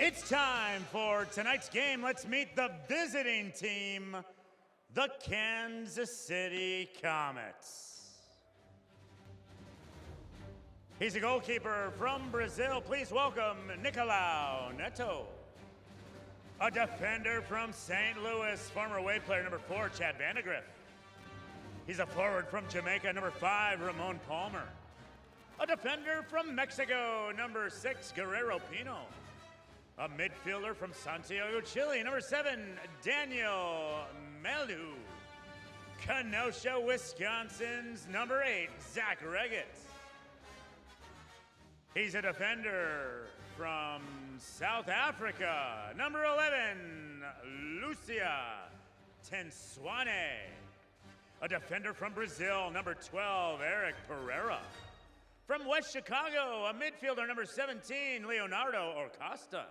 It's time for tonight's game. Let's meet the visiting team, the Kansas City Comets. He's a goalkeeper from Brazil. Please welcome Nicolau Neto. A defender from St. Louis, former Wave player number 4, Chad Vandegrift. He's a forward from Jamaica, number 5, Ramon Palmer. A defender from Mexico, number 6, Guerrero Pino. A midfielder from Santiago, Chile, number 7, Daniel Melu. Kenosha, Wisconsin's number 8, Zach Reggett. He's a defender from South Africa, number 11, Lucia Tenswane. A defender from Brazil, number 12, Eric Pereira. From West Chicago, a midfielder, number 17, Leonardo Orcosta.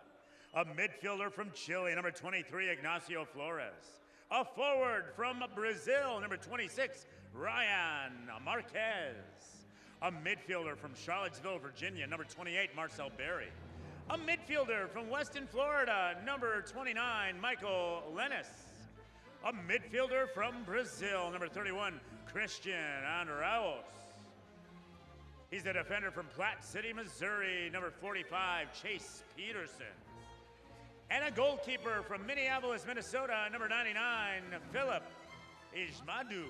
A midfielder from Chile, number 23, Ignacio Flores. A forward from Brazil, number 26, Ryan Marquez. A midfielder from Charlottesville, Virginia, number 28, Marcel Berry. A midfielder from Weston, Florida, number 29, Michael Lennis. A midfielder from Brazil, number 31, Christian Andraus. He's a defender from Platte City, Missouri, number 45, Chase Peterson. And a goalkeeper from Minneapolis, Minnesota, number 99, Philip Ijmadu.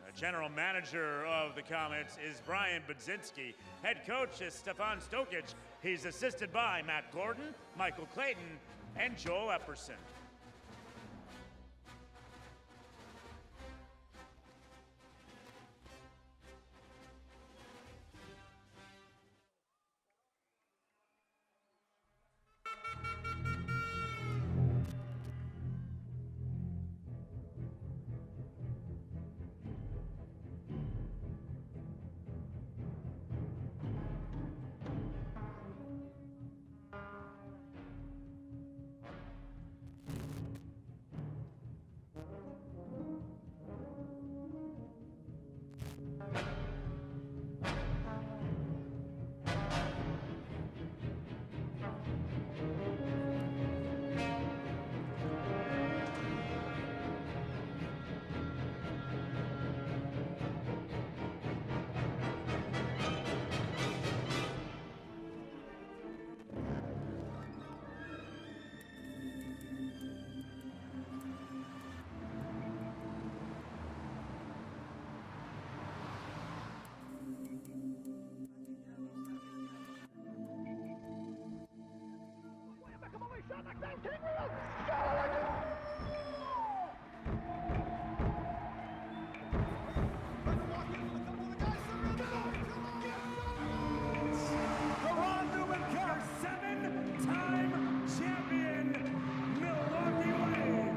The general manager of the Comets is Brian Budzinski. Head coach is Stefan Stokic. He's assisted by Matt Gordon, Michael Clayton, and Joel Epperson. Seven-time champion, Milwaukee Wave.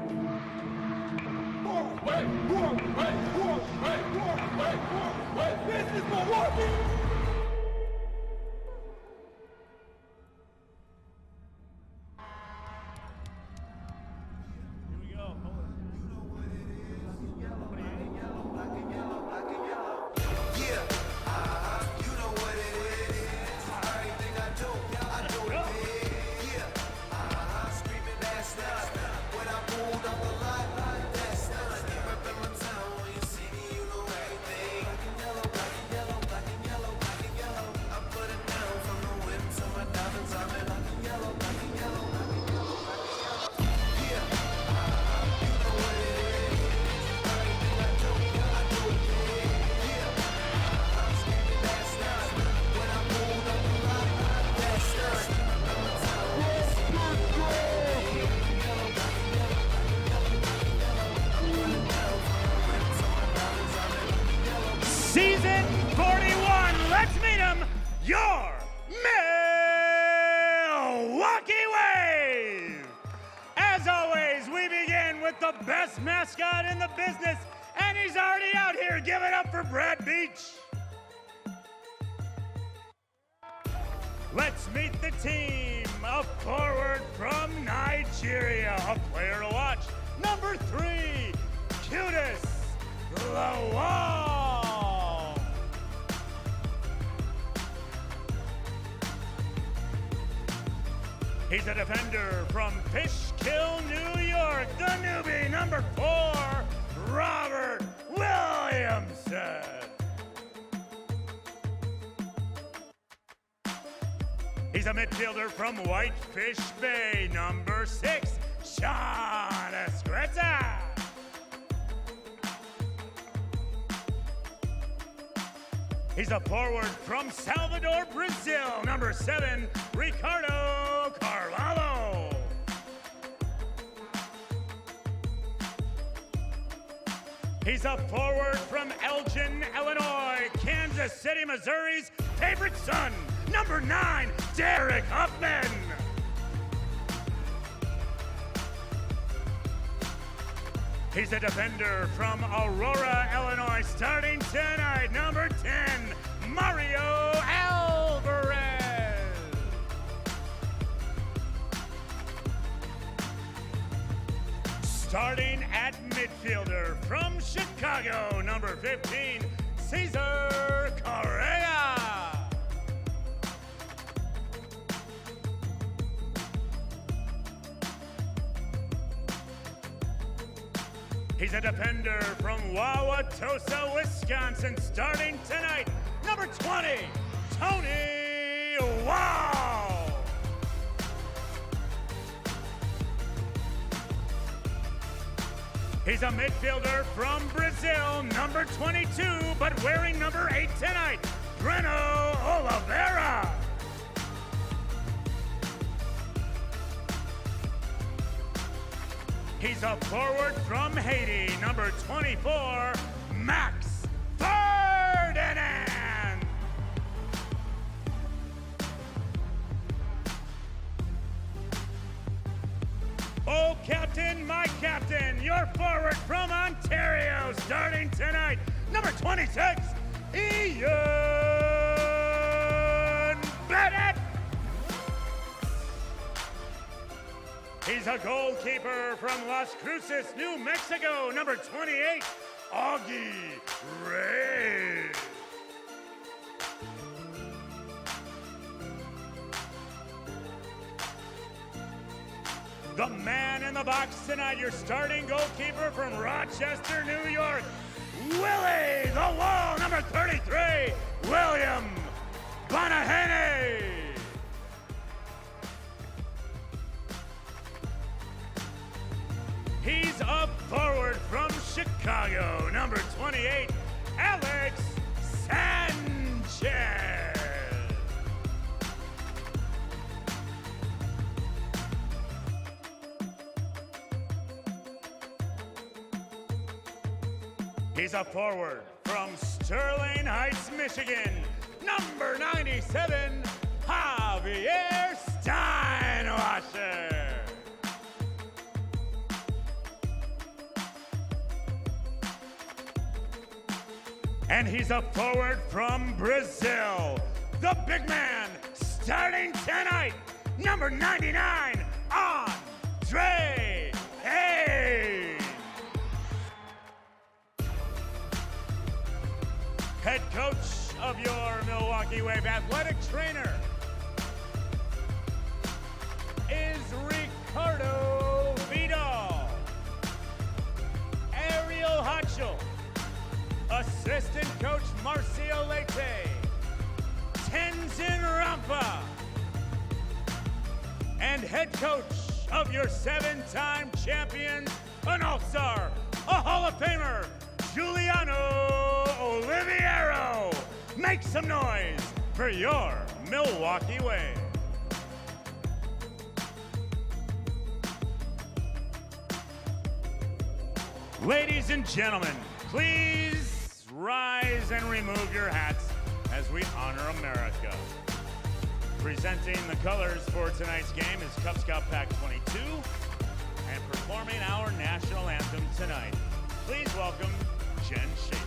Wait, this is Milwaukee! Season 41, let's meet him, your Milwaukee Wave! As always, we begin with the best mascot in the business, and he's already out here. Give it up for Brad Beach. Let's meet the team, a forward from Nigeria, a player to watch, number 3, Cutest Lawal. He's a defender from Fishkill, New York, the newbie, number 4, Robert Williamson. He's a midfielder from Whitefish Bay, number 6, Sean Esqueta. He's a forward from Salvador, Brazil, number 7, Ricardo Carvalho. He's a forward from Elgin, Illinois, Kansas City, Missouri's favorite son, number 9, Derek Huffman. He's a defender from Aurora, Illinois, starting tonight, number 10, Mario Alvarez. Starting at midfielder from Chicago, number 15, Cesar Correa. He's a defender from Wauwatosa, Wisconsin, starting tonight, number 20, Tony Wall. He's a midfielder from Brazil, number 22, but wearing number 8 tonight, Breno Oliveira. He's a forward from Haiti, number 24, Max Ferdinand. Oh, Captain, my Captain, your forward from Ontario, starting tonight, number 26, Ian Bennett. He's a goalkeeper from Las Cruces, New Mexico, number 28, Augie Ray. The man in the box tonight, your starting goalkeeper from Rochester, New York, Willie the Wall, number 33, William Bonahene. He's a forward from Chicago, number 28, Alex Sanchez. He's a forward from Sterling Heights, Michigan, number 97, Javier Steinwasser. And he's a forward from Brazil, the big man, starting tonight, number 99, Andre Hayes. Head coach of your Milwaukee Wave athletic trainer is Ricardo Vidal. Ariel Hotchel. Assistant coach Marcio Leite, Tenzin Rampa, and head coach of your 7-time champions, an all-star, a Hall of Famer, Giuliano Oliviero. Make some noise for your Milwaukee Wave. Ladies and gentlemen, please rise and remove your hats as we honor America. Presenting the colors for tonight's game is Cub Scout Pack 22, and performing our national anthem tonight, please welcome Jen Schaefer.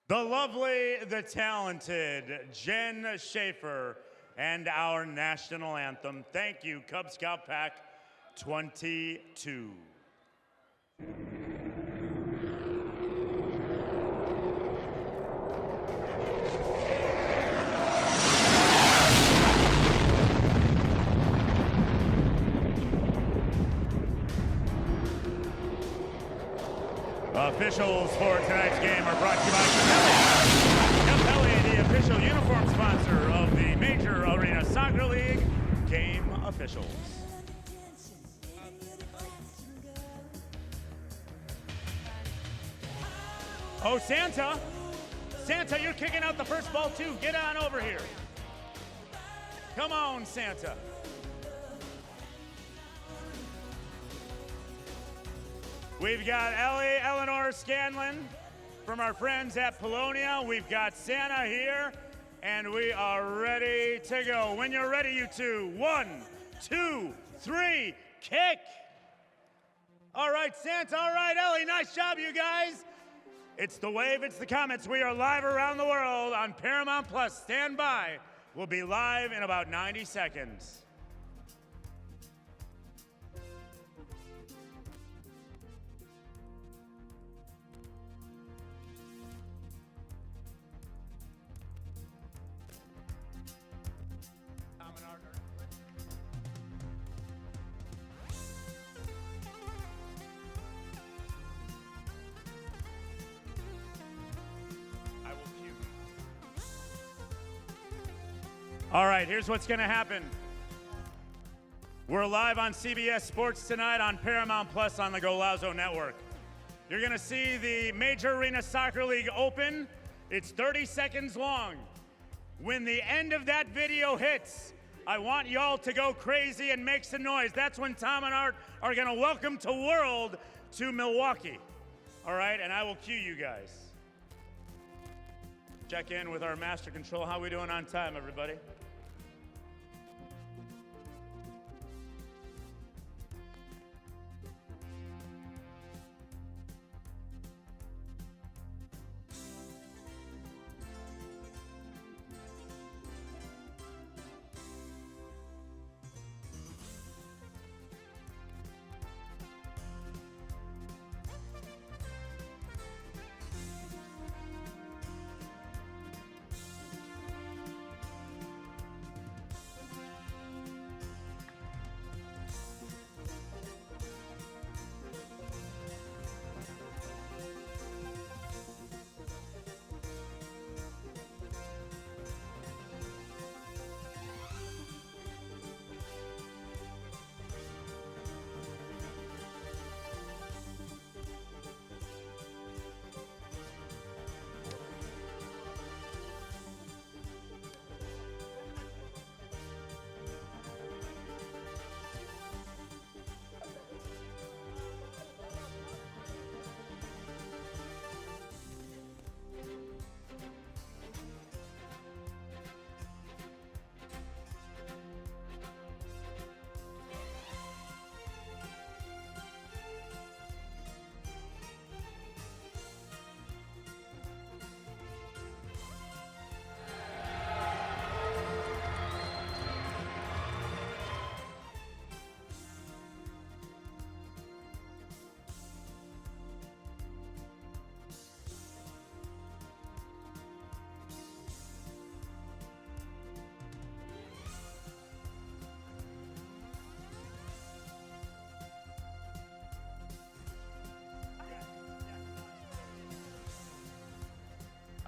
the lovely, the talented Jen Schaefer, and our national anthem. Thank you, Cub Scout Pack 22. Officials for tonight's game are brought to you by Capelli, the official uniform sponsor of the Major Arena Soccer League game officials. Oh, Santa. Santa, you're kicking out the first ball too. Get on over here. Come on, Santa. We've got Eleanor Scanlon from our friends at Polonia. We've got Santa here, and we are ready to go. When you're ready, you two. 1, 2, 3, kick. All right, Santa. All right, Ellie. Nice job, you guys. It's the Wave, it's the Comets. We are live around the world on Paramount Plus. Stand by. We'll be live in about 90 seconds. All right, here's what's going to happen. We're live on CBS Sports tonight on Paramount Plus on the Golazo Network. You're going to see the Major Arena Soccer League open. It's 30 seconds long. When the end of that video hits, I want y'all to go crazy and make some noise. That's when Tom and Art are going to welcome to world to Milwaukee. All right, and I will cue you guys. Check in with our master control. How we doing on time, everybody?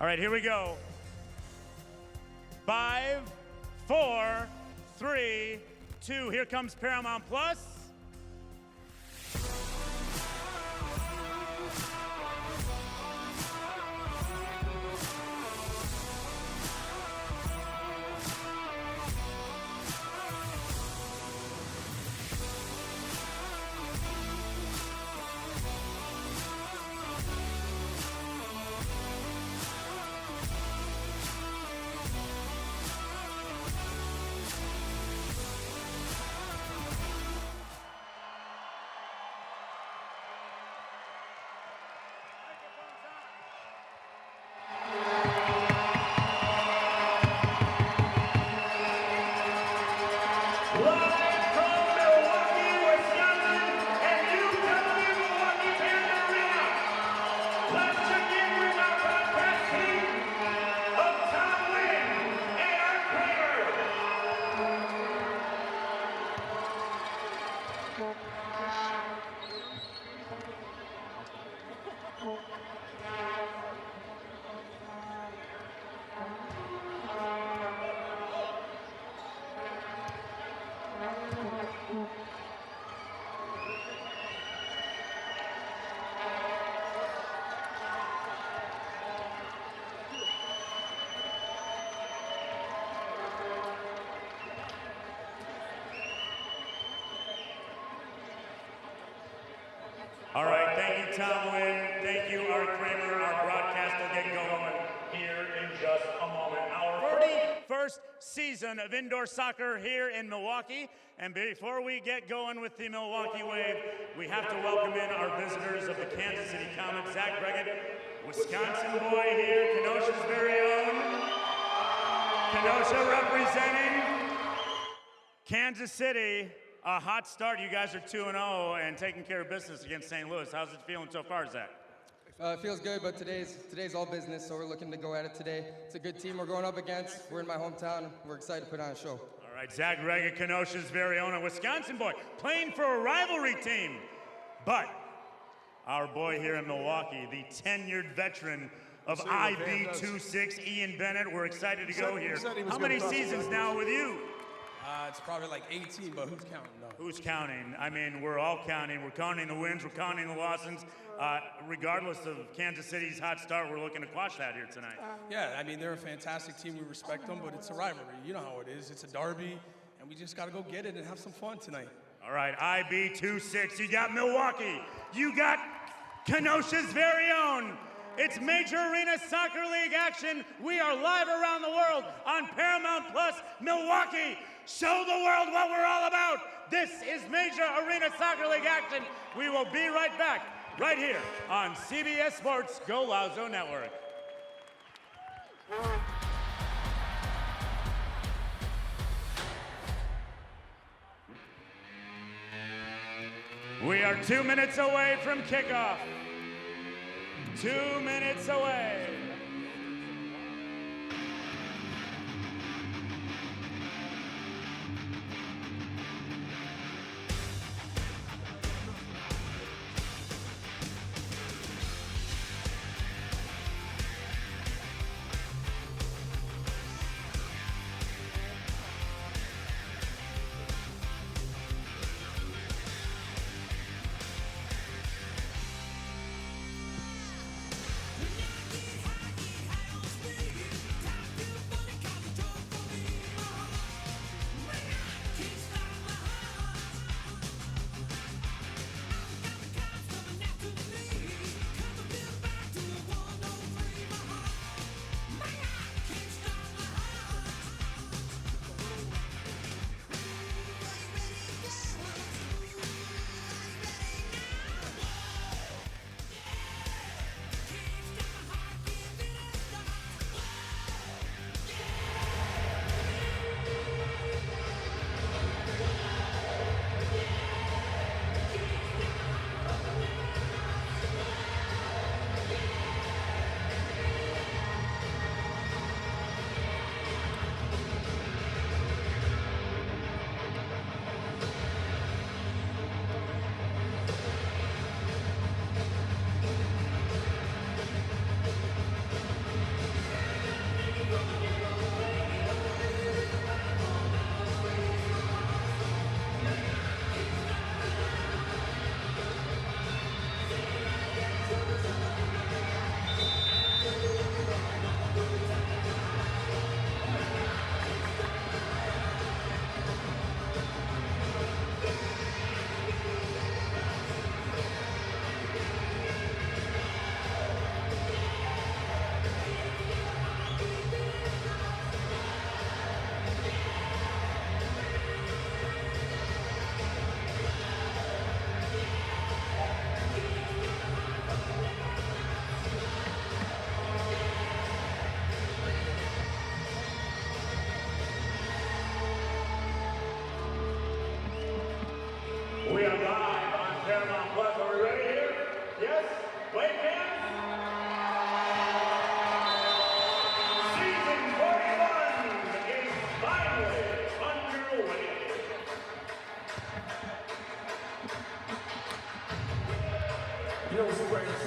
All right, here we go. 5, 4, 3, 2. Here comes Paramount Plus. All right, thank you, Tom Wynn. Thank you, Art Kramer. Our broadcast will get going here in just a moment. Our 41st season of indoor soccer here in Milwaukee. And before we get going with the Milwaukee Wave, we have to welcome in our visitors of the Kansas City Comets. Zach Breggett, Wisconsin boy here, Kenosha's very own. Kenosha representing Kansas City. A hot start. You guys are 2-0 and taking care of business against St. Louis. How's it feeling so far, Zach? It feels good, but today's all business, so we're looking to go at it today. It's a good team we're going up against. We're in my hometown. We're excited to put on a show. All right, Zach Breggett, Kenosha's very own, a Wisconsin boy, playing for a rivalry team. But our boy here in Milwaukee, the tenured veteran of IB26, Ian Bennett. We're excited to go here. How many seasons now with you? It's probably like 18, but who's counting? No. Who's counting? I mean, we're all counting. We're counting the wins. We're counting the losses. Regardless of Kansas City's hot start, we're looking to quash that here tonight. Yeah, I mean, they're a fantastic team. We respect them, but it's a rivalry. You know how it is. It's a derby, and we just got to go get it and have some fun tonight. All right, IB26. You got Milwaukee. You got Kenosha's very own. It's Major Arena Soccer League action. We are live around the world on Paramount Plus Milwaukee. Show the world what we're all about. This is Major Arena Soccer League action. We will be right back, right here on CBS Sports Go Lazo Network. We are 2 minutes away from kickoff. 2 minutes away. We are live on Paramount Plus. Are we ready here? Yes? Wave hands. Season 41 is finally underway. Yo, Spurs,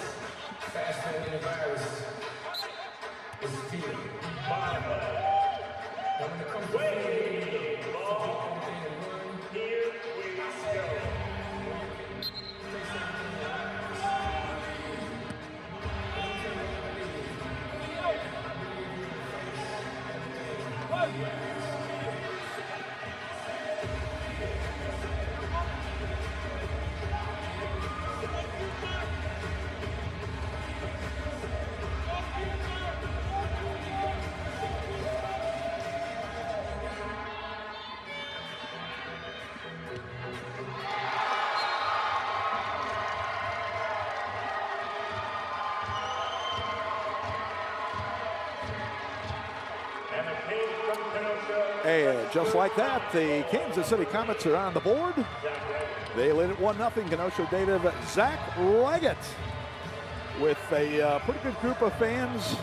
And just like that, the Kansas City Comets are on the board. They lead it 1-0. Kenosha native Zach Leggett with a pretty good group of fans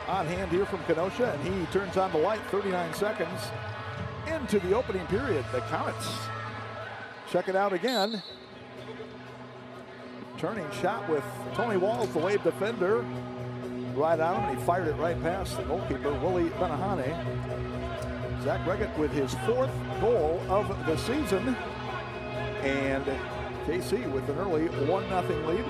on hand here from Kenosha, and he turns on the light 39 seconds into the opening period. The Comets check it out again. Turning shot with Tony Walls, the Wave defender, right on him, and he fired it right past the goalkeeper, Willie Benahane. Zach Leggett with his 4th goal of the season, and KC with an early 1-0 lead.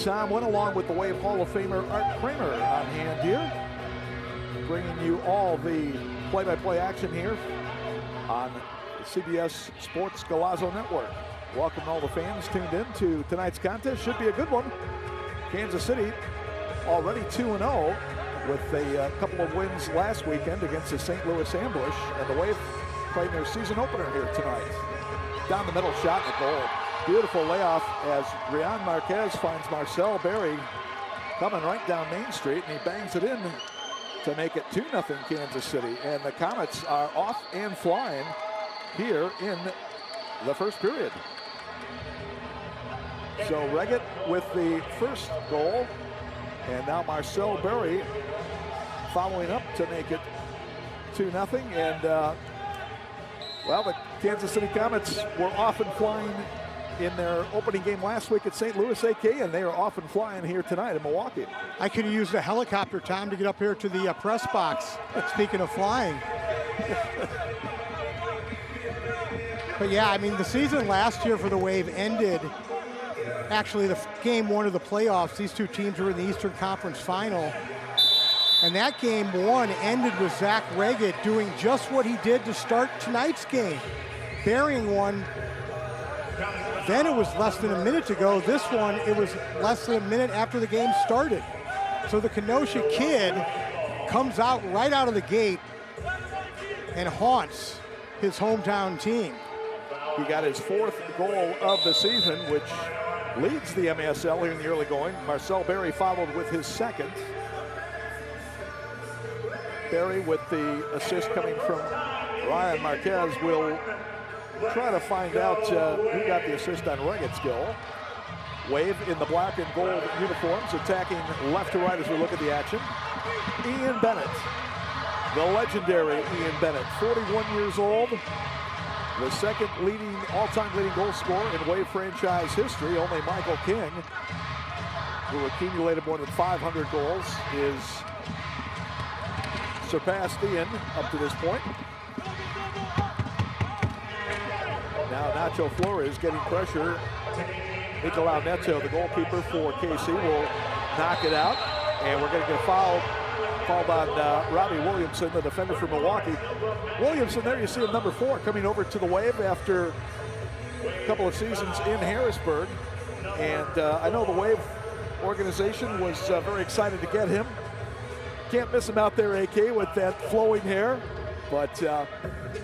Tom went along with the Wave Hall of Famer Art Kramer on hand here, bringing you all the play-by-play action here on the CBS Sports Golazo Network. Welcome all the fans tuned in to tonight's contest. Should be a good one. Kansas City already 2-0 with a couple of wins last weekend against the St. Louis Ambush, and the Wave playing their season opener here tonight. Down the middle, shot and a goal. Beautiful layoff as Rian Marquez finds Marcel Berry coming right down Main Street, and he bangs it in to make it 2-0 Kansas City. And the Comets are off and flying here in the first period. So Leggett with the first goal, and now Marcel Berry following up to make it 2-0. And well, the Kansas City Comets were off and flying in their opening game last week at St. Louis AK, and they are off and flying here tonight in Milwaukee. I could have used a helicopter, Tom, to get up here to the press box, speaking of flying. But yeah, I mean, the season last year for the Wave ended, actually the game 1 of the playoffs. These two teams were in the Eastern Conference Final. And that game 1 ended with Zach Leggett doing just what he did to start tonight's game, burying one. Then it was less than a minute to go. This one, it was less than a minute after the game started. So the Kenosha kid comes out right out of the gate and haunts his hometown team. He got his 4th goal of the season, which leads the MASL here in the early going. Marcel Berry followed with his 2nd. Berry with the assist coming from Ryan Marquez will try to find out who got the assist on Leggett's goal. Wave in the black and gold uniforms, attacking left to right as we look at the action. Ian Bennett, the legendary Ian Bennett, 41 years old, the 2nd all-time leading goal scorer in Wave franchise history. Only Michael King, who accumulated more than 500 goals, is surpassed Ian up to this point. Now Nacho Flores getting pressure. Nicolau Neto, the goalkeeper for KC, will knock it out. And we're going to get fouled on Robbie Williamson, the defender for Milwaukee. Williamson, there you see him, number 4, coming over to the Wave after a couple of seasons in Harrisburg. And I know the Wave organization was very excited to get him. Can't miss him out there, AK, with that flowing hair. But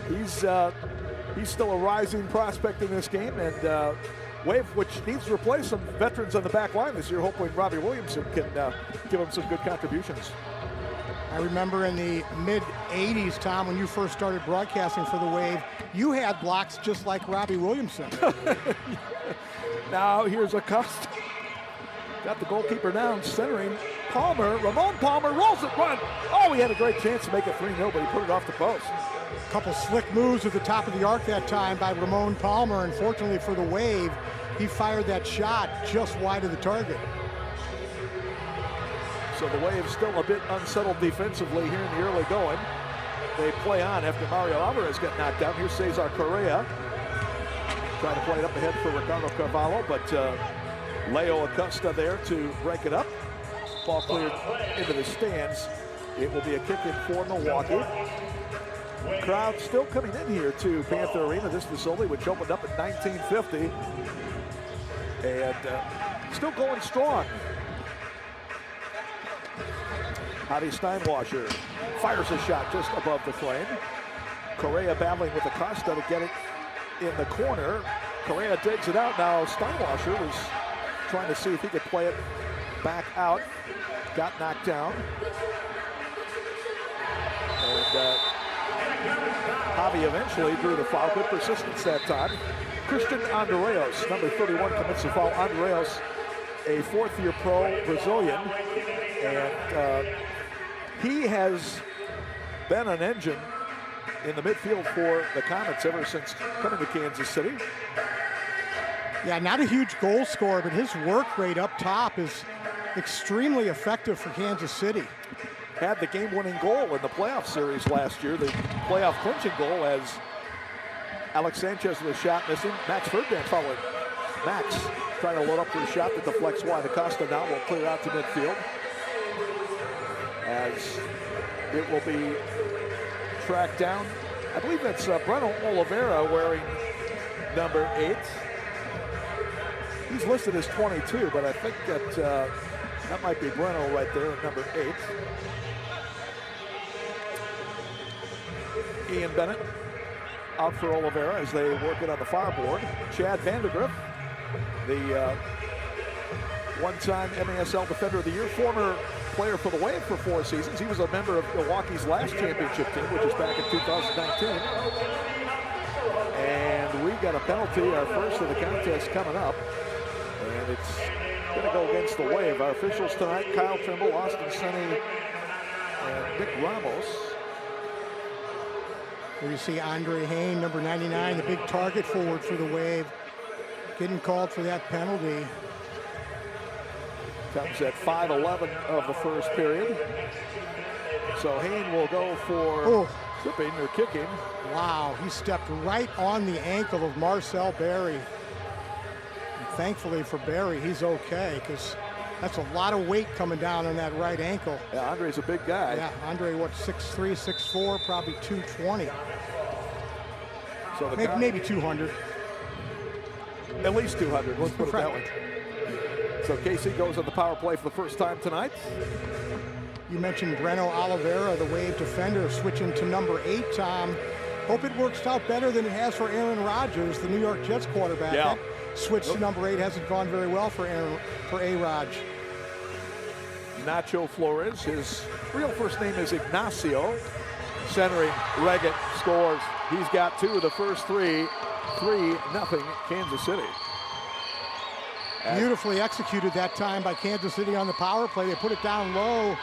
he's still a rising prospect in this game. And Wave, which needs to replace some veterans on the back line this year, hoping Robbie Williamson can give him some good contributions. I remember in the mid-'80s, Tom, when you first started broadcasting for the Wave, you had blocks just like Robbie Williamson. Now here's Acosta. Got the goalkeeper down, centering. Palmer, Ramon Palmer rolls it, run. Oh, he had a great chance to make it 3-0, but he put it off the post. A couple slick moves at the top of the arc that time by Ramon Palmer. Unfortunately for the Wave, he fired that shot just wide of the target. So the Wave still a bit unsettled defensively here in the early going. They play on after Mario Alvarez got knocked down. Here's Cesar Correa. Trying to play it up ahead for Ricardo Carvalho, but Leo Acosta there to break it up. Ball cleared into the stands. It will be a kick in for Milwaukee. Crowd still coming in here to Panther Arena, this facility, which opened up in 1950. And still going strong. Javi Steinwasser fires a shot just above the frame. Correa battling with Acosta to get it in the corner. Correa digs it out. Now Steinwasser was trying to see if he could play it back out. Got knocked down. And Javi eventually drew the foul. Good persistence that time. Christian Andreos, number 31, commits the foul. Andreos, a fourth-year pro Brazilian. And he has been an engine in the midfield for the Comets ever since coming to Kansas City. Yeah, not a huge goal scorer, but his work rate up top is extremely effective for Kansas City. Had the game-winning goal in the playoff series last year, the playoff clinching goal, as Alex Sanchez with a shot missing. Max Ferdinand following. Max trying to load up for a shot that deflects wide. Acosta now will clear out to midfield, as it will be tracked down. I believe that's Breno Oliveira wearing number 8. He's listed as 22, but I think that that might be Breno right there at number 8. Ian Bennett out for Oliveira as they work it on the fireboard. Chad Vandergriff, the one-time MASL Defender of the Year, former player for the Wave for 4 seasons. He was a member of Milwaukee's last championship team, which is back in 2019. And we got a penalty, our first of the contest coming up. And it's going to go against the Wave. Our officials tonight, Kyle Trimble, Austin Senni, and Nick Ramos. Here you see Andre Hain, number 99, the big target forward for the Wave, getting called for that penalty. Comes at 5:11 of the first period. So Hain will go for tripping or kicking. Wow, he stepped right on the ankle of Marcel Berry. And thankfully for Berry, he's okay, because that's a lot of weight coming down on that right ankle. Yeah, Andre's a big guy. Yeah, Andre, what, 6'3", 6'4", probably 220. So maybe 200. At least 200, let's put it that way. So KC goes on the power play for the first time tonight. You mentioned Breno Oliveira, the Wave defender, switching to number 8, Tom. Hope it works out better than it has for Aaron Rodgers, the New York Jets quarterback. Yeah. That switch to number 8 hasn't gone very well for A-Rod. Nacho Flores, his real first name is Ignacio. Centering, Reggett scores. He's got 2 of the first 3. 3-0 Kansas City. Beautifully executed that time by Kansas City on the power play. They put it down low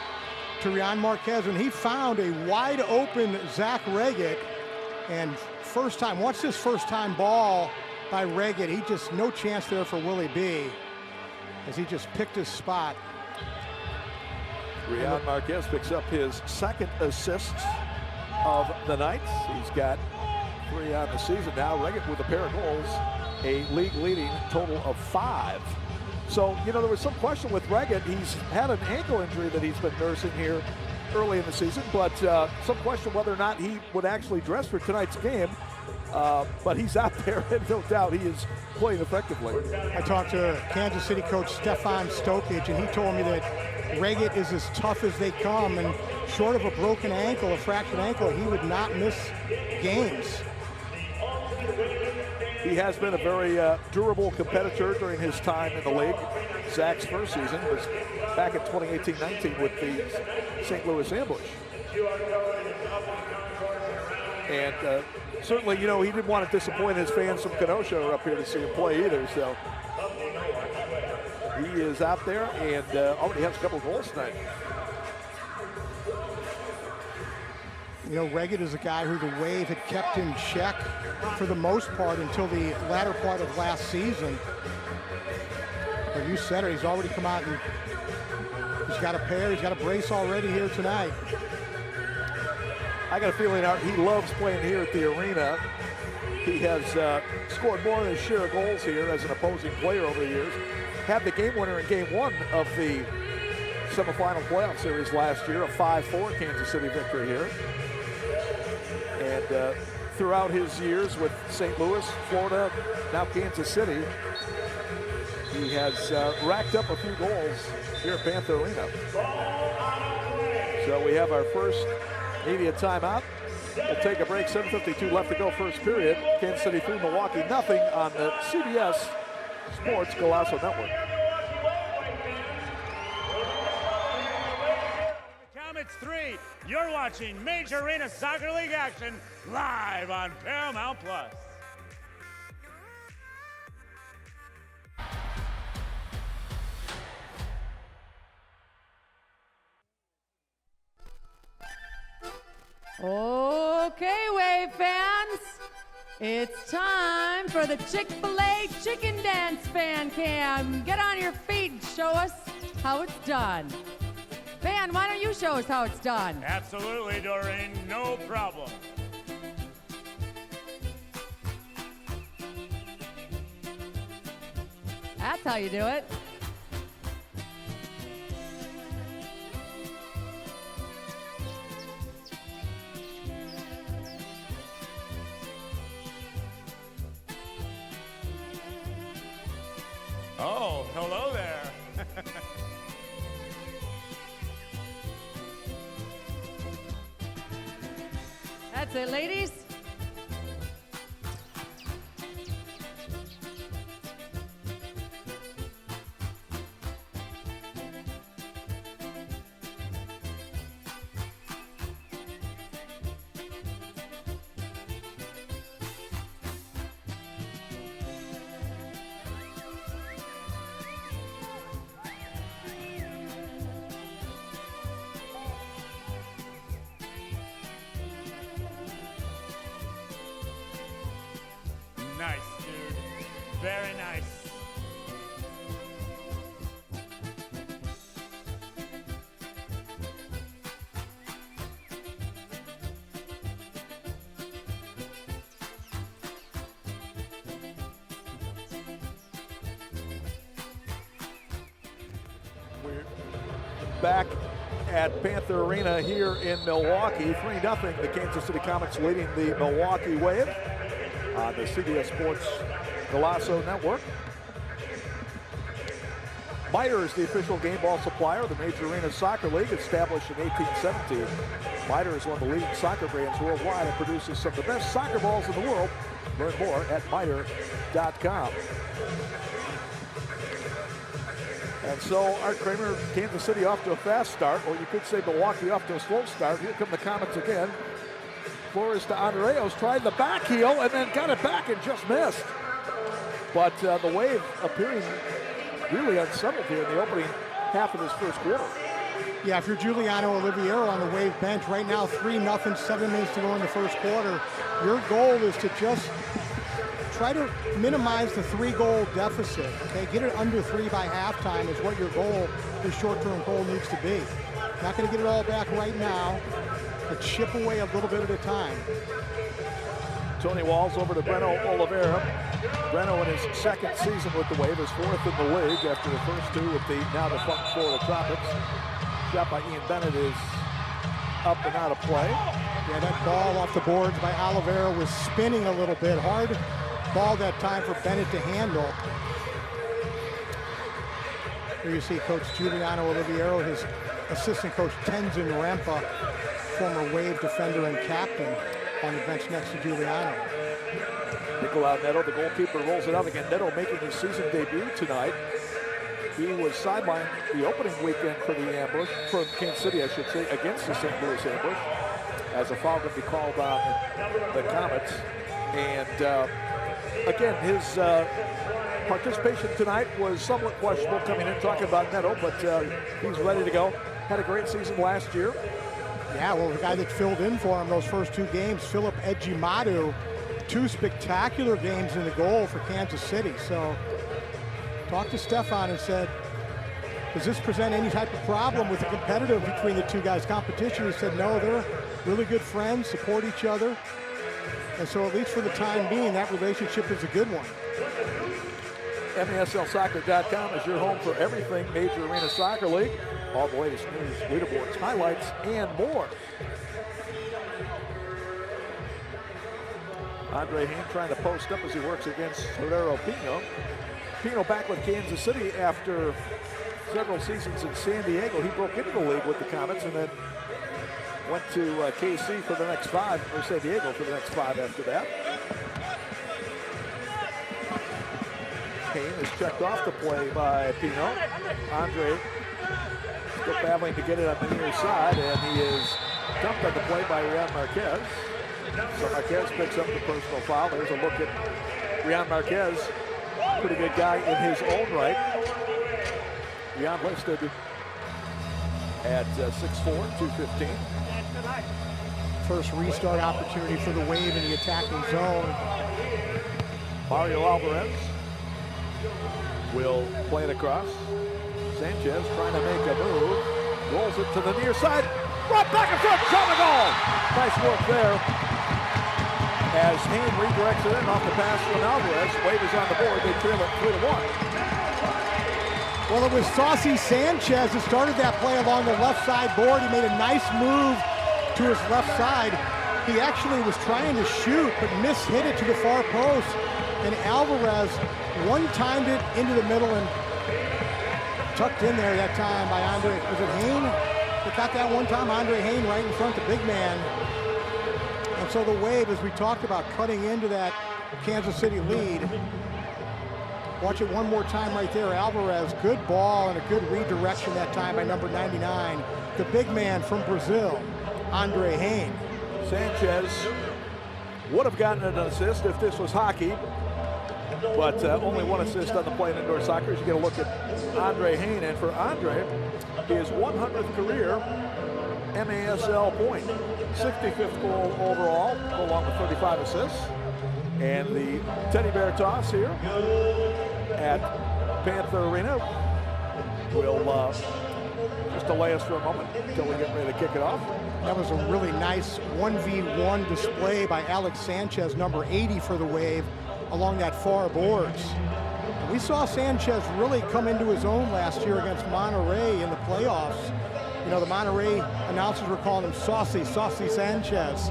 to Rian Marquez, and he found a wide open Zach Reggett. And first time, watch this first time ball by Reggett. He just, no chance there for Willie B, as he just picked his spot. Rian Marquez picks up his 2nd assist of the night. He's got 3 on the season now. Reggett with a pair of goals, a league-leading total of 5. So, you know, there was some question with Reggett. He's had an ankle injury that he's been nursing here early in the season, but some question whether or not he would actually dress for tonight's game. But he's out there, and no doubt he is playing effectively. I talked to Kansas City coach Stefan Stokic, and he told me that Reggett is as tough as they come, and short of a broken ankle, a fractured ankle, he would not miss games. He has been a very durable competitor during his time in the league. Zach's first season was back in 2018-19 with the St. Louis Ambush. And certainly, you know, he didn't want to disappoint his fans from Kenosha who are up here to see him play either. So he is out there and already has a couple of goals tonight. You know, Reggett is a guy who the Wave had kept in check for the most part until the latter part of last season. But Well, you said it. He's already come out and he's got a pair. He's got a brace already here tonight. I got a feeling he loves playing here at the arena. He has scored more than his share of goals here as an opposing player over the years. Had the game winner in game 1 of the semifinal playoff series last year, a 5-4 Kansas City victory here. And throughout his years with St. Louis, Florida, now Kansas City, he has racked up a few goals here at Panther Arena. So we have our first media timeout. We'll take a break. 7:52 left to go, first period. Kansas City 3, Milwaukee nothing on the CBS Sports Golasso Network. Comets 3, you're watching Major Arena Soccer League action live on Paramount Plus. Okay, Wave fans, it's time for the Chick-fil-A Chicken Dance Fan Cam. Get on your feet and show us how it's done. Van, why don't you show us how it's done? Absolutely, Doreen, no problem. That's how you do it. Oh, hello there. That's it, ladies. Nice, dude. Very nice. We're back at Panther Arena here in Milwaukee. 3-0, the Kansas City Comets leading the Milwaukee Wave on the CBS Sports Golasso Network. Miter is the official game ball supplier of the Major Arena Soccer League, established in 1817. Miter is one of the leading soccer brands worldwide and produces some of the best soccer balls in the world. Learn more at Miter.com. And so Art Kramer, Kansas City off to a fast start, or you could say Milwaukee off to a slow start. Here come the Comets again. Flores to Andreos, tried the back heel and then got it back and just missed. But the Wave appearing really unsettled here in the opening half of this first quarter. Yeah, if you're Giuliano Oliviero on the Wave bench right now, 3-0, 7 minutes to go in the first quarter, your goal is to just try to minimize the 3-goal deficit, okay? Get it under 3 by halftime is what your goal, your short-term goal needs to be. Not gonna get it all back right now, but chip away a little bit at a time. Tony Walls over to Breno Oliveira. Breno in his second season with the Wave is 4th in the league after the first 2 with the now defunct Florida Tropics. Shot by Ian Bennett is up and out of play. Yeah, that ball off the boards by Oliveira was spinning a little bit. Hard ball that time for Bennett to handle. Here you see Coach Giuliano Oliviero, his assistant coach Tenzin Rempa, former Wave defender and captain, on the bench next to Giuliano. Nicolau Neto, the goalkeeper, rolls it out again. Neto making his season debut tonight. He was sidelined the opening weekend for the ambush, for Kansas City, I should say, against the St. Louis ambush, as a foul could be called on the Comets. And again, his participation tonight was somewhat questionable coming in, talking about Neto, but he's ready to go. Had a great season last year. Yeah, well, the guy that filled in for him those first 2 games, Philip Ejimadu, 2 spectacular games in the goal for Kansas City. So talked to Stefan and said, does this present any type of problem with the competitive between the two guys' competition? He said, no, they're really good friends, support each other. And so at least for the time being, that relationship is a good one. MASLsoccer.com is your home for everything Major Arena Soccer League. All the latest news, leaderboards, highlights, and more. Andre Hain trying to post up as he works against Herrero Pino. Pino back with Kansas City after several seasons in San Diego. He broke into the league with the Comets and then went to KC for the next 5, or San Diego for the next 5 after that. Hain is checked off the play by Pino. Andre still battling to get it on the near side, and he is dumped on the play by Rian Marquez. So Marquez picks up the personal foul. There's a look at Rian Marquez. Pretty good guy in his own right. Rian listed at 6'4", 215. First restart opportunity for the Wave in the attacking zone. Mario Alvarez will play it across. Sanchez trying to make a move. Rolls it to the near side. Brought back and front, shot and goal. Nice work there. As Hain redirects it in off the pass from Alvarez. Wave is on the board. They trail it 3-1. Well, it was Saucy Sanchez who started that play along the left side board. He made a nice move to his left side. He actually was trying to shoot, but mishit it to the far post. And Alvarez one-timed it into the middle and tucked in there that time by Andre. Was it Hain? They got that one time, Andre Hain right in front of the big man. And so the Wave, as we talked about, cutting into that Kansas City lead. Watch it one more time right there. Alvarez, good ball and a good redirection that time by number 99. The big man from Brazil, Andre Hain. Sanchez would have gotten an assist if this was hockey, but only one assist on the play in indoor soccer. As you get a look at Andre Hain, and for Andre, his 100th career MASL point, 65th goal overall, along with 35 assists. And the teddy bear toss here at Panther Arena will just delay us for a moment until we get ready to kick it off. That was a really nice 1v1 display by Alex Sanchez, number 80 for the Wave, along that far boards. And we saw Sanchez really come into his own last year against Monterey in the playoffs. You know, the Monterey announcers were calling him Saucy Sanchez.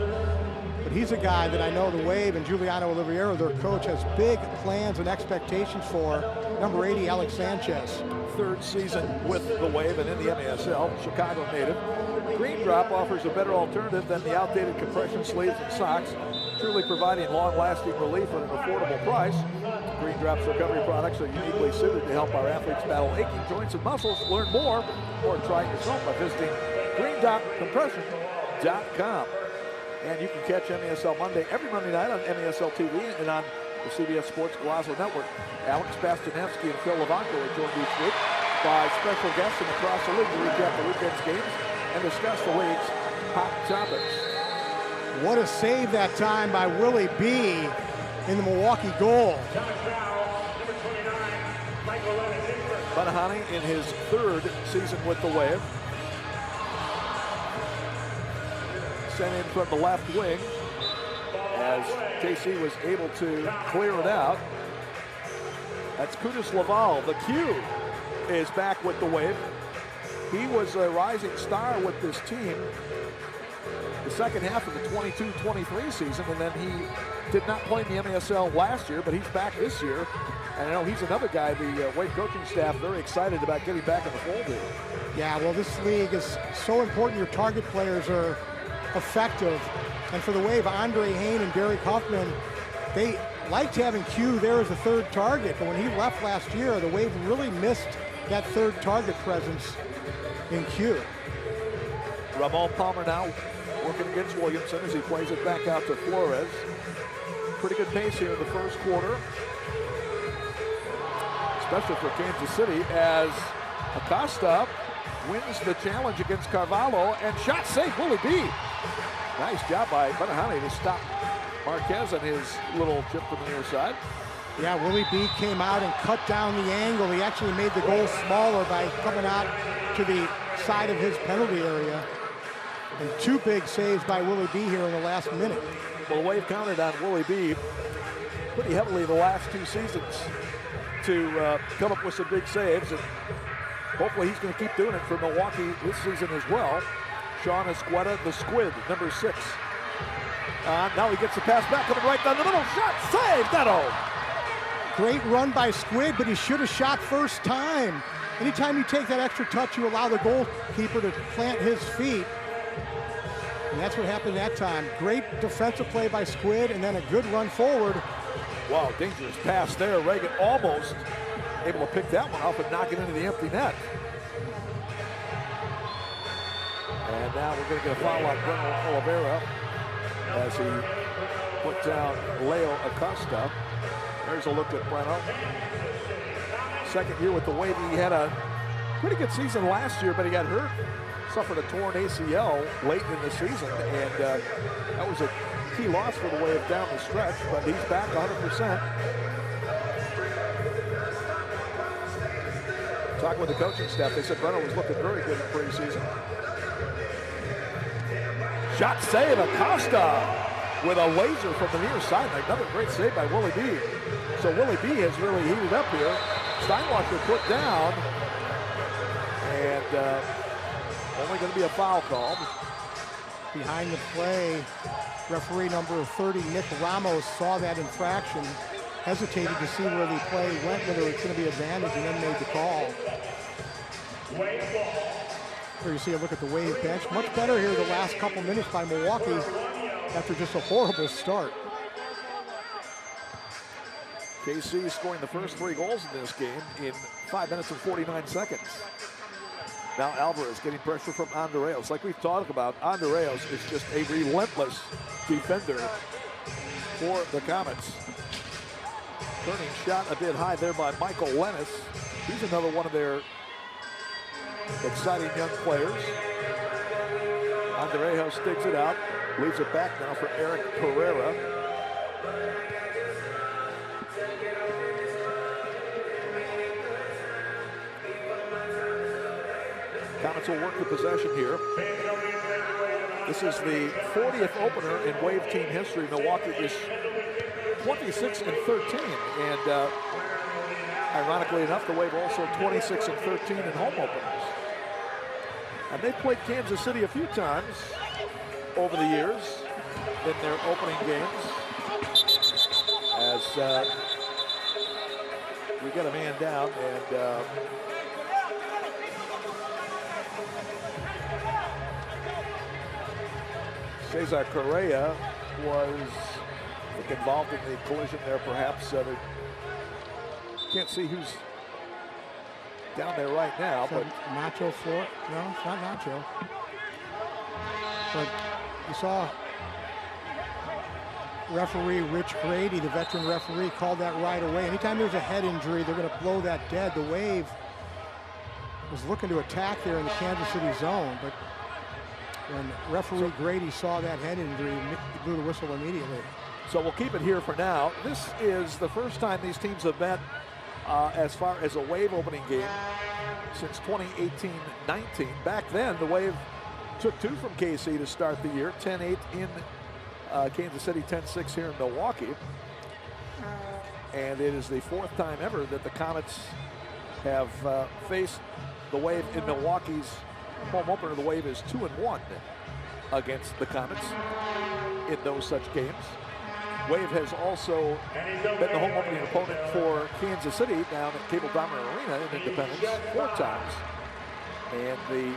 But he's a guy that I know the Wave and Giuliano Oliviero, their coach, has big plans and expectations for. Number 80, Alex Sanchez. Third season with the Wave and in the MASL, Chicago native. Green Drop offers a better alternative than the outdated compression sleeves and socks, truly providing long-lasting relief at an affordable price. Green Drop's recovery products are uniquely suited to help our athletes battle aching joints and muscles. Learn more or try it yourself by visiting greendropcompression.com. And you can catch MASL Monday every Monday night on MASL TV and on the CBS Sports Golazo Network. Alex Bastianevsky and Phil Levanko are joined each week by special guests from across the league to recap the weekend's games and discuss the league's hot topics. What a save that time by Willie B in the Milwaukee goal. Banahani in his third season with the Wave. Sent in from the left wing as KC was able to clear it out. That's Kudus Laval. The Q is back with the Wave. He was a rising star with this team the second half of the 22-23 season, and then he did not play in the MASL last year, but he's back this year. And I know he's another guy the Wave coaching staff very excited about getting back in the fold here. Yeah, well, this league is so important. Your target players are effective. And for the Wave, Andre Hain and Derek Huffman, they liked having Q there as a third target, but when he left last year, the Wave really missed that third target presence in Q. Ramon Palmer now working against Williamson as he plays it back out to Flores. Pretty good pace here in the first quarter, especially for Kansas City, as Acosta wins the challenge against Carvalho, and shot safe, Willie B. Nice job by Banahani to stop Marquez on his little chip from the near side. Yeah, Willie B came out and cut down the angle. He actually made the goal smaller by coming out to the side of his penalty area. And 2 big saves by Willie B here in the last minute. Well, the Wave counted on Willie B pretty heavily the last 2 seasons to come up with some big saves. And hopefully he's going to keep doing it for Milwaukee this season as well. Sean Esqueda, the Squid, number 6. Now he gets the pass back, coming right down the middle. Shot, save, Neto. Great run by Squid, but he should have shot first time. Anytime you take that extra touch, you allow the goalkeeper to plant his feet. And that's what happened that time. Great defensive play by Squid, and then a good run forward. Wow, dangerous pass there. Reagan almost able to pick that one off and knock it into the empty net. And now we're going to get a foul on Breno Oliveira as he put down Leo Acosta. There's a look at Breno. Second year with the Wave. He had a pretty good season last year, but he got hurt. Suffered a torn ACL late in the season, and that was a key loss for the Wave down the stretch, but he's back 100%. Talking with the coaching staff, they said Breno was looking very good in preseason. Shot save, Acosta with a laser from the near sideline. Another great save by Willie B. So Willie B has really heated up here. Steinwasser put down, and only going to be a foul called. Behind the play, referee number 30, Nick Ramos, saw that infraction, hesitated to see where the play went, whether it's going to be advantage, and then made the call. Here you see a look at the Wave bench. Much better here the last couple minutes by Milwaukee after just a horrible start. KC scoring the first 3 goals in this game in 5 minutes and 49 seconds. Now Alvarez getting pressure from Andreos. Like we've talked about, Andreos is just a relentless defender for the Comets. Turning shot a bit high there by Michael Lennis. He's another one of their exciting young players. Andreos digs it out, leaves it back now for Eric Pereira. Comets will work the possession here. This is the 40th opener in Wave team history. Milwaukee is 26 and 13, and ironically enough, the Wave also 26 and 13 in home openers. And they've played Kansas City a few times over the years in their opening games. As we get a man down, and Cesar Correa was involved in the collision there, perhaps. Can't see who's down there right now, but Nacho Flor? No, it's not Nacho. But you saw referee Rich Grady, the veteran referee, called that right away. Anytime there's a head injury, they're going to blow that dead. The Wave was looking to attack there in the Kansas City zone, but when referee Grady saw that head injury, he blew the whistle immediately. So we'll keep it here for now. This is the first time these teams have met as far as a Wave opening game since 2018-19. Back then, the Wave took 2 from KC to start the year, 10-8 in Kansas City, 10-6 here in Milwaukee. And it is the 4th time ever that the Comets have faced the Wave in Milwaukee's home opener. The Wave is 2-1 against the Comets in those such games. Wave has also been the home opening opponent for Kansas City down at Cable Dahmer Arena in Independence 4 times. And the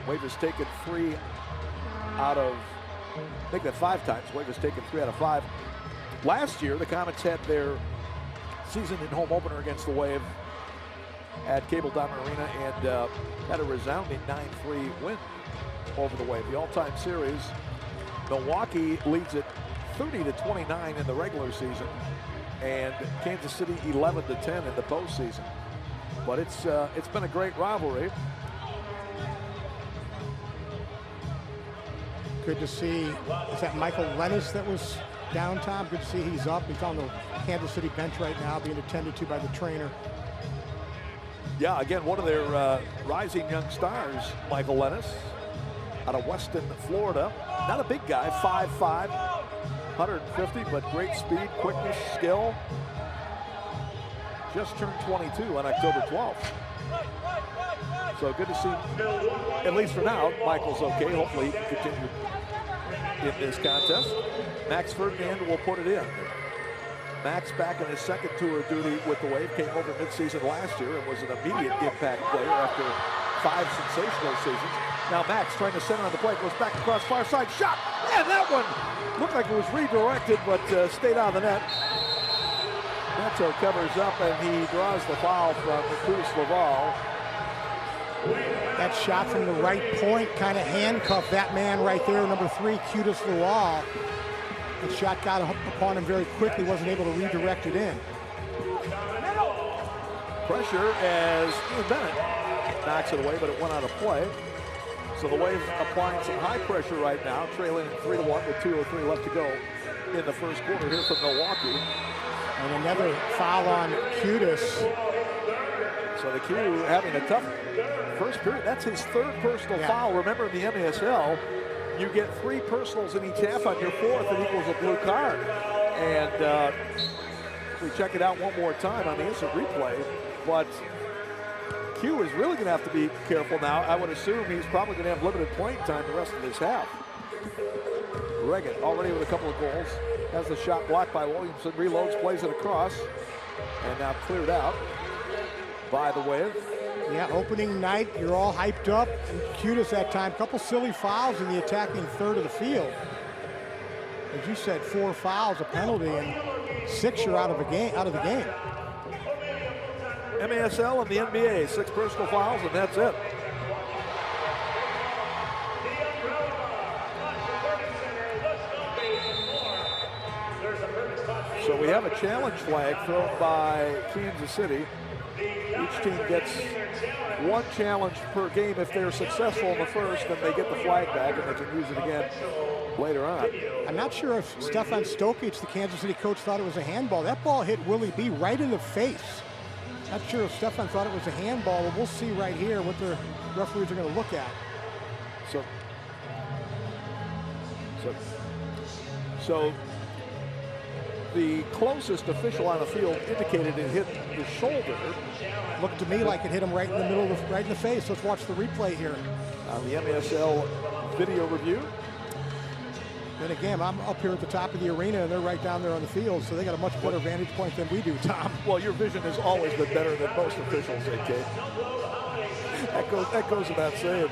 Wave has taken 3 out of, I think that 5 times. Wave has taken 3 out of 5. Last year, the Comets had their season in home opener against the Wave at Cable Dahmer Arena and had a resounding 9-3 win over the Wave. The all-time series, Milwaukee leads it 30-29 in the regular season, and Kansas City 11-10 in the postseason. But it's been a great rivalry. Good to see. Is that Michael Lennis that was down, Tom? Good to see he's up. He's on the Kansas City bench right now, being attended to by the trainer. Yeah, again, one of their rising young stars, Michael Lennis, out of Weston, Florida. Not a big guy, 5'5", 150, but great speed, quickness, skill. Just turned 22 on October 12th. So good to see, at least for now, Michael's okay. Hopefully he can continue in this contest. Max Ferdinand will put it in. Max, back in his second tour of duty with the Wave, came over midseason last year and was an immediate impact player after 5 sensational seasons. Now Max trying to center on the play, goes back across far side, shot, and that one looked like it was redirected, but stayed out of the net. Neto covers up, and he draws the foul from Cruz Laval. That shot from the right point kind of handcuffed that man right there, number 3, Curtis Laval. The shot got upon him very quickly, wasn't able to redirect it in. Pressure as Ian Bennett knocks it away, but it went out of play. So the Wave applying some high pressure right now, trailing 3-1 with 2:03 left to go in the first quarter here from Milwaukee. And another foul on Curtis. So the Q having a tough first period. That's his 3rd personal foul. Remember, in the MASL, you get 3 personals in each half. On your 4th, it equals a blue card. And we check it out one more time on the instant replay. But Q is really going to have to be careful now. I would assume he's probably going to have limited playing time the rest of this half. Reagan already with a couple of goals. Has the shot blocked by Williamson. Reloads, plays it across. And now cleared out by the Wave. Yeah, opening night, you're all hyped up. And Curtis that time, couple silly fouls in the attacking third of the field. As you said, 4 fouls, a penalty, and 6 you're out of the game. MASL and the NBA, 6 personal fouls, and that's it. So we have a challenge flag thrown by Kansas City. Each team gets 1 challenge per game. If they're successful in the first, then they get the flag back and they can use it again later on. I'm not sure if Stefan Stokic, the Kansas City coach, thought it was a handball. That ball hit Willie B right in the face. Not sure if Stefan thought it was a handball, but we'll see right here what the referees are going to look at. So the closest official on the field indicated it hit the shoulder. Looked to me like it hit him right in the middle of right in the face. Let's watch the replay here. On the MASL video review. Then again, I'm up here at the top of the arena, and they're right down there on the field, so they got a much better vantage point than we do, Tom. Well, your vision has always been better than most officials, AK. That goes without saying.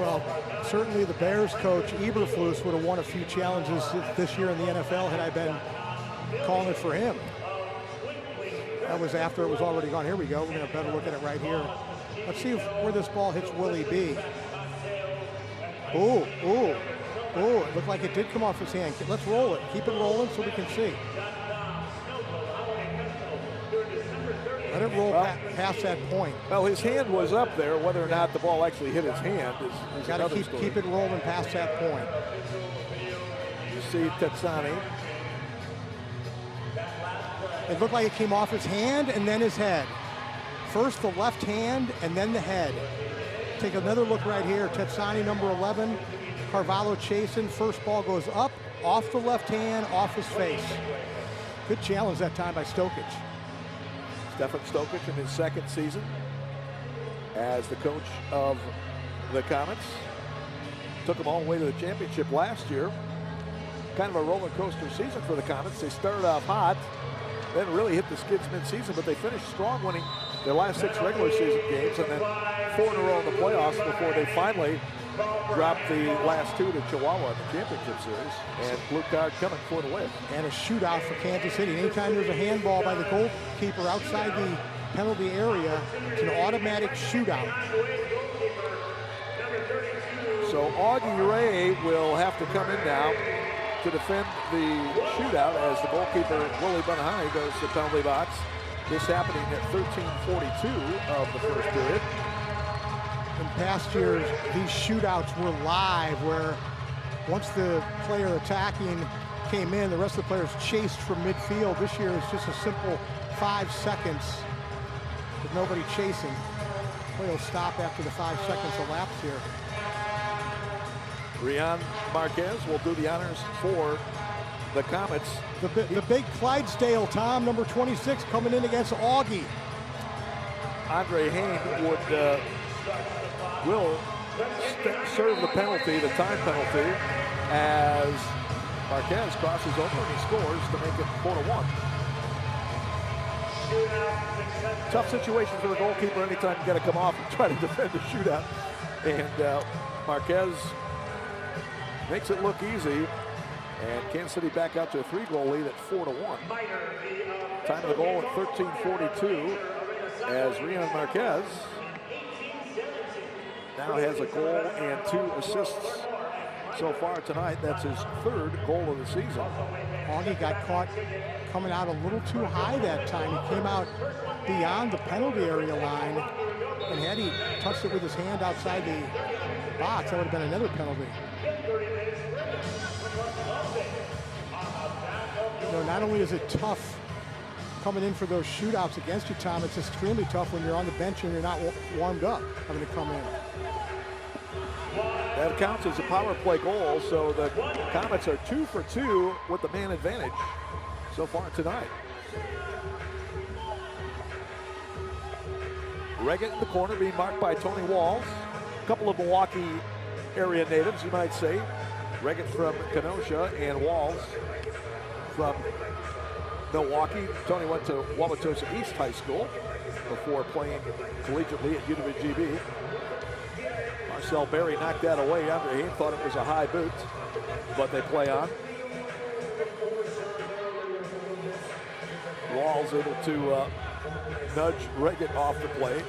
Well, certainly the Bears coach, Eberflus, would have won a few challenges this year in the NFL had I been calling it for him. That was after it was already gone. Here we go. We're going to have a better look at it right here. Let's see where this ball hits Willie B. Ooh, it looked like it did come off his hand. Let's roll it. Keep it rolling so we can see. Let it roll past that point. Well, his hand was up there. Whether or not the ball actually hit his hand is got to keep it rolling past that point. You see Tetsani. It looked like it came off his hand and then his head. First the left hand and then the head. Take another look right here. Tetsani, number 11. Carvalho chasing. First ball goes up, off the left hand, off his face. Good challenge that time by Stokic. Stefan Stokic in his 2nd season as the coach of the Comets. Took them all the way to the championship last year. Kind of a roller coaster season for the Comets. They started off hot, then really hit the skids mid-season, but they finished strong, winning their last 6 regular season games and then 4 in a row in the playoffs before they finally dropped the last 2 to Chihuahua in the championship series. And blue card coming for the win. And a shootout for Kansas City. Anytime there's a handball by the goalkeeper outside the penalty area, it's an automatic shootout. So Augie Ray will have to come in now to defend the shootout as the goalkeeper, Willie Benahani, goes to the penalty box. This happening at 13:42 of the first period. In past years, these shootouts were live, where once the player attacking came in, the rest of the players chased from midfield. This year it's just a simple 5 seconds with nobody chasing. Play will stop after the 5 seconds elapsed here. Rian Marquez will do the honors for the Comets. The big Clydesdale, Tom, number 26, coming in against Augie. Andre Hain will serve the penalty, the time penalty, as Marquez crosses over and he scores to make it 4-1. Tough situation for the goalkeeper anytime you got to come off and try to defend a shootout. And Marquez makes it look easy. And Kansas City back out to a 3-goal lead at 4-1. Time of the goal at 13:42 as Rian Marquez now has a goal and 2 assists so far tonight. That's his 3rd goal of the season. Augie got caught coming out a little too high that time. He came out beyond the penalty area line, and had he touched it with his hand outside the box, that would have been another penalty. You know, not only is it tough coming in for those shootouts against you, Tom, it's extremely tough when you're on the bench and you're not warmed up having to come in. That counts as a power play goal, so the Comets are 2 for 2 with the man advantage so far tonight. Reggett in the corner being marked by Tony Walls. A couple of Milwaukee area natives, you might say. Reggett from Kenosha and Walls from Milwaukee. Tony went to Wauwatosa East High School before playing collegiately at UW-GB. Marcel Berry knocked that away. Andre Hain thought it was a high boot, but they play on. Walls able to nudge Reggett off the play.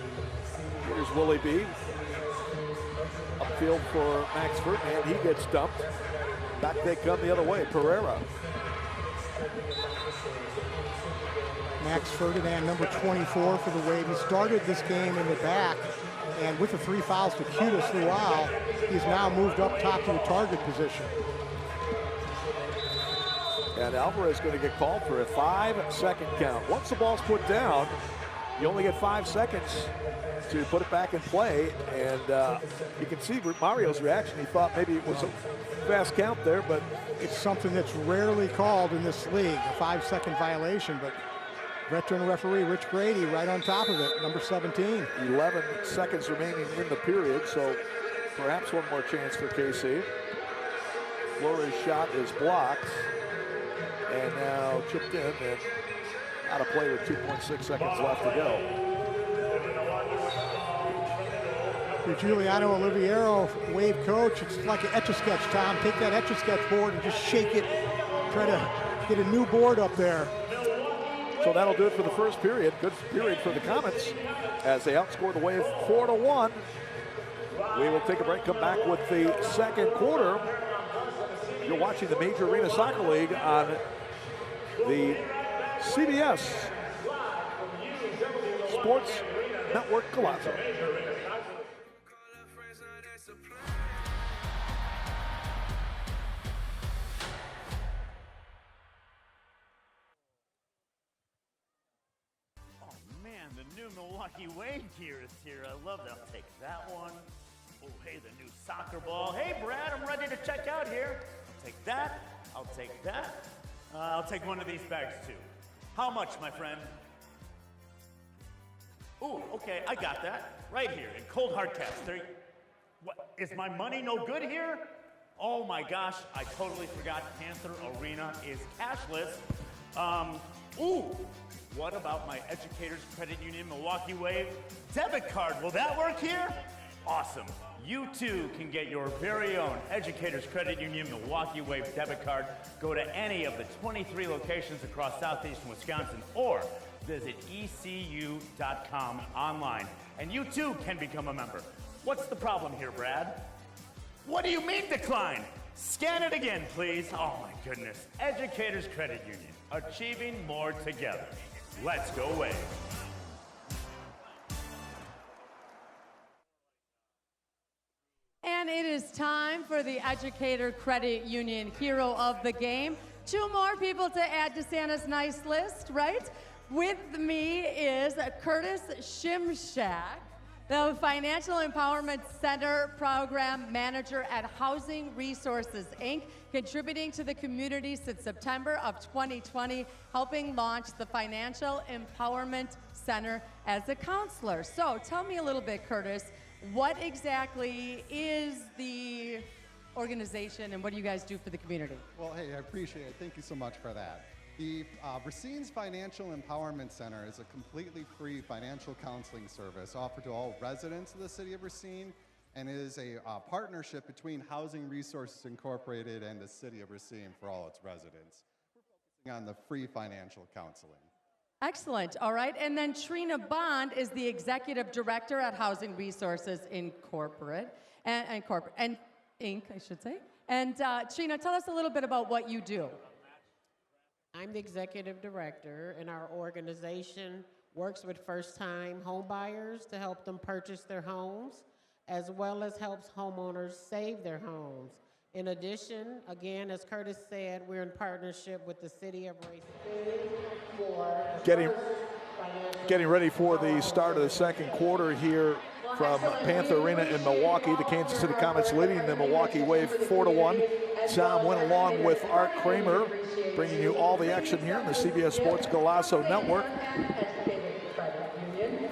Here's Willie B. Upfield for Max Ferdinand. He gets dumped. Back they come the other way. Pereira. Max Ferdinand, number 24 for the Wave. He started this game in the back, and with the 3 fouls to Cutis Luau, he's now moved up top to the target position. And Alvarez is going to get called for a 5-second count. Once the ball's put down, you only get 5 seconds to put it back in play. And you can see Mario's reaction. He thought maybe it was a fast count there, but it's something that's rarely called in this league, a 5-second violation. But veteran referee Rich Grady right on top of it, number 17. 11 seconds remaining in the period, so perhaps one more chance for KC. Flores' shot is blocked. And now chipped in and out of play with 2.6 seconds left to go. For Giuliano Oliviero, Wave coach, it's like an Etch-a-Sketch, Tom. Take that Etch-a-Sketch board and just shake it. Try to get a new board up there. So that'll do it for the first period. Good period for the Comets as they outscore the Wave 4-1. We will take a break, come back with the second quarter. You're watching the Major Arena Soccer League on the CBS Sports Network Golazo. Oh man, the new Milwaukee Wave gear is here. I love that. I'll take that one. Oh, hey, the new soccer ball. Hey, Brad, I'm ready to check out here. I'll take that. I'll take that. I'll take one of these bags too. How much, my friend? Ooh, okay, I got that. Right here in cold hard cash. What, is my money no good here? Oh my gosh, I totally forgot Panther Arena is cashless. Ooh, what about my Educators Credit Union Milwaukee Wave debit card? Will that work here? Awesome. You too can get your very own Educators Credit Union Milwaukee Wave debit card. Go to any of the 23 locations across southeastern Wisconsin or visit ecu.com online. And you too can become a member. What's the problem here, Brad? What do you mean decline? Scan it again, please. Oh my goodness. Educators Credit Union, achieving more together. Let's go Wave. And it is time for the Educator Credit Union hero of the game. 2 more people to add to Santa's nice list, right? With me is Curtis Shimshak, the Financial Empowerment Center Program Manager at Housing Resources, Inc., contributing to the community since September of 2020, helping launch the Financial Empowerment Center as a counselor. So tell me a little bit, Curtis, what exactly is the organization and what do you guys do for the community? Well, hey, I appreciate it. Thank you so much for that. The Racine's Financial Empowerment Center is a completely free financial counseling service offered to all residents of the city of Racine, and is a partnership between Housing Resources Incorporated and the city of Racine for all its residents. We're focusing on the free financial counseling. Excellent. All right. And then Trina Bond is the Executive Director at Housing Resources Incorporated and Inc., I should say. And Trina, tell us a little bit about what you do. I'm the Executive Director, and our organization works with first-time home buyers to help them purchase their homes, as well as helps homeowners save their homes. In addition, again, as Curtis said, we're in partnership with the city of Racine for Getting ready for the start of the second quarter here from Panther Arena in Milwaukee. The Kansas City Comets leading the Milwaukee Wave 4-1. Tom went along with Art Kramer, bringing you all the action here on the CBS Sports Golasso Network.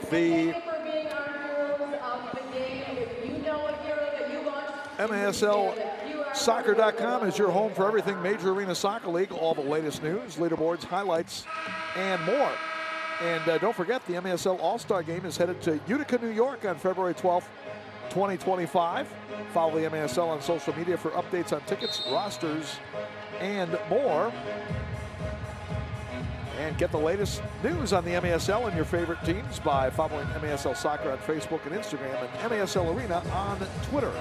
The MASL is your home for everything Major Arena Soccer League, all the latest news, leaderboards, highlights, and more. And don't forget, the MASL All-Star Game is headed to Utica, New York on February 12th, 2025. Follow the MASL on social media for updates on tickets, rosters, and more. And get the latest news on the MASL and your favorite teams by following MASL Soccer on Facebook and Instagram, and MASL Arena on Twitter.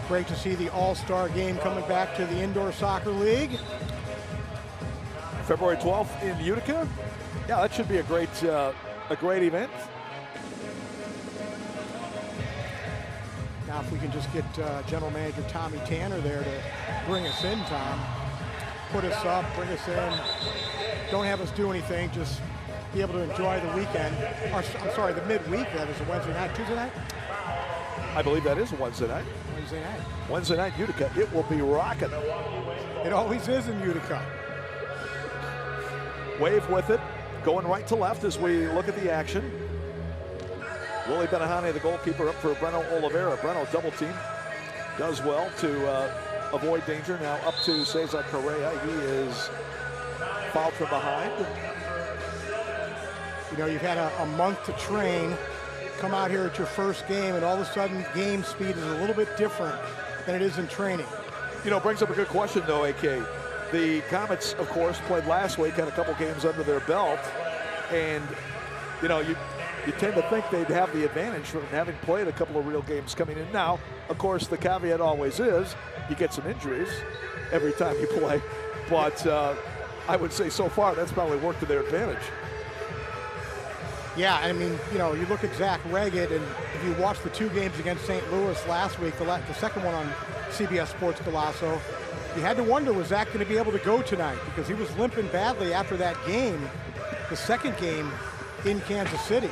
Great to see the All-Star Game coming back to the Indoor Soccer League. February 12th in Utica. Yeah, that should be a great event. Now, if we can just get General Manager Tommy Tanner there to bring us in, Tom. Put us up, bring us in. Don't have us do anything, just be able to enjoy the weekend. Or, I'm sorry, the midweek. That is a Wednesday night, Tuesday night? I believe that is a Wednesday night. Wednesday night. Wednesday night, Utica. It will be rocking. It always is in Utica. Wave with it, going right to left as we look at the action. Willie Benahane, the goalkeeper, up for Breno Oliveira. Breno double team, does well to avoid danger. Now up to Cesar Correa. He is fouled from behind. You know, you've had a month to train, come out here at your first game, and all of a sudden game speed is a little bit different than it is in training. You know, brings up a good question though, AK. The Comets, of course, played last week, had a couple games under their belt, and you know, you tend to think they'd have the advantage from having played a couple of real games coming in. Now, of course, the caveat always is you get some injuries every time you play, but I would say so far that's probably worked to their advantage. Yeah, I mean, you know, you look at Zach Reggett, and if you watch the 2 games against St. Louis last week, the second one on CBS Sports Golasso, you had to wonder, was Zach going to be able to go tonight? Because he was limping badly after that game, the second game in Kansas City.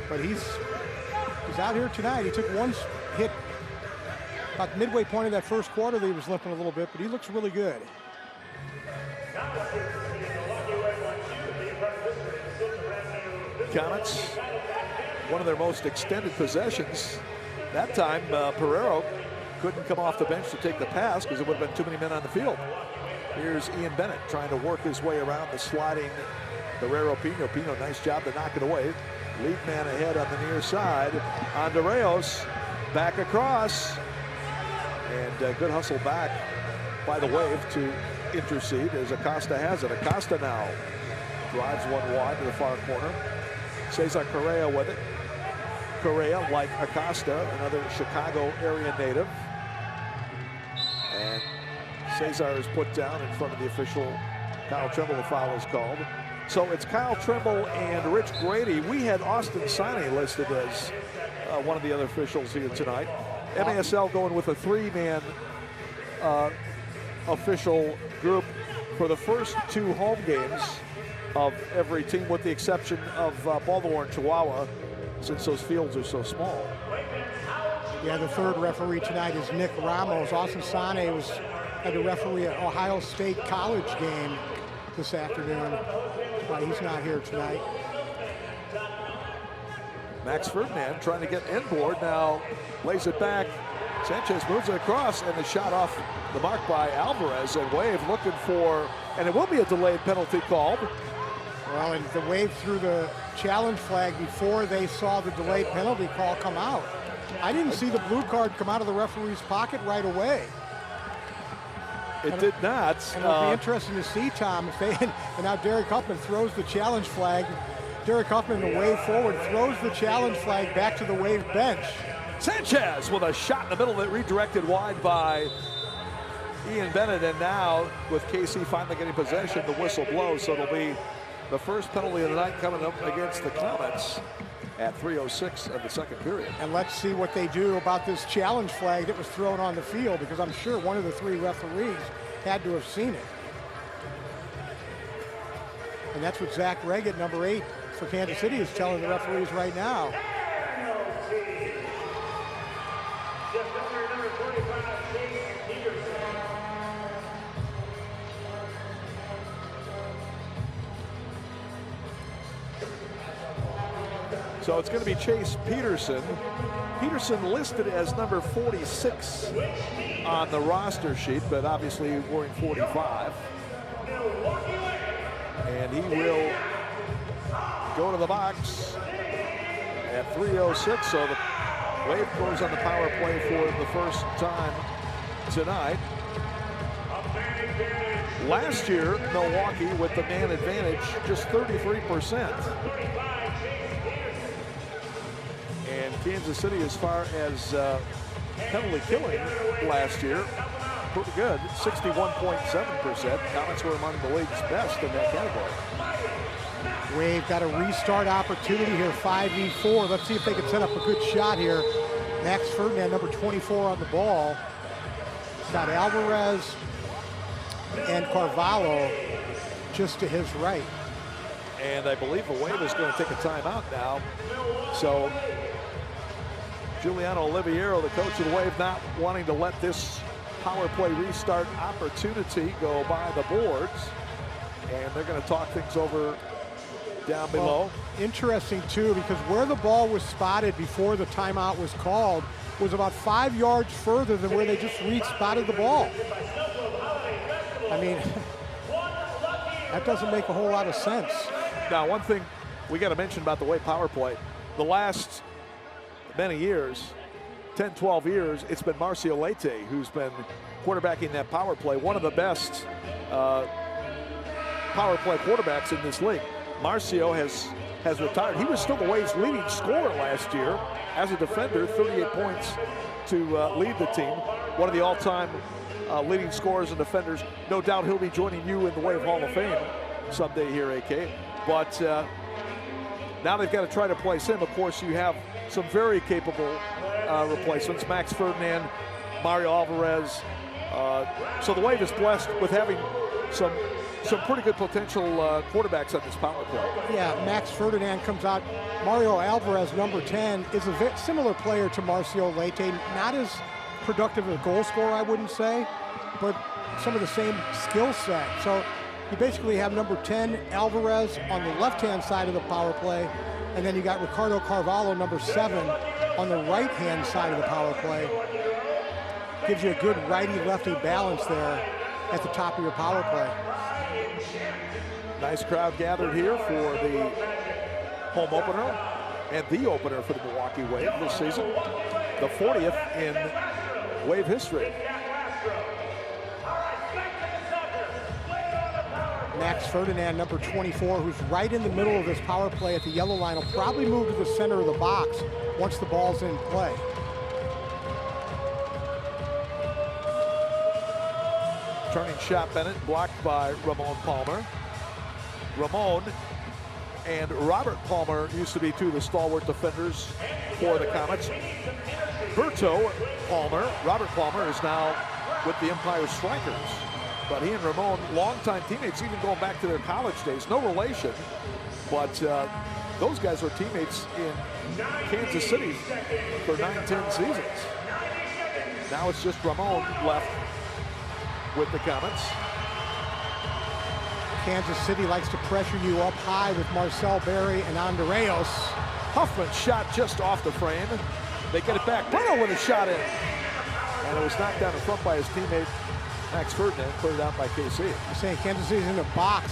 But he's out here tonight. He took one hit about the midway point of that first quarter. He was limping a little bit, but he looks really good. Comets, one of their most extended possessions. That time, Pereiro couldn't come off the bench to take the pass because it would have been too many men on the field. Here's Ian Bennett trying to work his way around the sliding Guerrero Pino. Pino, nice job to knock it away. Lead man ahead on the near side. Andreos back across. And good hustle back by the Wave to intercede as Acosta has it. Acosta now drives one wide to the far corner. Cesar Correa with it. Correa, like Acosta, another Chicago area native. And Cesar is put down in front of the official. Kyle Trimble, the foul is called. So it's Kyle Trimble and Rich Grady. We had Austin Sane listed as one of the other officials here tonight. MASL going with a 3-man official group for the first 2 home games of every team, with the exception of Baltimore and Chihuahua, since those fields are so small. Yeah, the third referee tonight is Nick Ramos. Austin Sane had to referee an Ohio State college game this afternoon. He's not here tonight. Max Ferdinand trying to get inboard, now lays it back. Sanchez moves it across, and the shot off the mark by Alvarez, and Wave looking for, and it will be a delayed penalty called. Well, and the Wave threw the challenge flag before they saw the delayed penalty call come out. I didn't see the blue card come out of the referee's pocket right away. It did not. And it'll be interesting to see, Tom, if they, and now Derek Huffman throws the challenge flag. Derek Huffman, the Wave forward, throws the challenge flag back to the Wave bench. Sanchez with a shot in the middle that redirected wide by Ian Bennett, and now with KC finally getting possession, the whistle blows, so it'll be the first penalty of the night coming up against the Comets at 3:06 of the second period. And let's see what they do about this challenge flag that was thrown on the field, because I'm sure one of the 3 referees had to have seen it. And that's what Zach Reggett, number 8 for Kansas City, is telling the referees right now. So it's going to be Chase Peterson. Peterson listed as number 46 on the roster sheet, but obviously wearing 45. And he will go to the box at 3:06. So the Wave goes on the power play for the first time tonight. Last year, Milwaukee with the man advantage, just 33%. And Kansas City, as far as penalty killing last year, pretty good, 61.7%. Comets were among the league's best in that category. Wave got a restart opportunity here, 5v4. Let's see if they can set up a good shot here. Max Ferdinand, number 24 on the ball. Got Alvarez and Carvalho just to his right. And I believe the Wave is going to take a timeout now. So Giuliano Oliviero, the coach of the Wave, not wanting to let this power play restart opportunity go by the boards. And they're going to talk things over down below. Well, interesting too, because where the ball was spotted before the timeout was called was about 5 yards further than where they just spotted the ball. I mean, that doesn't make a whole lot of sense. Now, one thing we got to mention about the Wave power play, the last many years, 10, 12 years, it's been Marcio Leite who's been quarterbacking that power play, one of the best power play quarterbacks in this league. Marcio has retired. He was still the Wave's leading scorer last year as a defender, 38 points to lead the team. One of the all-time leading scorers and defenders. No doubt he'll be joining you in the Wave Hall of Fame someday here, AK. But now they've got to try to place him. Of course, you have some very capable replacements. Max Ferdinand, Mario Alvarez. So the Wave is blessed with having some pretty good potential quarterbacks on this power play. Yeah, Max Ferdinand comes out. Mario Alvarez, number 10, is a very similar player to Marcio Leite. Not as productive a goal scorer, I wouldn't say, but some of the same skill set. So you basically have number 10, Alvarez, on the left-hand side of the power play, and then you got Ricardo Carvalho, number 7, on the right-hand side of the power play. Gives you a good righty-lefty balance there at the top of your power play. Nice crowd gathered here for the home opener and the opener for the Milwaukee Wave this season. The 40th in Wave history. Max Ferdinand, number 24, who's right in the middle of this power play at the yellow line, will probably move to the center of the box once the ball's in play. Turning shot, Bennett, blocked by Ramon Palmer. Ramon and Robert Palmer used to be two of the stalwart defenders for the Comets. Berto Palmer, Robert Palmer, is now with the Empire Strikers. But he and Ramon, longtime teammates, even going back to their college days. No relation, but those guys were teammates in Kansas City for 9-10 seasons. Now it's just Ramon left with the Comets. Kansas City likes to pressure you up high with Marcel Berry and Andreos. Huffman shot just off the frame. They get it back. Bruno with a shot in. And it was knocked down in front by his teammate, Max Ferdinand, put it out by KC. I'm saying Kansas City's in a box,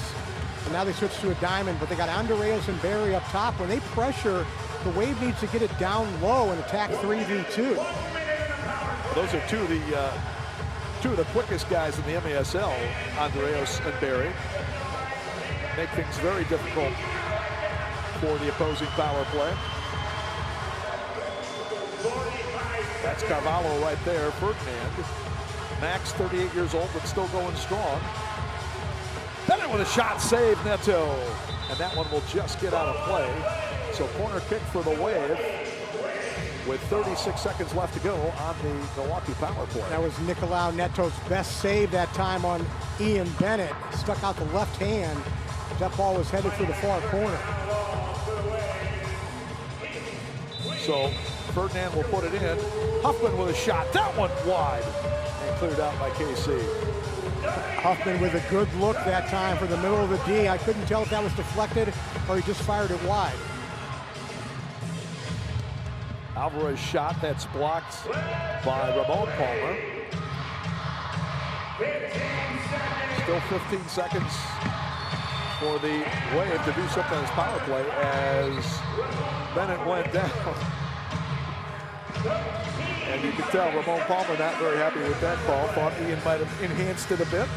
and now they switch to a diamond, but they got Andreos and Berry up top. When they pressure, the Wave needs to get it down low and attack 3v2. Those are two of the quickest guys in the MASL, Andreos and Berry. Make things very difficult for the opposing power play. That's Carvalho right there, Ferdinand. Max, 38 years old, but still going strong. Bennett with a shot, save, Neto. And that one will just get out of play. So corner kick for the Wave with 36 seconds left to go on the Milwaukee power play. That was Nicolau Neto's best save that time on Ian Bennett. Stuck out the left hand. That ball was headed for the far corner. So Ferdinand will put it in. Huffman with a shot. That one wide. And cleared out by KC. Huffman with a good look that time for the middle of the D. I couldn't tell if that was deflected or he just fired it wide. Alvarez shot that's blocked by Ramon Palmer. Still 15 seconds for the Wave to do something on his power play as Bennett went down. And you can tell Ramon Palmer not very happy with that call. Thought Ian might have enhanced it a bit.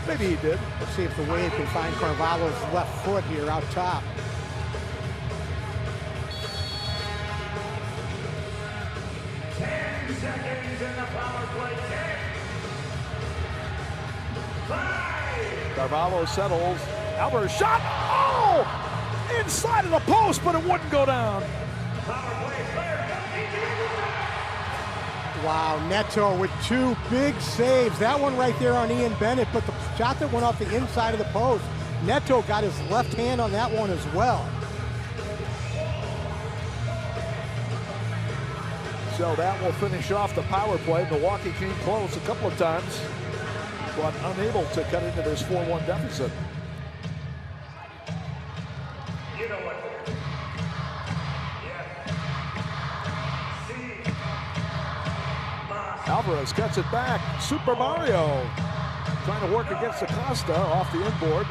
Maybe he did. Let's see if the Wave can find Carvalho's left foot here out top. Carvalho settles. Alvarez shot. Oh! Inside of the post, but it wouldn't go down. Wow, Neto with two big saves. That one right there on Ian Bennett, but the shot that went off the inside of the post, Neto got his left hand on that one as well. So that will finish off the power play. Milwaukee came close a couple of times, but unable to cut into this 4-1 deficit. You know what? Alvarez cuts it back. Super Mario trying to work against Acosta off the inboard.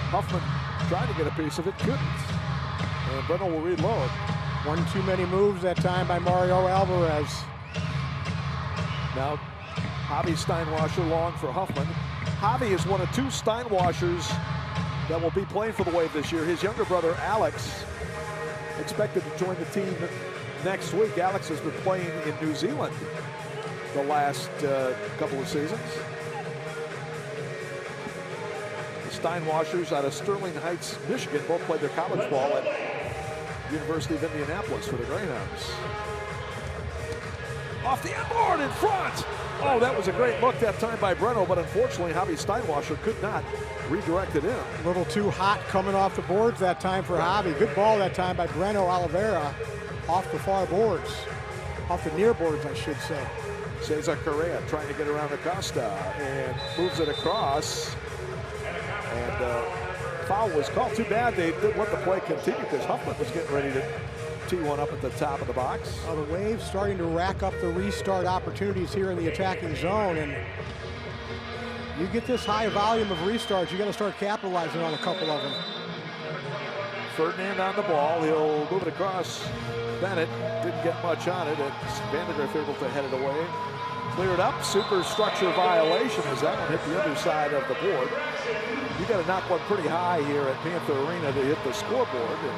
Huffman trying to get a piece of it, couldn't. And Breno will reload. One too many moves that time by Mario Alvarez. Now, Javi Steinwasser long for Huffman. Javi is one of two Steinwassers that will be playing for the Wave this year. His younger brother, Alex, expected to join the team next week. Alex has been playing in New Zealand the last couple of seasons. The Steinwassers out of Sterling Heights, Michigan, both played their college ball at University of Indianapolis for the Greyhounds. Off the inboard in front. Oh, that was a great look that time by Breno, but unfortunately, Javi Steinwasser could not redirect it in. A little too hot coming off the boards that time for Javi. Good ball that time by Breno Oliveira off the far boards. Off the near boards, I should say. Cesar Correa trying to get around Acosta and moves it across. And foul was called. Too bad they didn't let the play continue because Huffman was getting ready to tee one up at the top of the box. Well, the Wave starting to rack up the restart opportunities here in the attacking zone, and you get this high volume of restarts, you got to start capitalizing on a couple of them. Ferdinand on the ball. He'll move it across. Bennett didn't get much on it. It's Vandergriff able to head it away. Cleared up. Superstructure violation as that one hit the underside of the board. You got to knock one pretty high here at Panther Arena to hit the scoreboard. And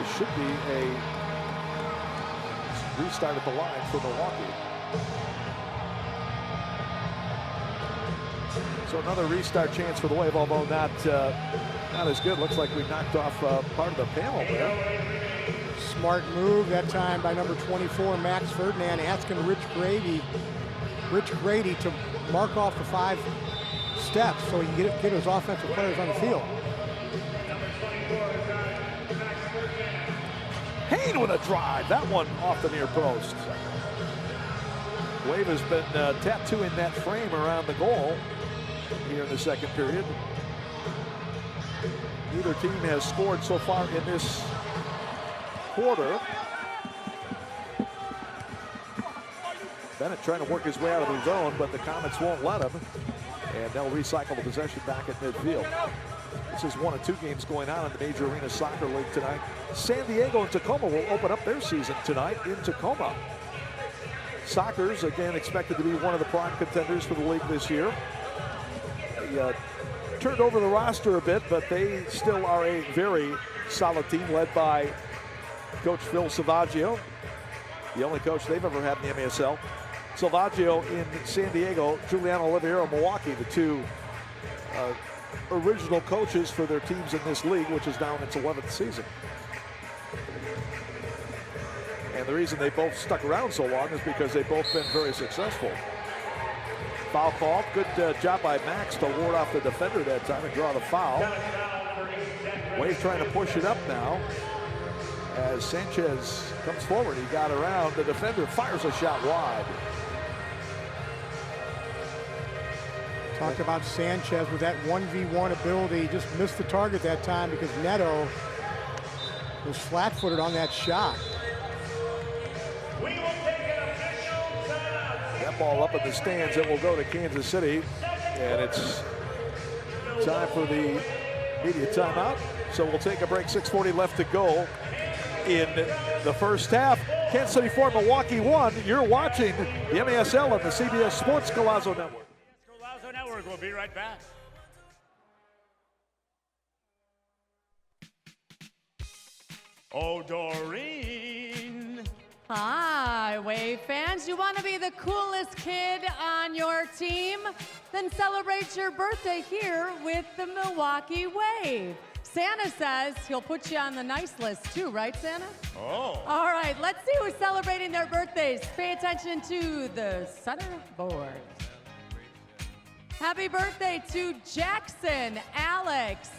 it should be a restart at the line for Milwaukee. So another restart chance for the Wave, although not as good. Looks like we knocked off part of the panel there. Smart move that time by number 24, Max Ferdinand, asking Rich Grady to mark off the 5 steps so he can get his offensive players on the field. Hayne with a drive. That one off the near post. Wave has been tattooing that frame around the goal here in the second period. Neither team has scored so far in this quarter. Bennett trying to work his way out of the zone, but the Comets won't let him. And they'll recycle the possession back at midfield. This is one of two games going on in the Major Arena Soccer League tonight. San Diego and Tacoma will open up their season tonight in Tacoma. Sockers, again, expected to be one of the prime contenders for the league this year. They turned over the roster a bit, but they still are a very solid team led by Coach Phil Salvaggio, the only coach they've ever had in the MASL. Salvaggio in San Diego, Giuliano Oliveira, Milwaukee, the two original coaches for their teams in this league, which is now in its 11th season. And the reason they both stuck around so long is because they've both been very successful. Foul call. Good job by Max to ward off the defender that time and draw the foul. Wave trying to push it up now. As Sanchez comes forward, he got around. The defender fires a shot wide. Talk about Sanchez with that 1v1 ability. Just missed the target that time because Neto was flat-footed on that shot. That ball up in the stands. It will go to Kansas City. And it's time for the media timeout. So we'll take a break. 6:40 left to go in the first half. Kansas City 4, Milwaukee 1. You're watching the MASL on the CBS Sports Golazo Network. Golazo Network. We'll be right back. Oh, Doreen. Hi, Wave fans. You want to be the coolest kid on your team? Then celebrate your birthday here with the Milwaukee Wave. Santa says he'll put you on the nice list too, right, Santa? Oh. All right, let's see who's celebrating their birthdays. Pay attention to the center board. Happy birthday to Jackson Alex.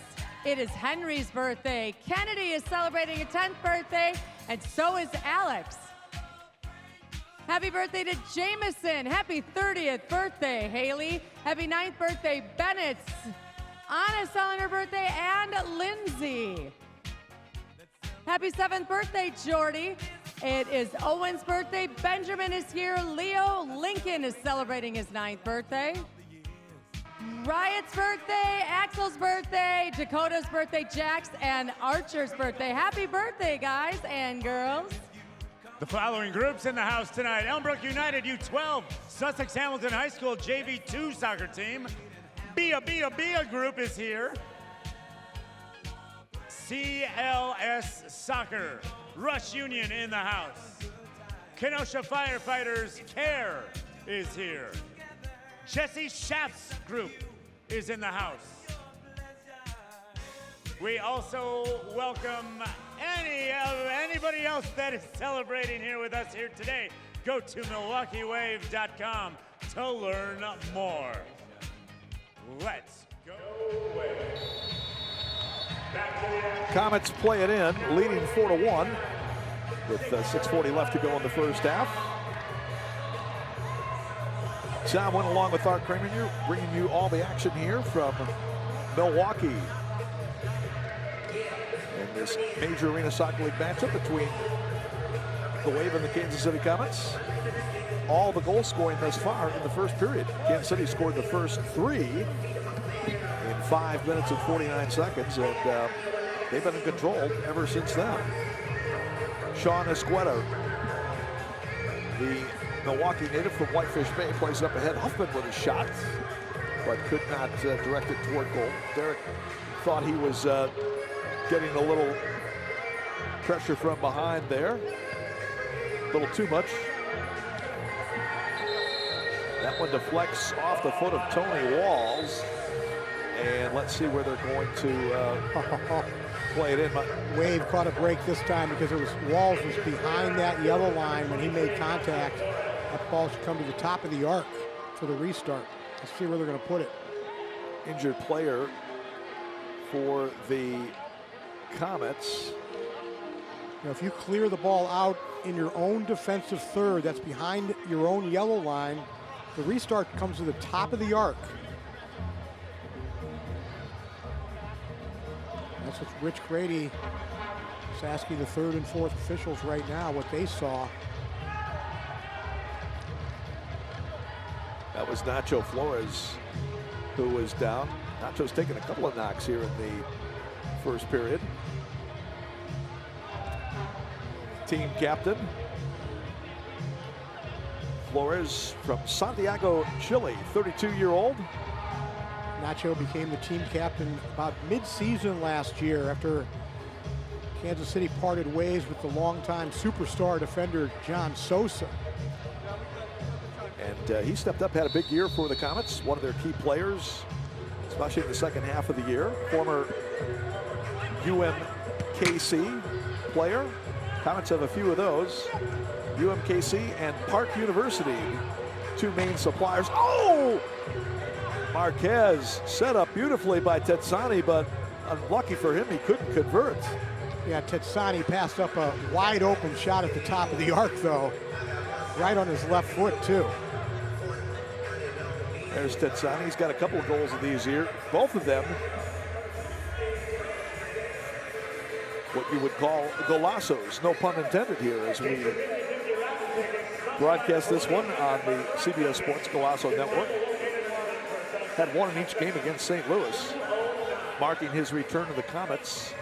It is Henry's birthday. Kennedy is celebrating a 10th birthday, and so is Alex. Happy birthday to Jameson. Happy 30th birthday, Haley. Happy 9th birthday, Bennett. Anna's celebrating her birthday, and Lindsay. Happy 7th birthday, Jordy. It is Owen's birthday. Benjamin is here. Leo Lincoln is celebrating his 9th birthday. Riot's birthday, Axel's birthday, Dakota's birthday, Jax, and Archer's birthday. Happy birthday, guys and girls. The following groups in the house tonight: Elmbrook United U12, Sussex Hamilton High School JV2 soccer team. Bia group is here. CLS Soccer, Rush Union in the house. Kenosha Firefighters Care is here. Jesse Schaff's group is in the house. We also welcome anybody else that is celebrating here with us here today. Go to MilwaukeeWave.com to learn more. Let's go Wave. Comets play it in, leading 4-1 with 6:40 left to go in the first half. Tom went along with Art Kramer, bringing you all the action here from Milwaukee. And this Major Arena Soccer League matchup between the Wave and the Kansas City Comets. All the goal scoring thus far in the first period. Kansas City scored the first 3 in 5 minutes and 49 seconds, and they've been in control ever since then. Sean Esqueda, the Milwaukee native from Whitefish Bay, plays up ahead. Huffman with a shot, but could not direct it toward goal. Derek thought he was getting a little pressure from behind there. A little too much. That one deflects off the foot of Tony Walls. And let's see where they're going to play it in. Wave caught a break this time because Walls was behind that yellow line when he made contact. That ball should come to the top of the arc for the restart. Let's see where they're going to put it. injured player for the Comets. Now, if you clear the ball out in your own defensive third, that's behind your own yellow line, the restart comes to the top of the arc. That's what Rich Grady is asking the third and fourth officials right now, what they saw. That was Nacho Flores who was down. Nacho's taken a couple of knocks here in the first period. Team captain Flores from Santiago, Chile, 32-year-old. Nacho became the team captain about mid-season last year after Kansas City parted ways with the longtime superstar defender John Sosa. And he stepped up, had a big year for the Comets, one of their key players, especially in the second half of the year. Former UMKC player. Comets have a few of those. UMKC and Park University, two main suppliers. Oh! Marquez set up beautifully by Tetsani, but unlucky for him, he couldn't convert. Yeah, Tetsani passed up a wide open shot at the top of the arc, though. Right on his left foot, too. There's Tetsani. He's got a couple of goals of these here. Both of them what you would call golazos, no pun intended here, as we broadcast this one on the CBS Sports Golazo Network. Had one in each game against St. Louis, marking his return to the Comets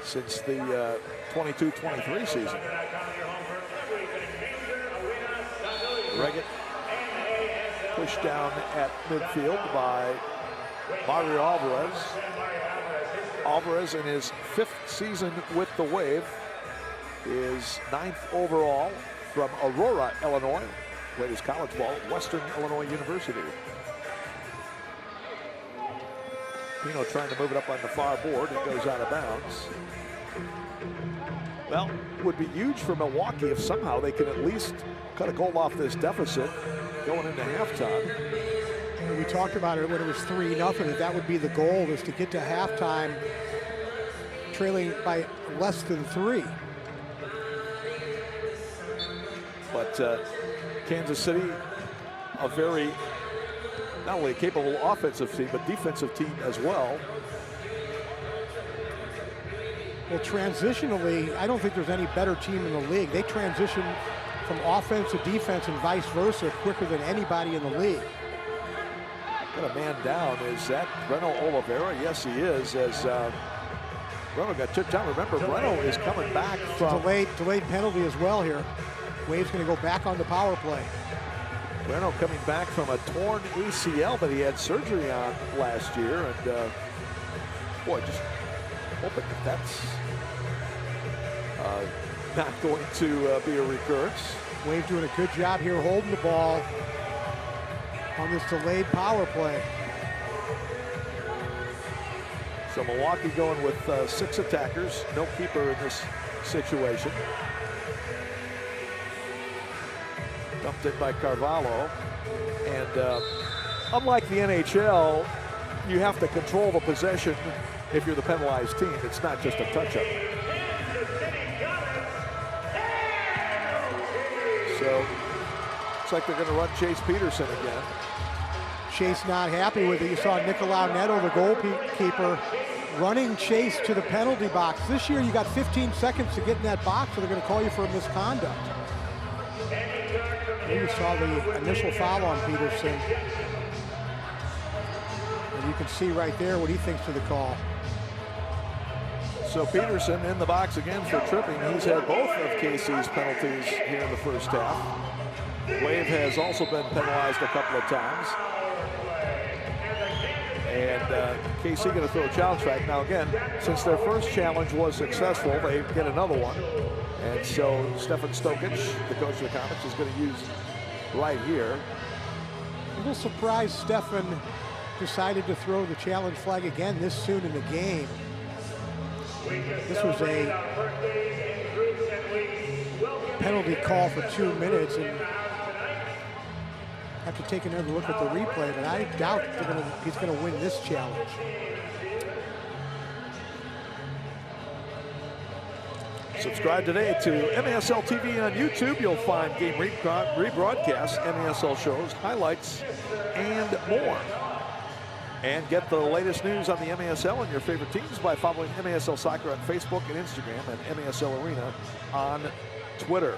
since the 22-23 season. Reggett pushed down at midfield by Mario Alvarez. Alvarez, in his 5th season with the Wave, is 9th overall from Aurora, Illinois. Played his college ball at Western Illinois University. Pino trying to move it up on the far board. It goes out of bounds. Well, it would be huge for Milwaukee if somehow they could at least cut a goal off this deficit going into halftime. We talked about it when it was 3-0, that would be the goal, is to get to halftime trailing by less than 3. But Kansas City, a very, not only a capable offensive team, but defensive team as well. Well, transitionally, I don't think there's any better team in the league. They transition from offense to defense and vice versa quicker than anybody in the league. Got a man down. Is that Breno Oliveira? Yes, he is. As Breno got took down. Remember, Breno is coming back from delayed penalty as well here. Wave's going to go back on the power play. Breno coming back from a torn ACL that he had surgery on last year, and boy, just hoping that that's not going to be a recurrence. Wave doing a good job here holding the ball on this delayed power play. So Milwaukee going with 6 attackers, no keeper in this situation. Dumped in by Carvalho. And unlike the NHL, you have to control the possession if you're the penalized team. It's not just a touch-up. So looks like they're going to run Chase Peterson again. Chase not happy with it. You saw Nicolau Neto, the goalkeeper, running Chase to the penalty box. This year you got 15 seconds to get in that box, so they're going to call you for misconduct. Here you saw the initial foul on Peterson. And you can see right there what he thinks of the call. So Peterson in the box again for tripping. He's had both of KC's penalties here in the first half. Wave has also been penalized a couple of times. And KC going to throw a challenge back. Now again, since their first challenge was successful, they get another one. And so Stefan Stokic, the coach of the Comets, is going to use right here. A little surprised Stefan decided to throw the challenge flag again this soon in the game. This was a penalty call for 2 minutes, and Have to take another look at the replay, but I doubt he's going to win this challenge. Subscribe today to MASL TV on YouTube. You'll find game rebroadcasts, MASL shows, highlights, and more. And get the latest news on the MASL and your favorite teams by following MASL Soccer on Facebook and Instagram and MASL Arena on Twitter.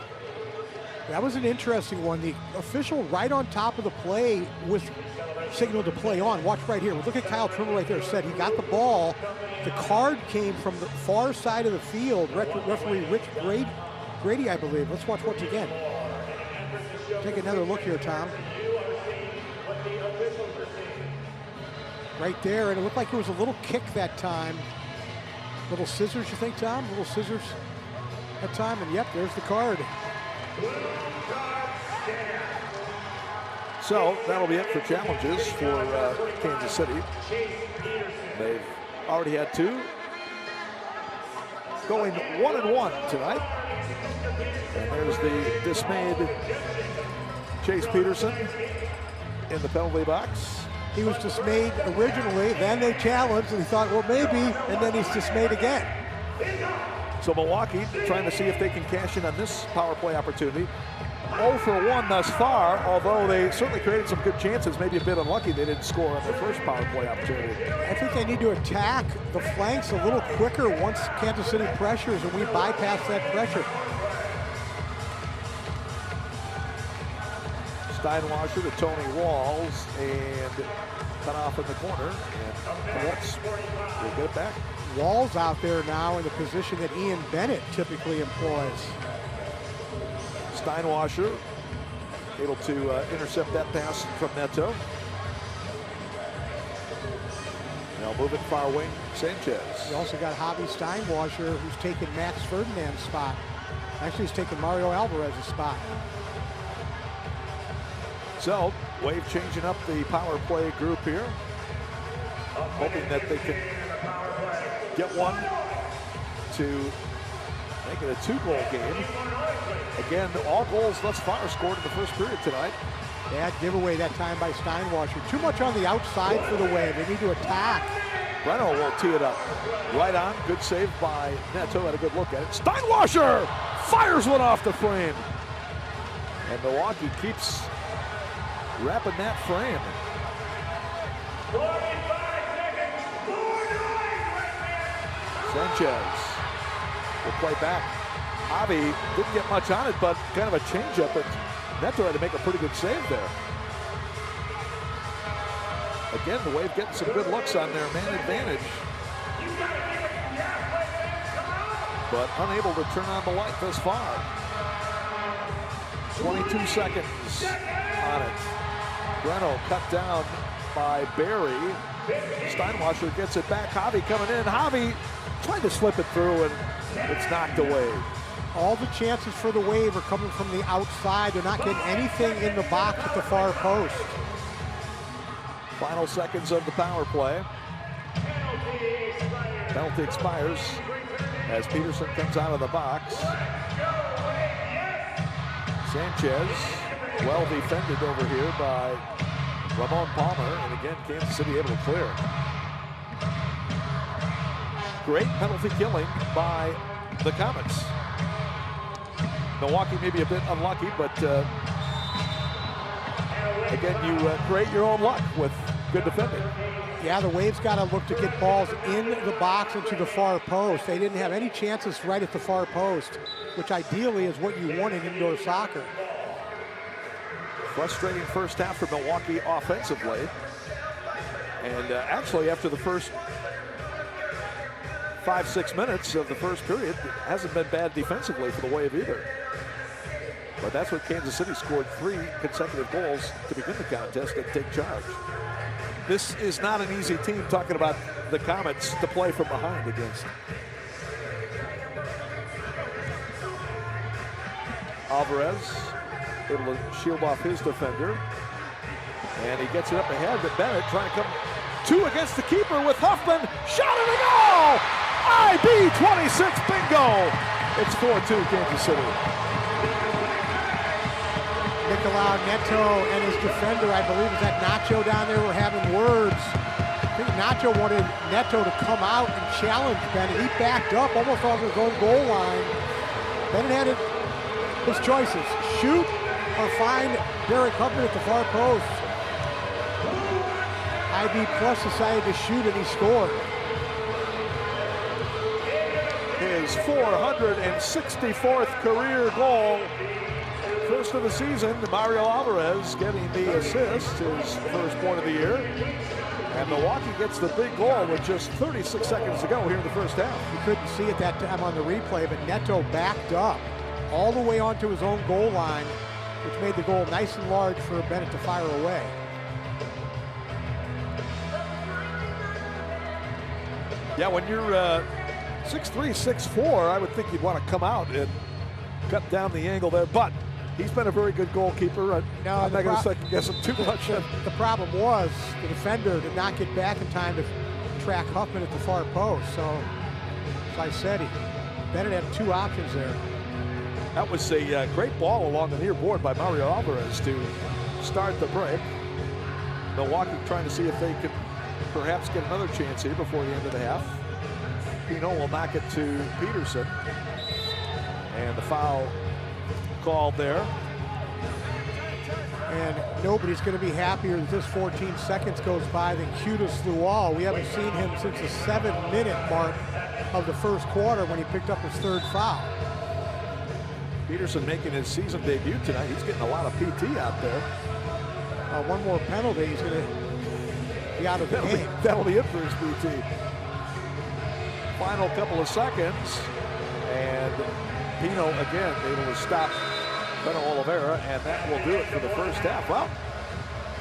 That was an interesting one. The official right on top of the play with signal to play on. Watch right here. Look at Kyle Trimmer right there. Said he got the ball. The card came from the far side of the field. Referee Rich Grady, I believe. Let's watch once again. Take another look here, Tom. Right there, and it looked like it was a little kick that time. Little scissors, you think, Tom? Little scissors that time, and yep, there's the card. So that'll be it for challenges for Kansas City. They've already had 2. Going 1-1 tonight. And there's the dismayed Chase Peterson in the penalty box. He was dismayed originally, then they challenged, and he thought, well, maybe, and then he's dismayed again. So Milwaukee trying to see if they can cash in on this power play opportunity. 0 for 1 thus far, although they certainly created some good chances. Maybe a bit unlucky they didn't score on their first power play opportunity. I think they need to attack the flanks a little quicker once Kansas City pressures, and we bypass that pressure. Steinwasser to Tony Walls, and cut off in the corner, and Colts will get it back. Walls out there now in the position that Ian Bennett typically employs. Steinwasser able to intercept that pass from Neto. Now moving far wing, Sanchez. You also got Javi Steinwasser, who's taken Max Ferdinand's spot. Actually, he's taken Mario Alvarez's spot. So, Wave changing up the power play group here, hoping that they can get one to make it a 2-goal game. Again, all goals thus far scored in the first period tonight. Bad giveaway that time by Steinwasser. Too much on the outside for the Wave. They need to attack. Breno will tee it up. Right on, good save by Neto, had a good look at it. Steinwasser fires one off the frame. And Milwaukee keeps wrapping that frame. 45 seconds. Sanchez will play back. Javi didn't get much on it, but kind of a changeup, but Neto had to make a pretty good save there. Again, the Wave getting some good looks on their man advantage, but unable to turn on the light thus far. 22 seconds on it. Breno cut down by Barry. Steinwasser gets it back. Javi coming in. Javi trying to slip it through, and it's knocked away. All the chances for the Wave are coming from the outside. They're not getting anything in the box at the far post. Final seconds of the power play. Penalty expires as Peterson comes out of the box. Sanchez, well defended over here by Ramon Palmer, and again, Kansas City able to clear. Great penalty killing by the Comets. Milwaukee maybe a bit unlucky, but again, you create your own luck with good defending. Yeah, the Wave's got to look to get balls in the box and to the far post. They didn't have any chances right at the far post, which ideally is what you want in indoor soccer. Frustrating first half for Milwaukee offensively. And actually, after the first 5-6 minutes of the first period, it hasn't been bad defensively for the Wave either. But that's what Kansas City scored 3 consecutive goals to begin the contest and take charge. This is not an easy team, talking about the Comets, to play from behind against. Alvarez able to shield off his defender. And he gets it up ahead, but Bennett trying to come 2 against the keeper with Huffman. Shot in the goal! IB26 bingo! It's 4-2 Kansas City. Nick break allowed. Neto and his defender, I believe, is that Nacho down there, were having words. I think Nacho wanted Neto to come out and challenge Bennett. He backed up almost off his own goal line. Bennett had his choices, shoot or find Derek Huffman at the far post. IB Plus decided to shoot and he scored. His 464th career goal. First of the season, Mario Alvarez getting the assist, his first point of the year. And Milwaukee gets the big goal with just 36 seconds to go here in the first half. You couldn't see it that time on the replay, but Neto backed up all the way onto his own goal line, which made the goal nice and large for Bennett to fire away. Yeah, when you're 6'3", 6'4", I would think you'd want to come out and cut down the angle there, but he's been a very good goalkeeper. I'm not going to second guess him too much. The problem was the defender did not get back in time to track Huffman at the far post. So, as I said, Bennett had two options there. That was a great ball along the near board by Mario Alvarez to start the break. Milwaukee trying to see if they can perhaps get another chance here before the end of the half. Pino will knock it to Peterson. And the foul called there. And nobody's going to be happier that this 14 seconds goes by than Qudus Lual. We haven't seen him since the 7-minute mark of the first quarter when he picked up his third foul. Peterson making his season debut tonight. He's getting a lot of PT out there. One more penalty, he's going to be out of the game. That'll be it for his PT. Final couple of seconds. And Pino again able to stop Beno Oliveira, and that will do it for the first half. Well,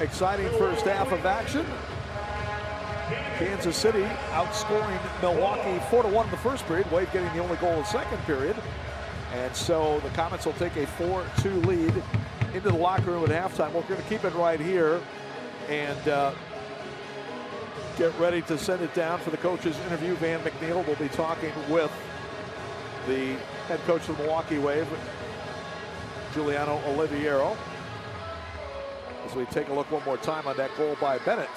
exciting first half of action. Kansas City outscoring Milwaukee 4-1 in the first period. Wave getting the only goal in the second period. And so the Comets will take a 4-2 lead into the locker room at halftime. We're going to keep it right here and get ready to send it down for the coach's interview. Van McNeil will be talking with the head coach of the Milwaukee Wave, Giuliano Oliviero, as we take a look one more time on that goal by Bennett.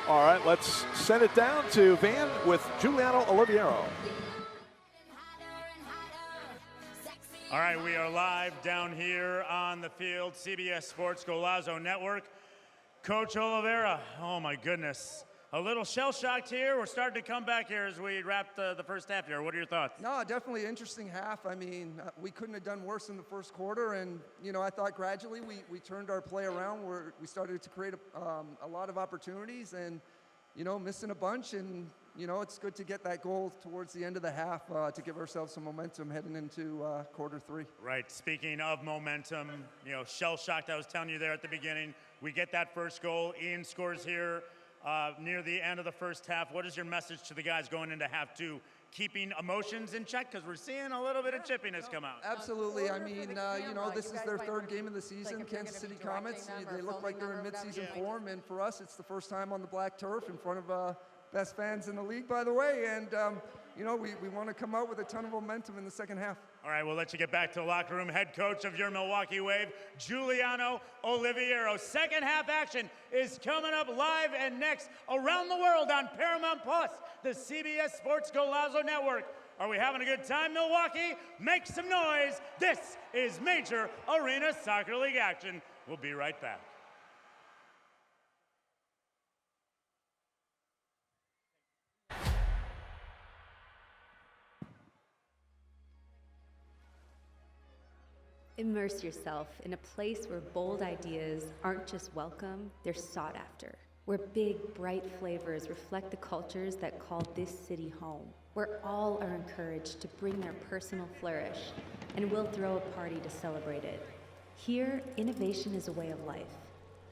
All right, let's send it down to Van with Giuliano Oliviero. All right, we are live down here on the field, CBS Sports Golazo Network. Coach Oliveira, oh my goodness. A little shell-shocked here. We're starting to come back here as we wrap the first half here. What are your thoughts? No, definitely interesting half. I mean, we couldn't have done worse in the first quarter. And, you know, I thought gradually we turned our play around where we started to create a lot of opportunities and, you know, missing a bunch. And, you know, it's good to get that goal towards the end of the half to give ourselves some momentum heading into quarter three. Right. Speaking of momentum, you know, shell-shocked, I was telling you there at the beginning. We get that first goal. Ian scores here near the end of the first half. What is your message to the guys going into half two? Keeping emotions in check because we're seeing a little bit of chippiness come out. Absolutely. I mean, you know, this is their third game of the season. Kansas City Comets, they look like they're in mid-season form. And for us, it's the first time on the black turf in front of best fans in the league, by the way. And, you know, we want to come out with a ton of momentum in the second half. All right, we'll let you get back to the locker room. Head coach of your Milwaukee Wave, Giuliano Oliviero. Second half action is coming up live and next around the world on Paramount Plus, the CBS Sports Golazo Network. Are we having a good time, Milwaukee? Make some noise. This is Major Arena Soccer League action. We'll be right back. Immerse yourself in a place where bold ideas aren't just welcome, they're sought after. Where big, bright flavors reflect the cultures that call this city home. Where all are encouraged to bring their personal flourish, and we'll throw a party to celebrate it. Here, innovation is a way of life.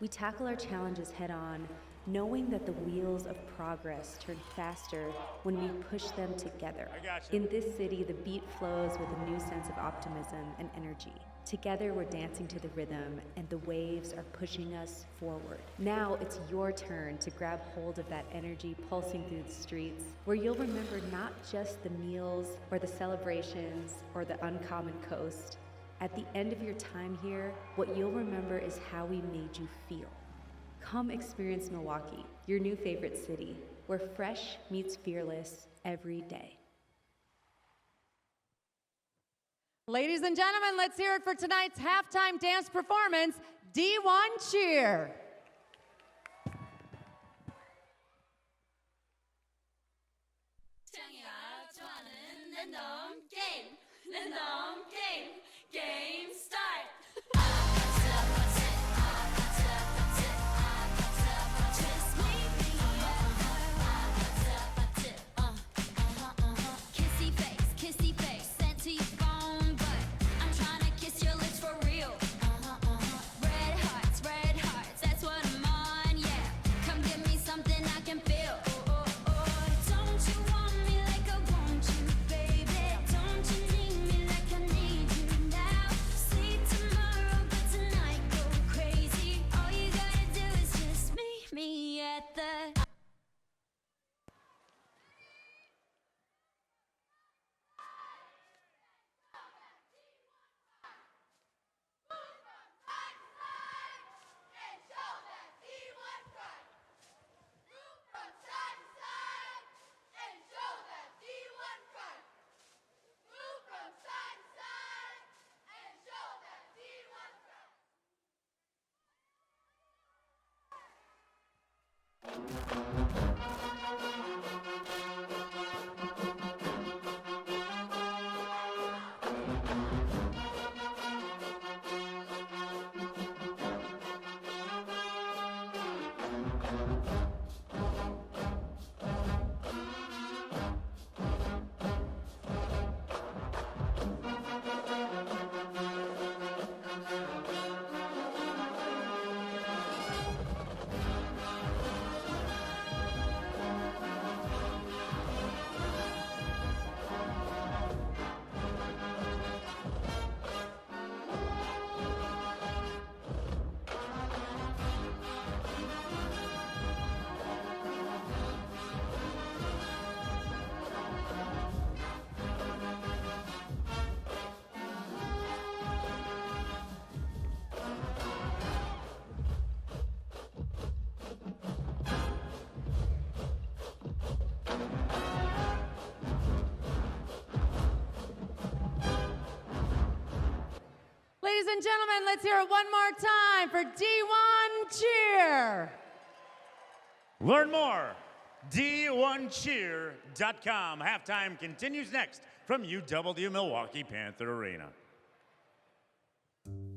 We tackle our challenges head on, knowing that the wheels of progress turn faster when we push them together. In this city, the beat flows with a new sense of optimism and energy. Together, we're dancing to the rhythm, and the waves are pushing us forward. Now it's your turn to grab hold of that energy pulsing through the streets, where you'll remember not just the meals or the celebrations or the uncommon coast, At the end of your time here, what you'll remember is how we made you feel. Come experience Milwaukee, your new favorite city, where fresh meets fearless every day. Ladies and gentlemen, let's hear it for tonight's halftime dance performance, D1 Cheer. Game start. Kissy face, sent to your phone, but I'm trying to kiss your lips for real. Red hearts, that's what I'm on, yeah. Come give me something I can feel. Don't you want me like I want you, baby? Don't you need me like I need you now? Sleep tomorrow, but tonight go crazy. All you gotta do is just meet me at the... Ladies and gentlemen, let's hear it one more time for D1 Cheer. Learn more, d1cheer.com. Halftime continues next from UW-Milwaukee-Panther Arena.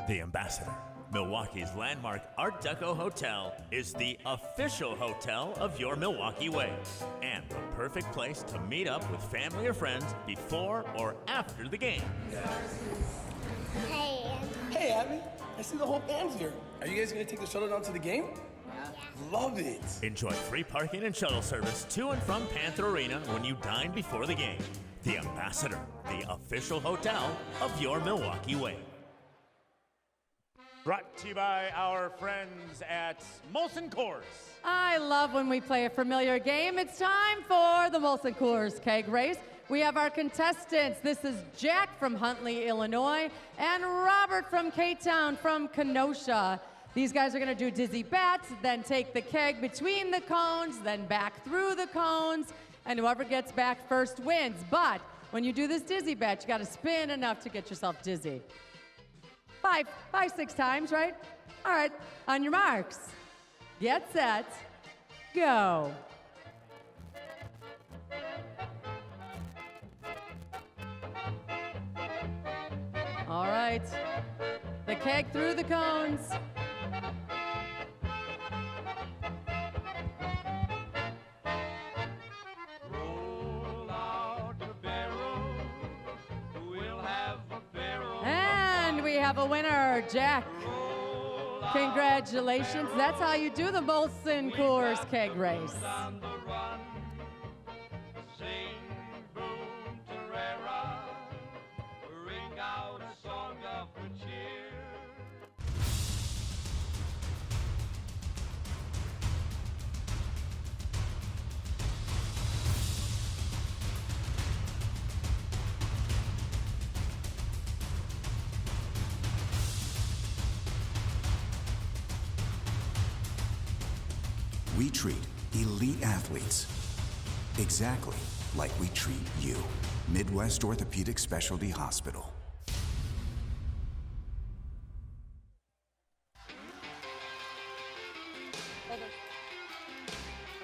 The Ambassador, Milwaukee's landmark Art Deco hotel, is the official hotel of your Milwaukee Wave and the perfect place to meet up with family or friends before or after the game. Hey, Abby. I see the whole band's here. Are you guys going to take the shuttle down to the game? Yeah. Love it. Enjoy free parking and shuttle service to and from Panther Arena when you dine before the game. The Ambassador, the official hotel of your Milwaukee Wave. Brought to you by our friends at Molson Coors. I love when we play a familiar game. It's time for the Molson Coors Keg Race. We have our contestants. This is Jack from Huntley, Illinois, and Robert from K-Town from Kenosha. These guys are gonna do dizzy bats, then take the keg between the cones, then back through the cones, and whoever gets back first wins. But when you do this dizzy bat, you gotta spin enough to get yourself dizzy. Five, 6 times, right? All right, on your marks. Get set, go. All right, the keg through the cones. Roll out the barrel, we'll have a barrel. And we have a winner, Jack. Congratulations. That's how you do the Molson Coors Keg Race. We treat elite athletes exactly like we treat you. Midwest Orthopedic Specialty Hospital.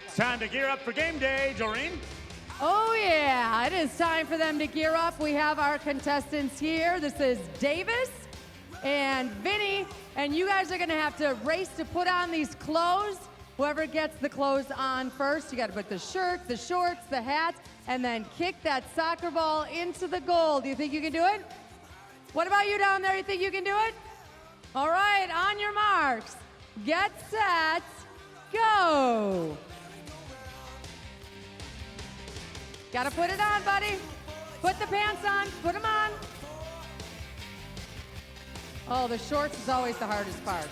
It's time to gear up for game day, Doreen. Oh yeah, it is time for them to gear up. We have our contestants here. This is Davis and Vinny, and you guys are gonna have to race to put on these clothes. Whoever gets the clothes on first, you gotta put the shirts, the shorts, the hats, and then kick that soccer ball into the goal. Do you think you can do it? What about you down there? You think you can do it? All right, on your marks, get set, go. Gotta put it on, buddy. Put the pants on, put them on. Oh, the shorts is always the hardest part.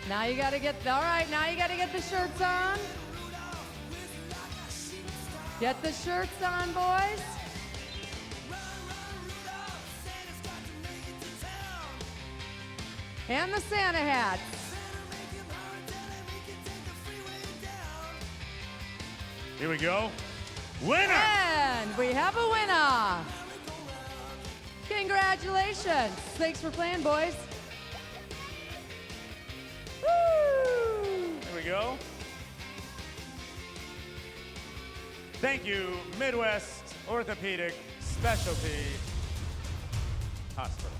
Now you gotta get, all right, now you gotta get the shirts on. Get the shirts on, boys. And the Santa hats. Here we go. Winner! And we have a winner. Congratulations. Thanks for playing, boys. Woo! There we go. Thank you, Midwest Orthopedic Specialty Hospital.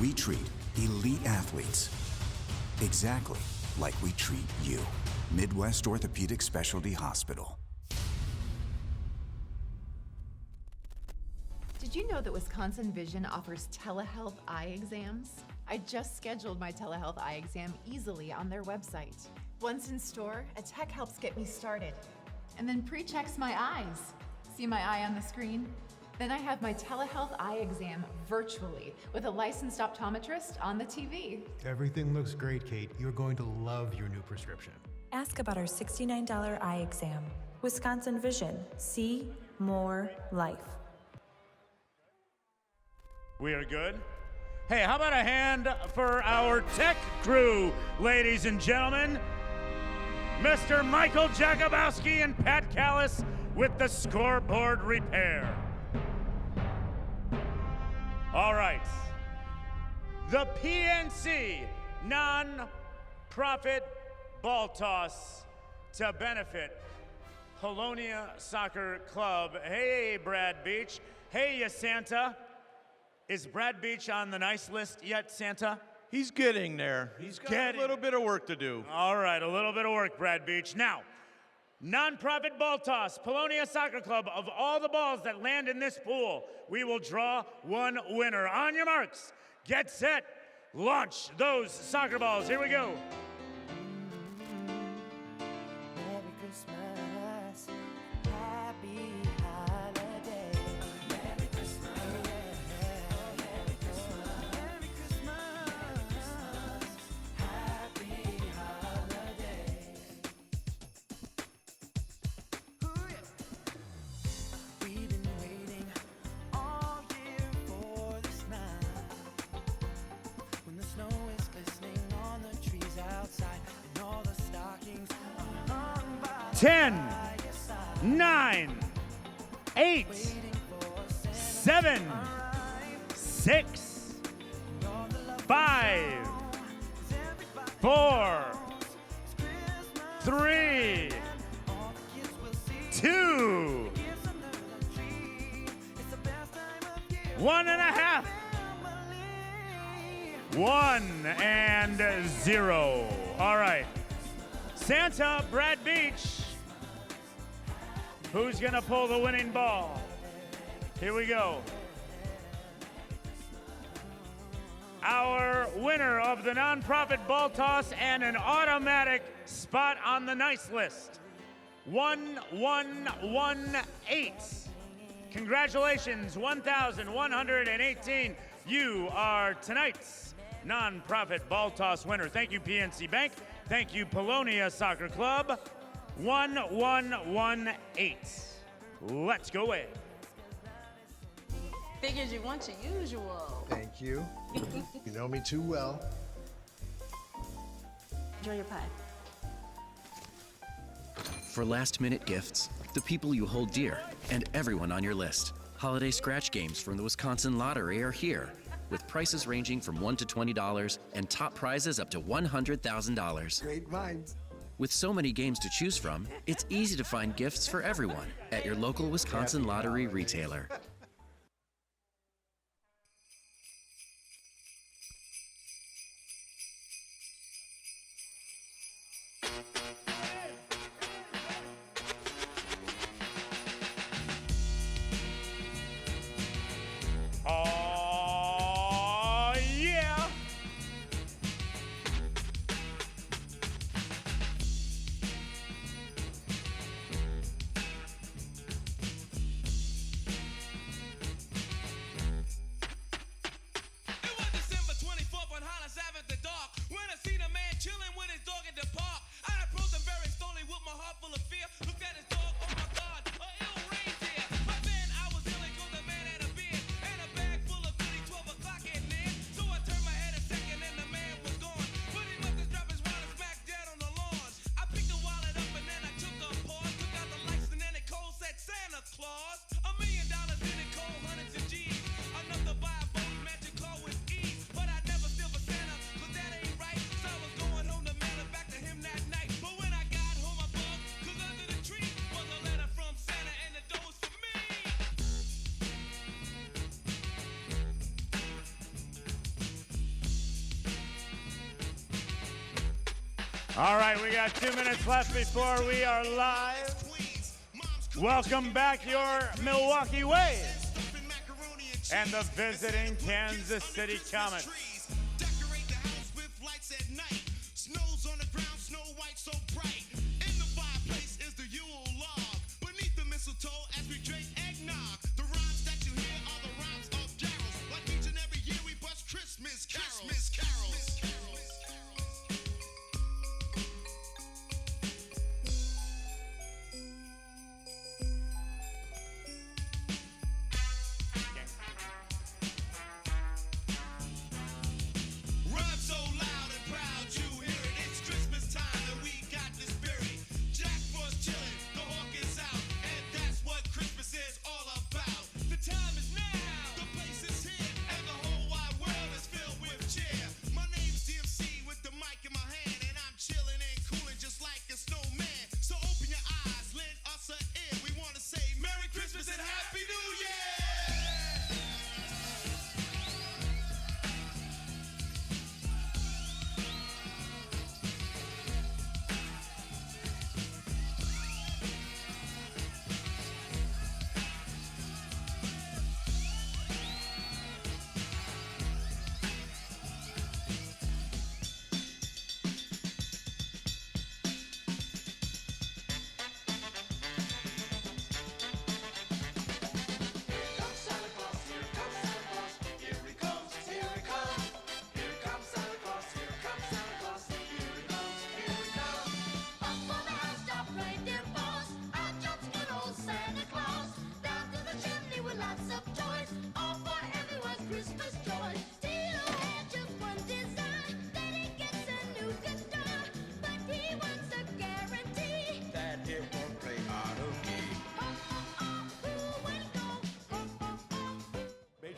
We treat elite athletes exactly like we treat you. Midwest Orthopedic Specialty Hospital. Did you know that Wisconsin Vision offers telehealth eye exams? I just scheduled my telehealth eye exam easily on their website. Once in store, a tech helps get me started and then pre-checks my eyes. See my eye on the screen? Then I have my telehealth eye exam virtually with a licensed optometrist on the TV. Everything looks great, Kate. You're going to love your new prescription. Ask about our $69 eye exam. Wisconsin Vision. See more life. We are good. Hey, how about a hand for our tech crew, ladies and gentlemen? Mr. Michael Jakubowski and Pat Callis with the scoreboard repair. All right. The PNC non-profit ball toss to benefit Polonia Soccer Club. Hey, Brad Beach. Hey, you Santa. Is Brad Beach on the nice list yet, Santa? He's getting there. He's got a little bit of work to do. All right, a little bit of work, Brad Beach. Now, non-profit ball toss, Polonia Soccer Club. Of all the balls that land in this pool, we will draw one winner. On your marks, get set, launch those soccer balls. Here we go. Merry Christmas, happy holiday. Merry Christmas, Merry Christmas, Merry Christmas, happy holiday. Ooh, yeah. We've been waiting all year for this night, when the snow is glistening on the trees outside and all the stockings are hung by 10, 9, 8, 7, 6, 5, 4, 3, 2, 1.5, 1 and 0. All right. Santa, Brad Beach. Who's gonna pull the winning ball? Here we go. Our winner of the nonprofit ball toss and an automatic spot on the nice list. 1118. Congratulations, 1,118. You are tonight's nonprofit ball toss winner. Thank you, PNC Bank. Thank you, Polonia Soccer Club. 1118. Let's go Wave. Figured you want your usual. Thank you. You know me too well. Enjoy your pie. For last-minute gifts, the people you hold dear, and everyone on your list. Holiday scratch games from the Wisconsin Lottery are here, with prices ranging from $1 to $20 and top prizes up to $100,000. Great minds. With so many games to choose from, it's easy to find gifts for everyone at your local Wisconsin Lottery retailer. Oh, yeah. All right, we got 2 minutes left before we are live. Welcome back your Milwaukee Wave and the visiting Kansas City Comets.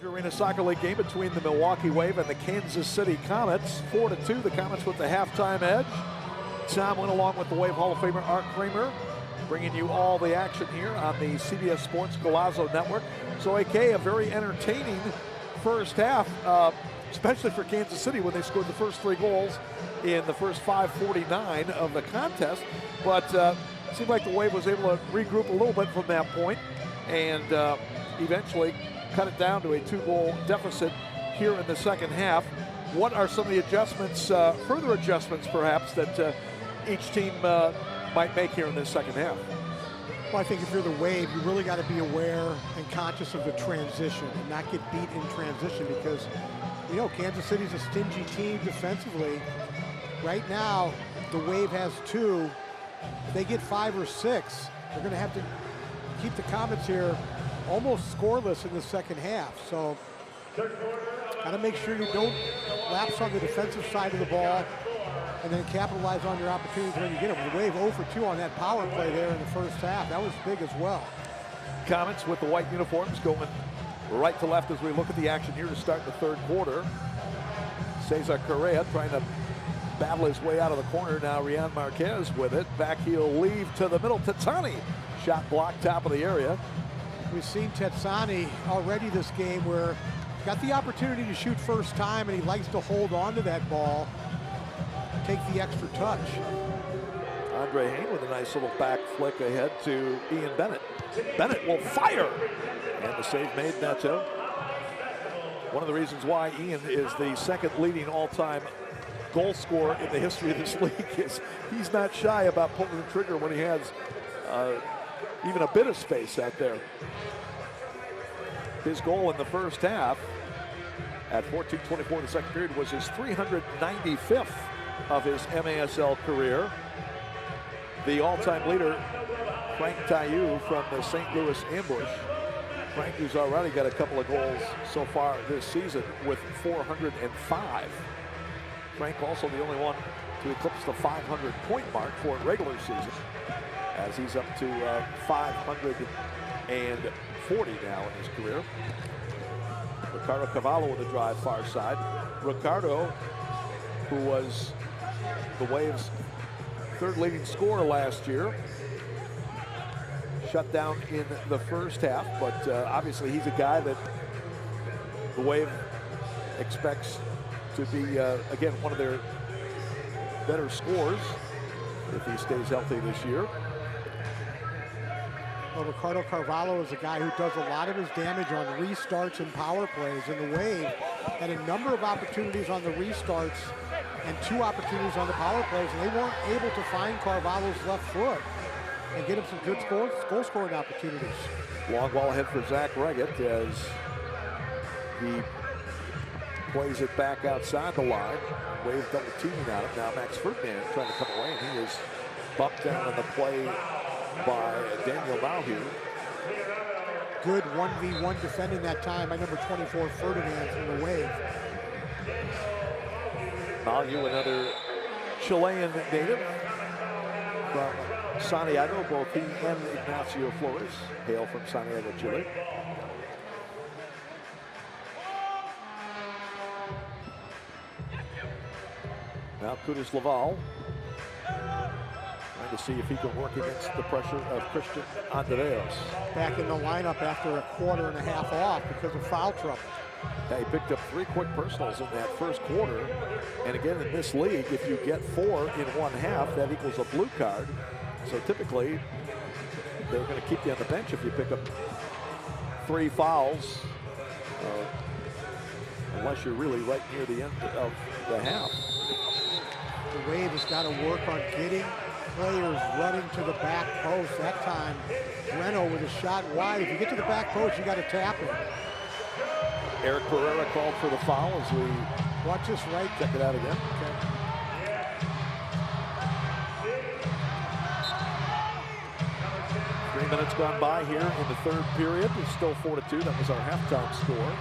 Arena Soccer League game between the Milwaukee Wave and the Kansas City Comets. 4-2, the Comets with the halftime edge. Tom went along with the Wave Hall of Famer Art Kramer, bringing you all the action here on the CBS Sports Golazo Network. So AK, a very entertaining first half, especially for Kansas City when they scored the first 3 goals in the first 5:49 of the contest. But it seemed like the Wave was able to regroup a little bit from that point and eventually cut it down to a 2-goal deficit here in the second half. What are some of the adjustments, further adjustments perhaps, that each team might make here in this second half? Well, I think if you're the Wave, you really got to be aware and conscious of the transition and not get beat in transition, because You know, Kansas City's a stingy team defensively. Right now, the Wave has 2. If they get 5 or 6, they're going to have to keep the Comets here almost scoreless in the second half. So, got to make sure you don't lapse on the defensive side of the ball and then capitalize on your opportunities when you get them. The Wave 0 for 2 on that power play there in the first half. That was big as well. Comets with the white uniforms going right to left as we look at the action here to start the third quarter. Cesar Correa trying to battle his way out of the corner. Now Rian Marquez with it. Back heel leave to the middle. Tatsani shot block top of the area. We've seen Tatsani already this game where he's got the opportunity to shoot first time and he likes to hold on to that ball, take the extra touch. Andre Hain with a nice little back flick ahead to Ian Bennett. Bennett will fire. And the save made, Neto. One of the reasons why Ian is the second leading all-time goal scorer in the history of this league is he's not shy about pulling the trigger when he has even a bit of space out there. His goal in the first half at 14:24 in the second period was his 395th of his MASL career. The all-time leader, Frank Taillou from the St. Louis Ambush. Frank, who's already got a couple of goals so far this season with 405. Frank also the only one to eclipse the 500-point mark for a regular season, as he's up to 540 now in his career. Ricardo Cavallo with a drive far side. Ricardo, who was the Waves' third leading scorer last year, shut down in the first half, but obviously he's a guy that the Wave expects to be, again, one of their better scorers if he stays healthy this year. Well, Ricardo Carvalho is a guy who does a lot of his damage on restarts and power plays, and the Wave had a number of opportunities on the restarts and 2 opportunities on the power plays, and they weren't able to find Carvalho's left foot and get him some good goal scoring opportunities. Long ball ahead for Zach Reggett as he plays it back outside the line. Wave double teaming on him. Now Max Ferdinand trying to come away, and he is bumped down on the play by Daniel Malhue. Good 1v1 defending that time by number 24 Ferdinand from the Wave. Malhue, another Chilean native from Santiago. Both he and Ignacio Flores hail from Santiago, Chile. Now Kudus Laval trying to see if he can work against the pressure of Christian Andreos. Back in the lineup after a quarter and a half off because of foul trouble. Yeah, he picked up 3 quick personals in that first quarter. And again, in this league, if you get 4 in one half, that equals a blue card. So typically, they're going to keep you on the bench if you pick up 3 fouls, unless you're really right near the end of the half. The Wave has got to work on getting players running to the back post. That time, Reno with a shot wide. If you get to the back post, you got to tap it. Eric Pereira called for the foul as we watch this right. Check it out again. Okay. Three minutes gone by here in the third period. It's still 4-2. That was our halftime score.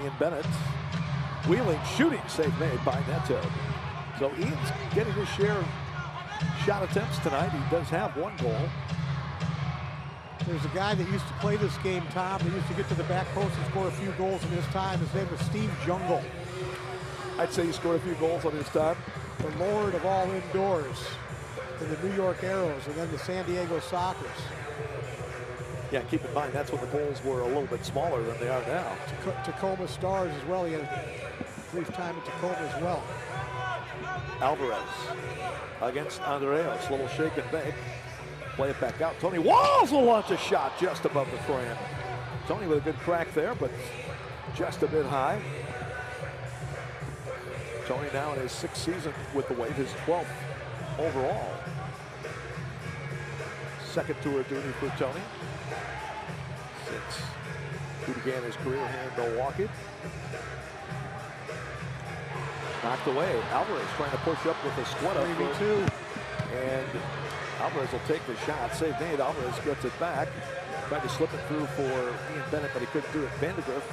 Ian Bennett wheeling, shooting, save made by Neto. So Ian's getting his share of shot attempts tonight. He does have 1 goal. There's a guy that used to play this game, Tom, that used to get to the back post and score a few goals in his time. His name was Steve Jungle. I'd say he scored a few goals on his time. The Lord of all indoors in the New York Arrows and then the San Diego Sockers. Yeah, keep in mind, that's when the goals were a little bit smaller than they are now. Tacoma Stars as well. He had a brief time at Tacoma as well. Alvarez against Andreos. Little shake and bake. Play it back out. Tony Walls will launch a shot just above the frame. Tony with a good crack there, but just a bit high. Tony now in his 6th season with the Wave, his 12th overall. 2nd tour duty for Tony since he began began his career here in Milwaukee. Knocked away. Alvarez trying to push up with a squat up. 3v2. And Alvarez will take the shot. Save made. Alvarez gets it back. Tried to slip it through for Ian Bennett, but he couldn't do it. Vandegrift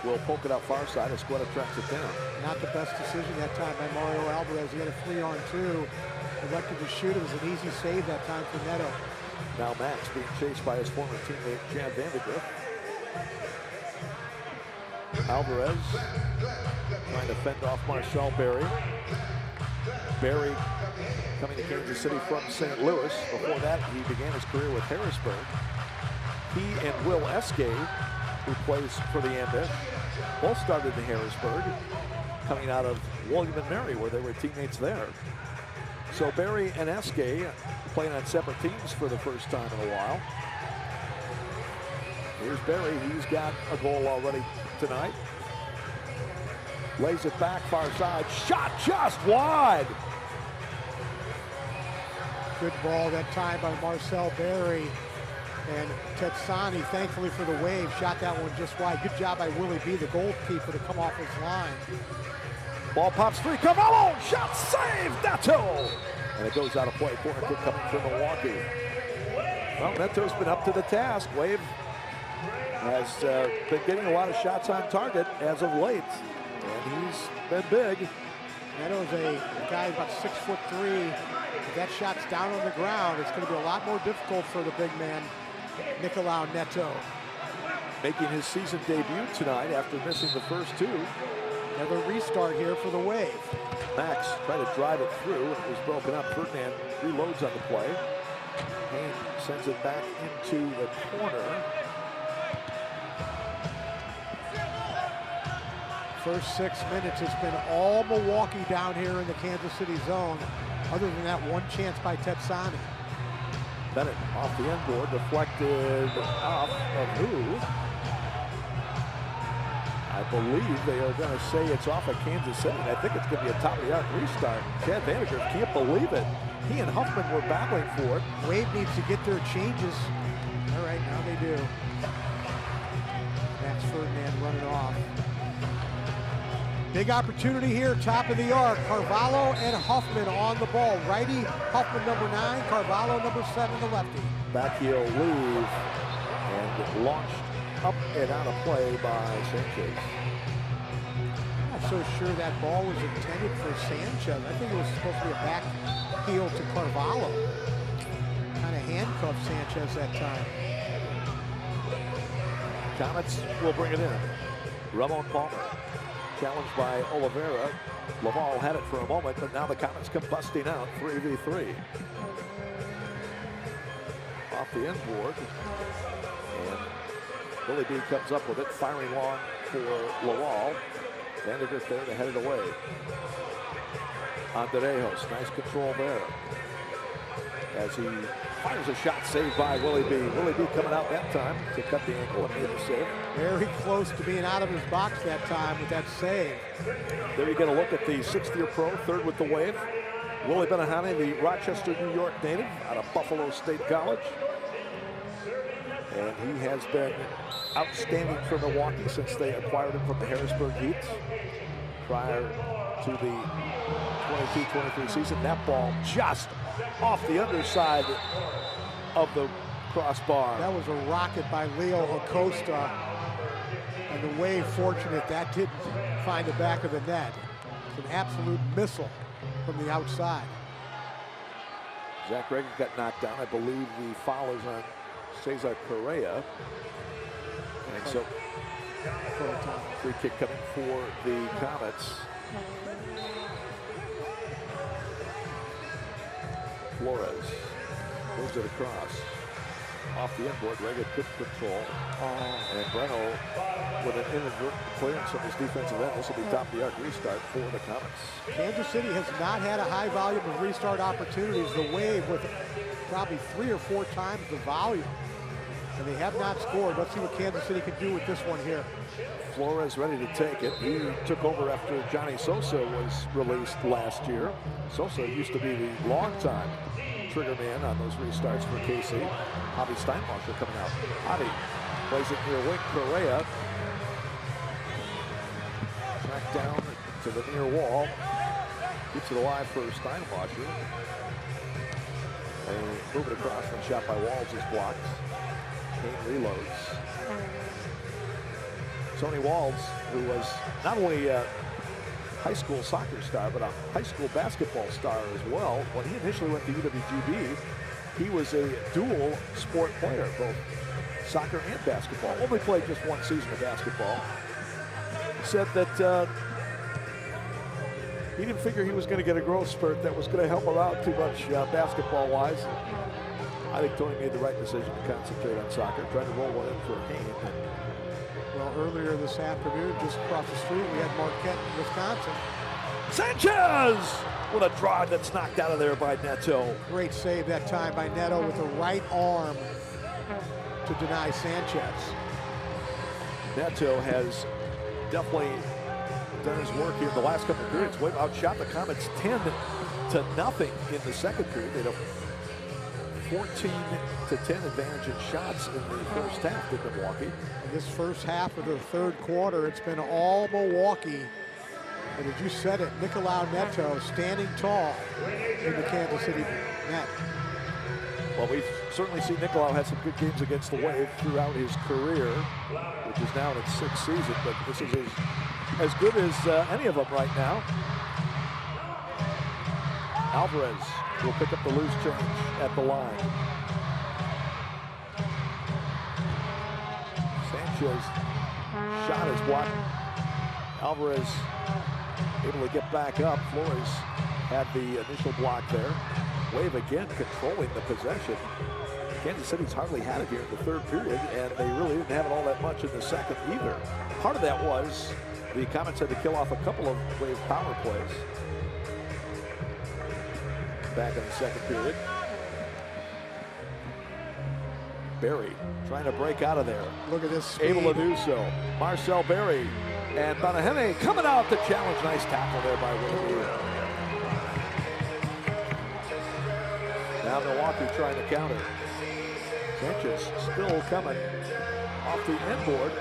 will poke it out far side. Escueta tracks it down. Not the best decision that time by Mario Alvarez. He had a 3-on-2. Elected to shoot. It was an easy save that time for Neto. Now Max being chased by his former teammate, Chad Vandegrift. Alvarez trying to fend off Marcel Berry. Berry coming to Kansas City from St. Louis. Before that, he began his career with Harrisburg. He and Will Eskay, who plays for the Ambush, both started in Harrisburg, coming out of William & Mary, where they were teammates there. So Berry and Eskay playing on separate teams for the first time in a while. Here's Berry. He's got a goal already tonight. Lays it back far side. Shot just wide. Good ball that time by Marcel Berry. And Tetsani, thankfully for the Wave, shot that one just wide. Good job by Willie B, the goalkeeper, to come off his line. Ball pops free. Carvalho. Shot saved. Neto. And it goes out of play. Corner kick coming from Milwaukee. Well, Neto's been up to the task. Wave has been getting a lot of shots on target as of late. And he's been big. Neto's a guy about 6'3". If that shot's down on the ground, it's going to be a lot more difficult for the big man, Nicolau Neto. Making his season debut tonight after missing the first two. Another restart here for the Wave. Max tried to drive it through. It was broken up. Ferdinand reloads on the play. Hayne sends it back into the corner. First 6 minutes has been all Milwaukee down here in the Kansas City zone, other than that one chance by Tetsani. Bennett off the end board, deflected off of who? I believe they are going to say it's off of Kansas City. I think it's going to be a top-of-the-arc restart. Chad Vandegrift can't believe it. He and Huffman were battling for it. Wave needs to get their changes. All right, now they do. Max Ferdinand running off. Big opportunity here, top of the arc. Carvalho and Huffman on the ball. Righty, Huffman number 9, Carvalho number 7, the lefty. Back heel leave and launched up and out of play by Sanchez. I'm not so sure that ball was intended for Sanchez. I think it was supposed to be a back heel to Carvalho. Kind of handcuffed Sanchez that time. Comets will bring it in. Ramon Palmer. Challenged by Oliveira. Laval had it for a moment, but now the Comets come busting out 3v3. Off the end board. And Billy B comes up with it, firing long for Laval. Vandegrift there to head it away. Andrejos, nice control there. As he fires a shot saved by Willie B. Willie B coming out that time to cut the ankle and made the save. Very close to being out of his box that time with that save. There you get a look at the sixth-year pro, third with the Wave. Willie Benahane, the Rochester, New York native, out of Buffalo State College. And he has been outstanding for Milwaukee since they acquired him from the Harrisburg Heat prior to the 22-23 season. That ball just off the underside of the crossbar. That was a rocket by Leo Acosta. And the Wave fortunate that didn't find the back of the net. It's an absolute missile from the outside. Zach Reagan got knocked down. I believe the foul is on Cesar Correa. And so, free kick coming for the Comets. Flores moves it across. Off the end board, Reagan good control. And Breno with an inadvertent clearance of his defensive end. This will be top of the arc restart for the Comets. Kansas City has not had a high volume of restart opportunities. The Wave with probably 3 or 4 times the volume. And they have not scored. Let's see what Kansas City can do with this one here. Flores ready to take it. He took over after Johnny Sosa was released last year. Sosa used to be the longtime trigger man on those restarts for KC. Javi Steinbacher coming out. Javi Plays it near wing. Correa. Tracked down to the near wall. Keeps it alive for Steinwasser. They move it across and shot by Walls is blocked. Kane reloads. Tony Walls, who was not only a high school soccer star, but a high school basketball star as well. When he initially went to UW-GB, he was a dual sport player, both soccer and basketball. Only played just one season of basketball. Said that he didn't figure he was going to get a growth spurt that was going to help him out too much basketball-wise. I think Tony made the right decision to concentrate on soccer, trying to roll one in for Kane. Well, earlier this afternoon, just across the street, we had Marquette, Wisconsin. Sanchez with a drive that's knocked out of there by Neto. Great save that time by Neto with the right arm to deny Sanchez. Neto has definitely done his work here in the last couple of periods. Wave outshot the Comets 10-0 in the second period. They had a 14-10 advantage in shots in the first half to Milwaukee. In this first half of the third quarter, it's been all Milwaukee. And as you said it, Nicolau Neto standing tall in the Kansas City net. Well, we've certainly seen Nicolau have some good games against the Wave throughout his career, which is now in its 6th season, but this is as good as any of them right now. Alvarez will pick up the loose change at the line. Sanchez shot is blocked. Alvarez able to get back up. Flores had the initial block there. Wave again controlling the possession. Kansas City's hardly had it here in the third period, and they really didn't have it all that much in the second either. Part of that was the Comets had to kill off a couple of Wave power plays back in the second period. Berry trying to break out of there. Look at this speed. Able to do so. Marcel Berry and Banahene coming out to challenge. Nice tackle there by Willie. Now Milwaukee trying to counter. Sanchez still coming off the end board.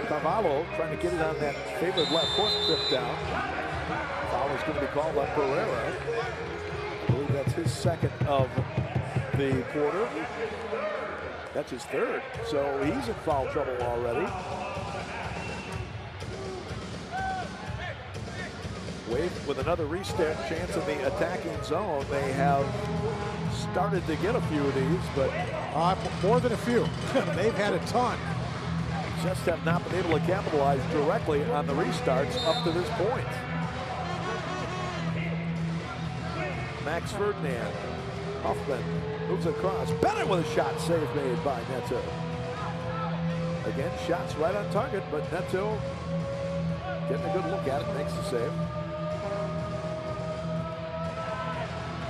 Carvalho trying to get it on that favored left foot trip down. Foul is going to be called on Pereira. I believe that's his second of the quarter. That's his third, so he's in foul trouble already. Wave with another restart chance in the attacking zone. They have started to get a few of these, but more than a few. They've had a ton. Just have not been able to capitalize directly on the restarts up to this point. Max Ferdinand. Huffman moves across. Bennett with a shot save made by Neto. Again, shots right on target, but Neto getting a good look at it, makes the save.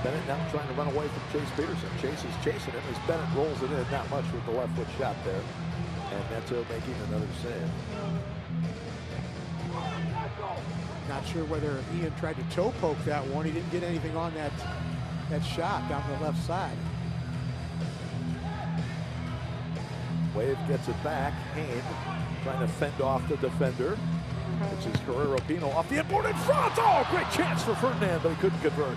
Bennett now trying to run away from Chase Peterson. Chase is chasing him as Bennett rolls it in, not much with the left foot shot there. And Neto making another save. Not sure whether Ian tried to toe poke that one. He didn't get anything on that shot down the left side. Wave gets it back. Hain trying to fend off the defender. This is Guerrero Pino off the inboard in front. Oh, great chance for Ferdinand, but he couldn't convert.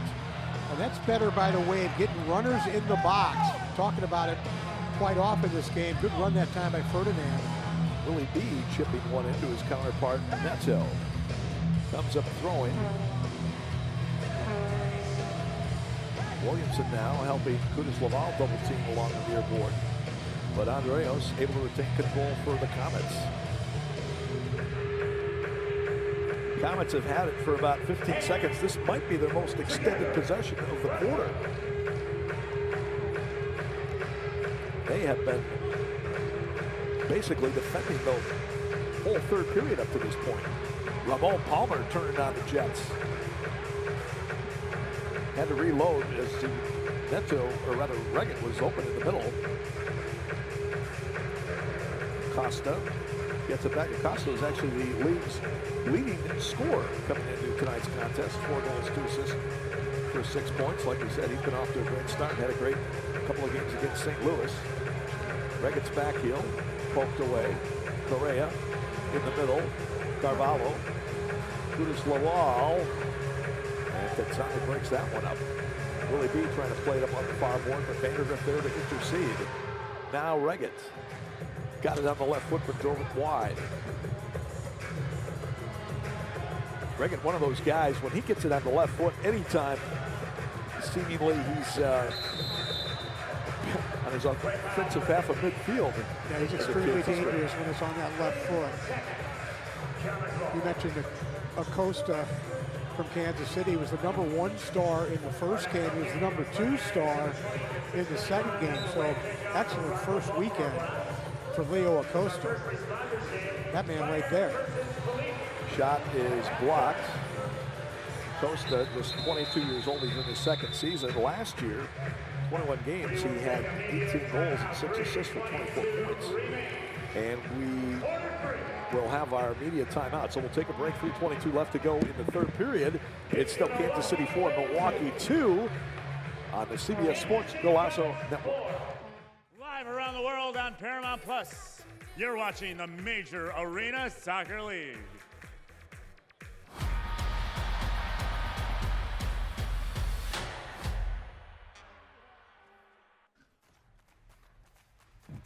And that's better by the Wave, getting runners in the box. Talking about it quite often this game. Good run that time by Ferdinand. Willie B chipping one into his counterpart, Neto. Comes up throwing. Williamson now helping Kudus Laval double team along the near board. But Andreos able to retain control for the Comets. Comets have had it for about 15 seconds. This might be their most extended possession of the quarter. They have been basically defending the whole third period up to this point. Ramon Palmer turning on the Jets. Had to reload as Neto, or rather Regan, was open in the middle. Costa gets it back. Costa is actually the league's leading scorer coming into tonight's contest. 4 goals, 2 assists for 6 points. Like we said, he's been off to a great start. Had a great couple of games against St. Louis. Reggett's back heel, poked away. Correa in the middle. Carvalho. Judas Lawal. And Tetsani breaks that one up. Willie B trying to play it up on the far board, but Vandergrift there to intercede. Now Reggett got it on the left foot, but drove it wide. Reggett, one of those guys, when he gets it on the left foot, anytime seemingly he's on his offensive half of midfield. Yeah, he's extremely dangerous when it's on that left foot. You mentioned Acosta from Kansas City. He was the #1 star in the first game. He was the #2 star in the second game. So excellent first weekend for Leo Acosta. That man right there. Shot is blocked. Acosta was 22 years old. He's in his second season. Last year, 21 games, he had 18 goals and 6 assists for 24 points. And we will have our media timeout. So we'll take a break. 3:22 left to go in the third period. It's still Kansas City 4, Milwaukee 2 on the CBS Sports Golazo Network. Live around the world on Paramount Plus. You're watching the Major Arena Soccer League.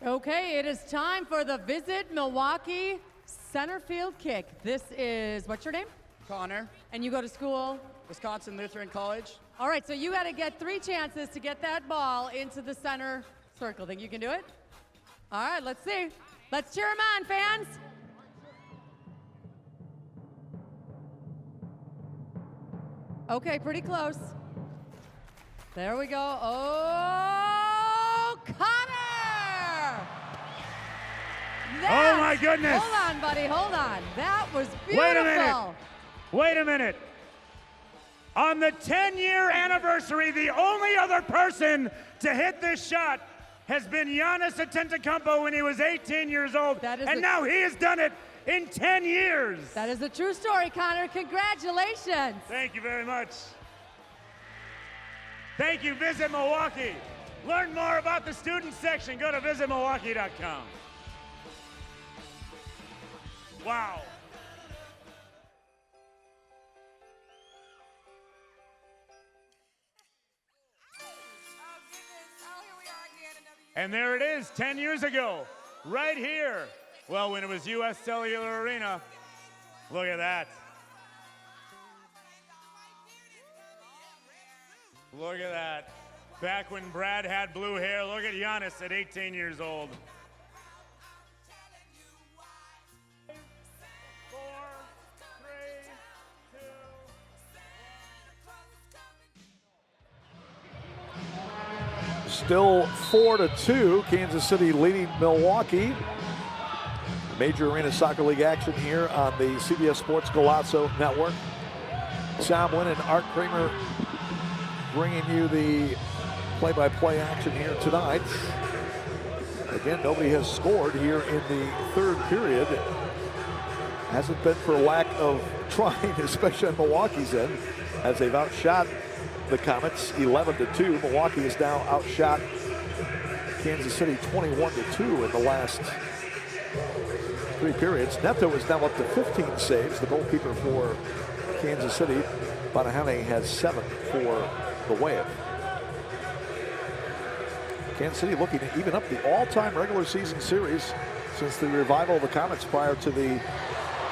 Okay, it is time for the Visit Milwaukee center field kick. This is, what's your name? Connor. And you go to school? Wisconsin Lutheran College. All right, so you got to get 3 chances to get that ball into the center circle. Think you can do it? All right, let's see. Let's cheer him on, fans. Okay, pretty close. There we go. Oh, Connor! Oh my goodness! Hold on, buddy, hold on. That was beautiful. Wait a minute. Wait a minute. On the 10-year anniversary, the only other person to hit this shot has been Giannis Antetokounmpo when he was 18 years old, and now he has done it in 10 years. That is a true story, Connor. Congratulations. Thank you very much. Thank you, Visit Milwaukee. Learn more about the student section. Go to visitmilwaukee.com. Wow. And there it is, 10 years ago, right here. Well, when it was US Cellular Arena. Look at that. Look at that. Back when Brad had blue hair, look at Giannis at 18 years old. 4, 3, 2. Still 4-2, Kansas City leading Milwaukee. Major Arena Soccer League action here on the CBS Sports Golazo Network. Sam Wynn and Art Kramer bringing you the play-by-play action here tonight. Again, nobody has scored here in the third period. Hasn't been for lack of trying, especially on Milwaukee's end, as they've outshot the Comets 11-2. Milwaukee is now outshot Kansas City 21-2 in the last 3 periods. Neto is now up to 15 saves. The goalkeeper for Kansas City, Banahane, has 7 for the Wave. Kansas City looking to even up the all-time regular season series since the revival of the Comets prior to the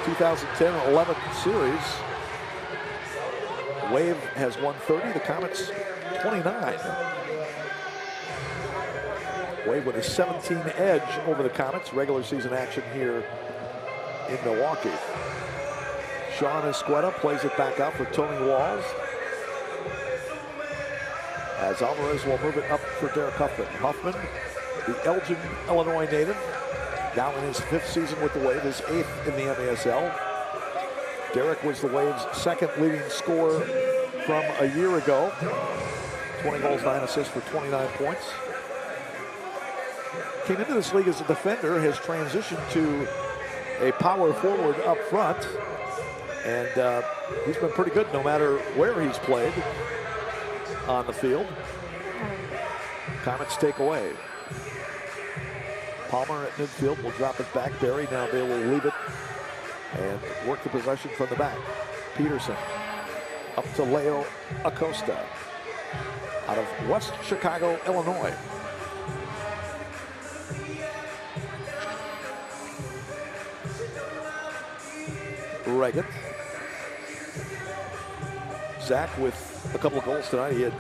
2010-11 series. Wave has won 30, the Comets 29. Wave with a 17 edge over the Comets. Regular season action here in Milwaukee. Sean Esqueda plays it back out for Tony Walls, as Alvarez will move it up for Derek Huffman. Huffman, the Elgin, Illinois native, now in his 5th season with the Wave, his 8th in the MASL. Derek was the Wave's 2nd leading scorer from a year ago. 20 goals, 9 assists for 29 points. Came into this league as a defender, has transitioned to a power forward up front, and he's been pretty good no matter where he's played on the field. Comets take away. Palmer at midfield will drop it back. Barry now they will leave it and work the possession from the back. Peterson up to Leo Acosta out of West Chicago, Illinois. Reagan. Zach with a couple of goals tonight. He had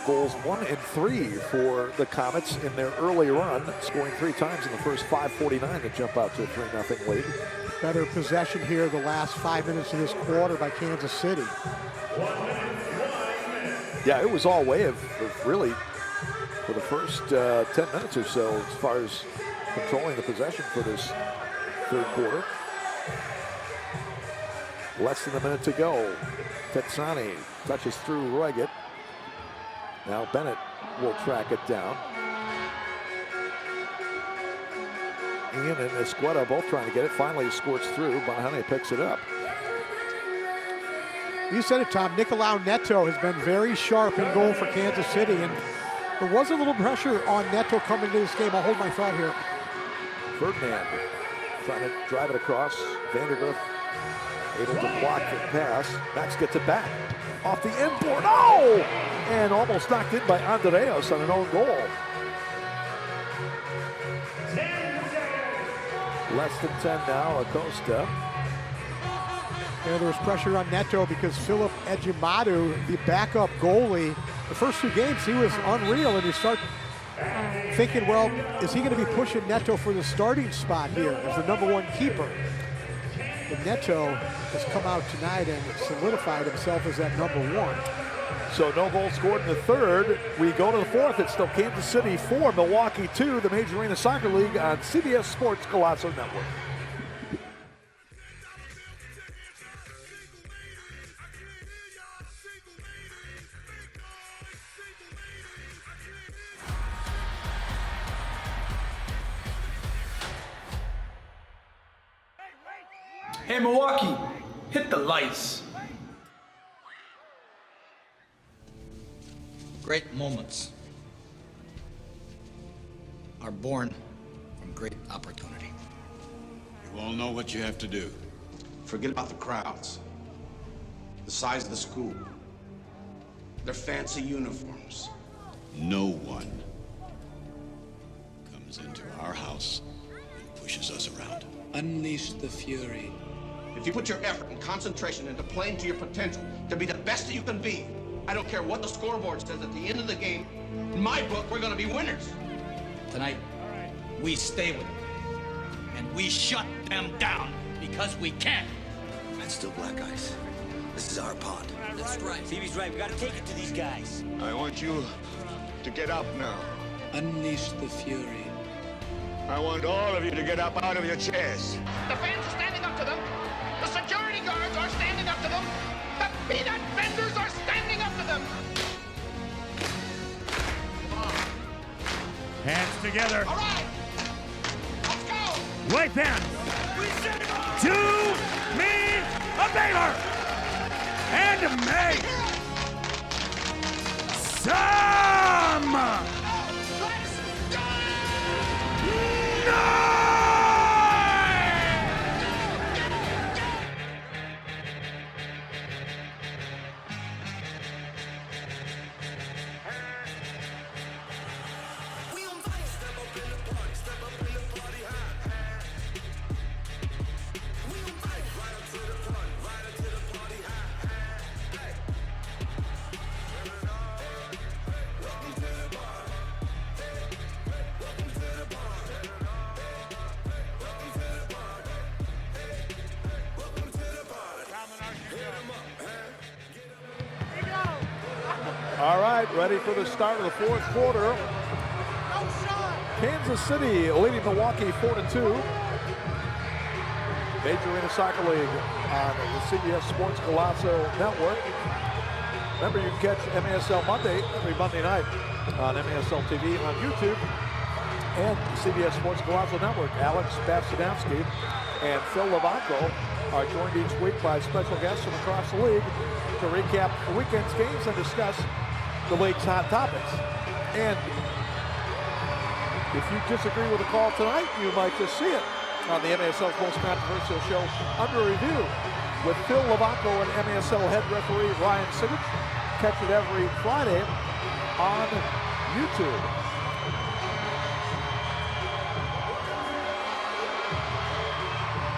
goals 1 and 3 for the Comets in their early run, scoring 3 times in the first 5:49 to jump out to a 3-0 lead. Better possession here the last 5 minutes of this quarter by Kansas City. Yeah, it was all Wave, really, for the first 10 minutes or so as far as controlling the possession for this third quarter. Less than a minute to go. Tetsani touches through Reggett. Now Bennett will track it down. Ian and Escueta both trying to get it. Finally squirts through. Bonahane picks it up. You said it, Tom. Nicolau Neto has been very sharp in goal for Kansas City, and there was a little pressure on Neto coming into this game. I'll hold my thought here. Ferdinand trying to drive it across. Vandergriff able to block the pass. Max gets it back. Off the inboard. Oh! And almost knocked in by Andreas on an own goal. Less than 10 now, Acosta. Yeah, there was pressure on Neto because Philip Ejimadu, the backup goalie, the first 2 games he was unreal, and you start thinking, well, is he going to be pushing Neto for the starting spot here as the #1 keeper? But Neto has come out tonight and solidified himself as that #1. So no goals scored in the third. We go to the fourth. It's still Kansas City 4, Milwaukee 2, the Major Arena Soccer League on CBS Sports Golazo Network. Hey, Milwaukee, hit the lights. Great moments are born from great opportunity. You all know what you have to do. Forget about the crowds, the size of the school, their fancy uniforms. No one comes into our house and pushes us around. Unleash the fury. If you put your effort and concentration into playing to your potential, to be the best that you can be, I don't care what the scoreboard says at the end of the game, in my book, we're gonna be winners. Tonight, we stay with them. And we shut them down because we can. That's still black ice. This is our pond. That's right. Phoebe's right. We gotta take it to these guys. I want you to get up now. Unleash the fury. I want all of you to get up out of your chairs. The fans are standing up to them. The security guards are standing up to them. The peanut vendors are standing up to them. Hands together. All right. Let's go. Wave fans, do me a favor and make some noise! All right, ready for the start of the fourth quarter. Kansas City leading Milwaukee 4-2. Major Arena Soccer League on the CBS Sports Golazo Network. Remember, you can catch MASL Monday every Monday night on MASL TV on YouTube and CBS Sports Golazo Network. Alex Basadowski and Phil Levanko are joined each week by special guests from across the league to recap the weekend's games and discuss the league's hot topics. And If you disagree with the call tonight, you might just see it on the MASL's most controversial show, Under Review, with Phil Lavaco and MASL head referee Ryan Siggich. Catch it every Friday on YouTube.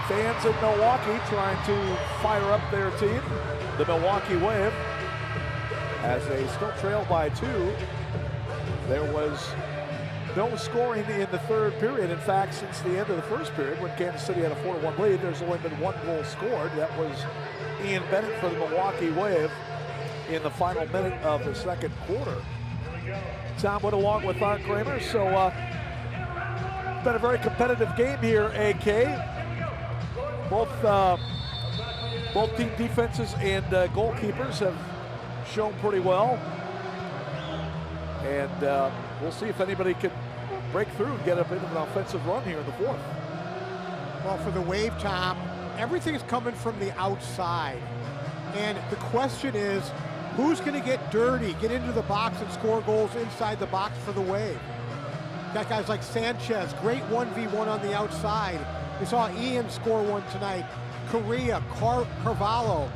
Fans in Milwaukee trying to fire up their team, the Milwaukee Wave, as they still trail by 2. There was no scoring in the third period. In fact, since the end of the first period, when Kansas City had a 4-1 lead, there's only been 1 goal scored. That was Ian Bennett for the Milwaukee Wave in the final minute of the second quarter. Tom went along with Art Kramer, so it's been a very competitive game here, AK. Both team defenses and goalkeepers have shown pretty well. And we'll see if anybody can break through and get a bit of an offensive run here in the fourth. Well, for the Wave, Tom, everything's coming from the outside. And the question is, who's going to get dirty, get into the box and score goals inside the box for the Wave? Got guys like Sanchez, great 1v1 on the outside. We saw Ian score one tonight. Correa, Carvalho.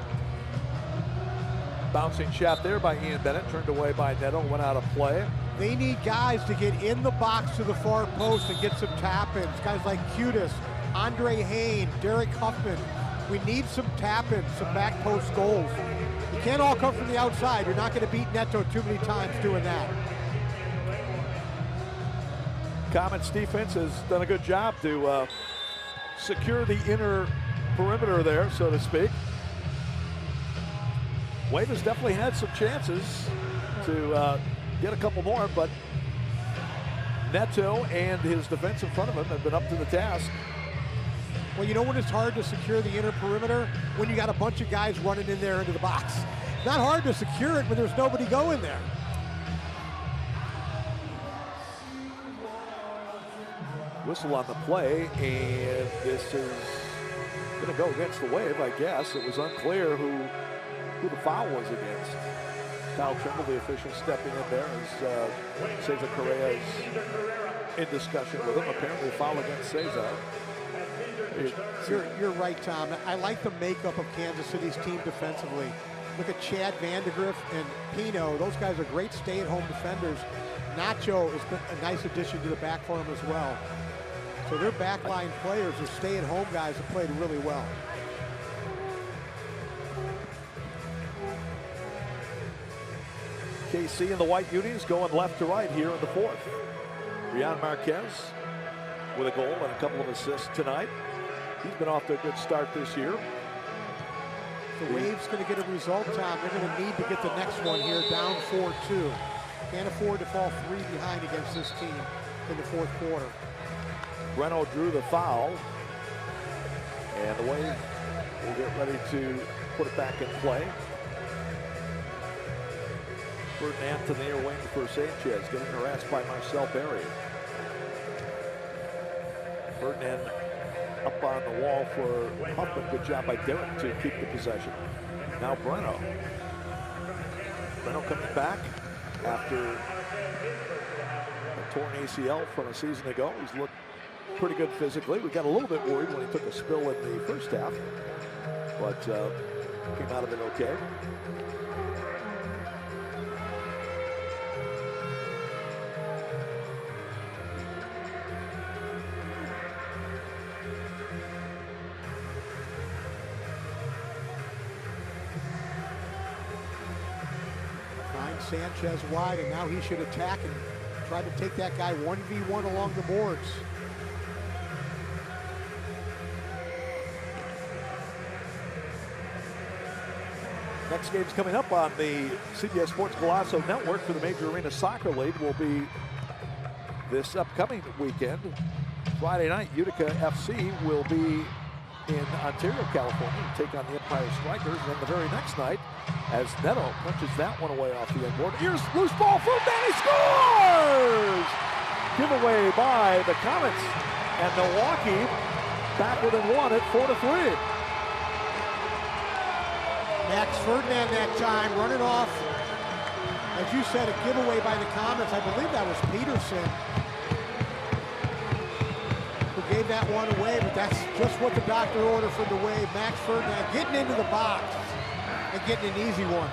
Bouncing shot there by Ian Bennett, turned away by Neto, went out of play. They need guys to get in the box to the far post and get some tap-ins. Guys like Cudis, Andre Hain, Derek Huffman. We need some tap-ins, some back post goals. You can't all come from the outside. You're not going to beat Neto too many times doing that. Comets defense has done a good job to secure the inner perimeter there, so to speak. Wave has definitely had some chances to get a couple more, but Neto and his defense in front of him have been up to the task. Well, you know when it's hard to secure the inner perimeter? When you got a bunch of guys running in there into the box. Not hard to secure it when there's nobody going there. Whistle on the play, and this is going to go against the Wave, I guess. It was unclear who the foul was against. Kyle Trimble, the official, stepping in there as Cesar Correa is in discussion with him. Apparently a foul against Cesar. You're right, Tom. I like the makeup of Kansas City's team defensively. Look at Chad Vandegrift and Pino. Those guys are great stay-at-home defenders. Nacho has been a nice addition to the back for him as well. So their backline players are stay-at-home guys that played really well. KC and the White Unis going left to right here in the fourth. Rian Marquez with a goal and a couple of assists tonight. He's been off to a good start this year. The Wave's going to get a result, Tom. They're going to need to get the next one here, down 4-2. Can't afford to fall 3 behind against this team in the fourth quarter. Breno drew the foul, and the Wave will get ready to put it back in play. Ferdinand to the near wing for Sanchez, getting harassed by Marcel Berry. Ferdinand up on the wall for Huffman. Good job by Derek to keep the possession. Now Breno. Breno coming back after a torn ACL from a season ago. He's looked pretty good physically. We got a little bit worried when he took a spill in the first half, but came out of it okay. Sanchez wide, and now he should attack and try to take that guy 1v1 along the boards. Next game's coming up on the CBS Sports Golasso Network for the Major Arena Soccer League will be this upcoming weekend. Friday night, Utica FC will be in Ontario, California, to take on the Empire Strikers. And then the very next night, as Neto punches that one away off the end board. Here's loose ball for Danny, scores! Giveaway by the Comets, and Milwaukee back within one at 4-3. Max Ferdinand that time running off. As you said, a giveaway by the Comets. I believe that was Peterson. gave that one away, but that's just what the doctor ordered from the Wave. Max Ferdinand getting into the box and getting an easy one.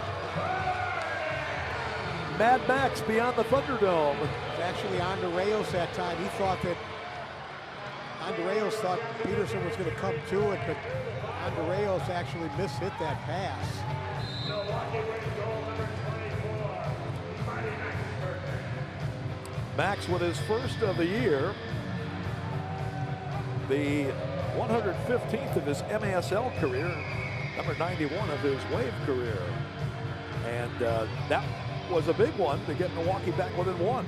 Mad Max beyond the Thunderdome. It's actually Andreos that time. He thought that Andreos thought Peterson was going to come to it, but Andreos actually mishit that pass. Max with his first of the year, the 115th of his MASL career, number 91 of his Wave career. And that was a big one to get Milwaukee back within one.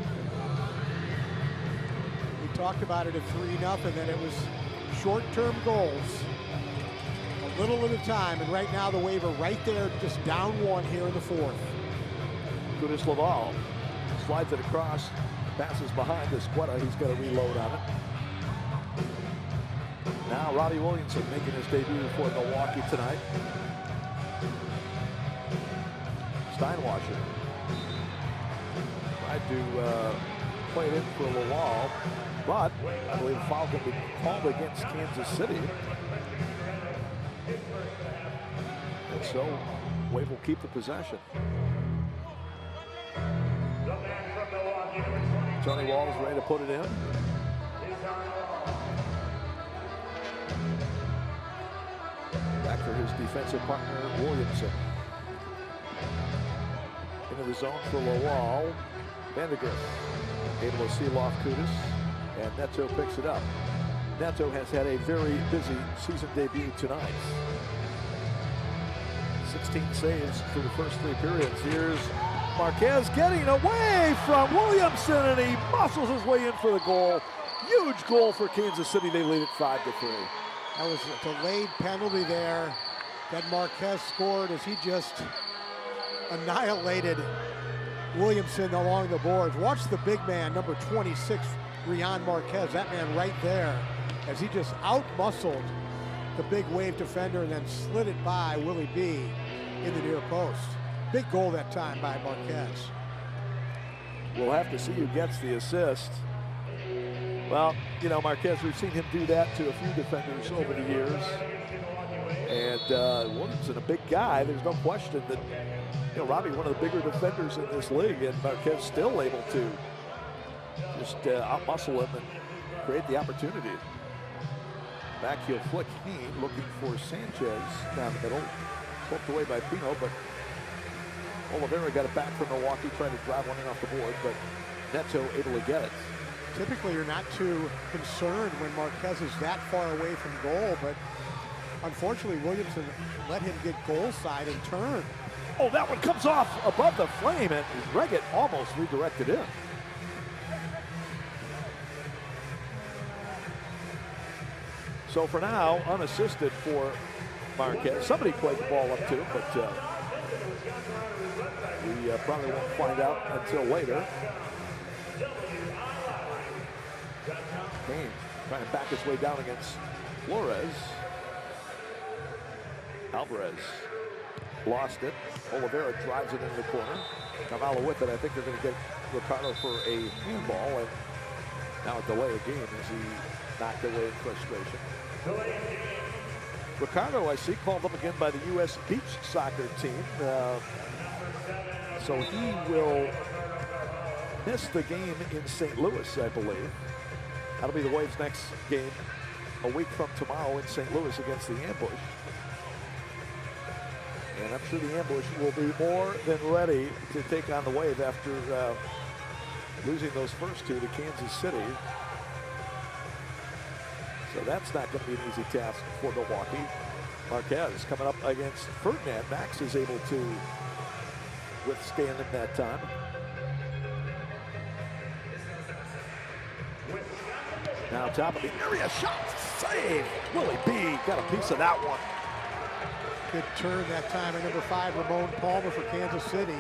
We talked about it at 3-0, and then it was short-term goals, a little at a time, and right now the Wave are right there, just down one here in the fourth. Kudus Laval slides it across, passes behind Esqueta. He's got to reload on it. Now Robbie Williamson making his debut for Milwaukee tonight. Steinwasser tried to play it in for Laval, but I believe a foul can be called against Kansas City. And so Wave will keep the possession. Tony Wall is ready to put it in. Back for his defensive partner, Williamson. Into the zone for Lawal. Vandergriff able to seal off Kudus, and Neto picks it up. Neto has had a very busy season debut tonight. 16 saves for the first 3 periods. Here's Marquez getting away from Williamson, and he muscles his way in for the goal. Huge goal for Kansas City. They lead it 5-3. That was a delayed penalty there that Marquez scored as he just annihilated Williamson along the boards. Watch the big man, number 26, Rion Marquez, that man right there, as he just out-muscled the big Wave defender and then slid it by Willie B in the near post. Big goal that time by Marquez. We'll have to see who gets the assist. Well, you know, Marquez, we've seen him do that to a few defenders over the years. And Williamson, a big guy, there's no question that, you know, Robbie, one of the bigger defenders in this league, and Marquez still able to just out-muscle him and create the opportunity. Back heel flick, Heen looking for Sanchez down the middle. Poked away by Pino, but Oliveira got it back from Milwaukee, trying to drive one in off the board, but Neto able to get it. Typically, you're not too concerned when Marquez is that far away from goal, but unfortunately, Williamson let him get goal side and turn. Oh, that one comes off above the frame, and Reggett almost redirected in. So for now, unassisted for Marquez. Somebody played the ball up to him, but we probably won't find out until later. Kane trying to back his way down against Flores. Alvarez lost it. Oliveira drives it into the corner. Cavallo with it. I think they're going to get Ricardo for a handball, and now a delay of game as he knocked away in frustration. Ricardo, I see, called up again by the U.S. beach soccer team. So he will miss the game in St. Louis, I believe. That'll be the Waves' next game a week from tomorrow in St. Louis against the Ambush. And I'm sure the Ambush will be more than ready to take on the Wave after losing those first two to Kansas City. So that's not going to be an easy task for Milwaukee. Marquez coming up against Ferdinand. Max is able to withstand him that time. Now top of the area, shot, save. Willie B got a piece of that one. Good turn that time at number 5, Ramon Palmer for Kansas City.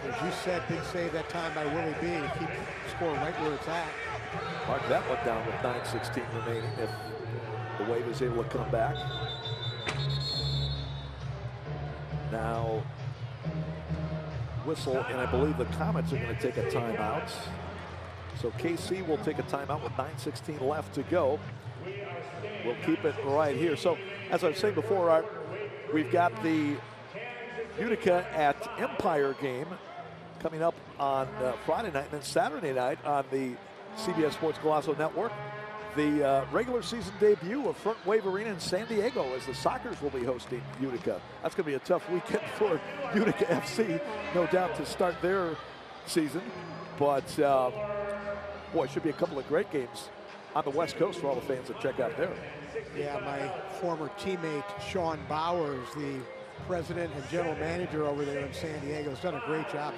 As you said, big save that time by Willie B to keep score right where it's at. Mark that one down with 9:16 remaining if the Wave is able to come back. Now, whistle, and I believe the Comets are going to take a timeout. So KC will take a timeout with 9:16 left to go. We'll keep it right here. So as I was saying before, Art, we've got the Utica at Empire game coming up on Friday night, and then Saturday night on the CBS Sports Golazo Network. The regular season debut of Front Wave Arena in San Diego as the Sockers will be hosting Utica. That's going to be a tough weekend for Utica FC, no doubt, to start their season. But, boy, it should be a couple of great games on the West Coast for all the fans that check out there. Yeah, my former teammate, Sean Bowers, the president and general manager over there in San Diego, has done a great job.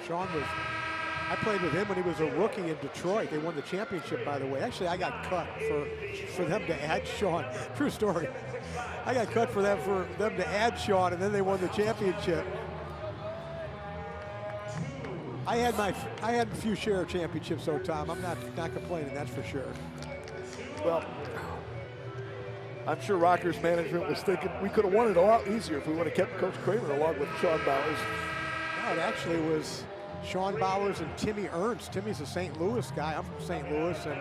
I played with him when he was a rookie in Detroit. They won the championship, by the way. Actually, I got cut for them to add Sean. True story. I got cut for them to add Sean, and then they won the championship. I had a few share of championships, though, Tom. I'm not complaining, that's for sure. Well, I'm sure Rockers management was thinking we could have won it a lot easier if we would have kept Coach Kramer along with Sean Bowers. No, it actually was Sean Bowers and Timmy Ernst. Timmy's a St. Louis guy. I'm from St. Louis. And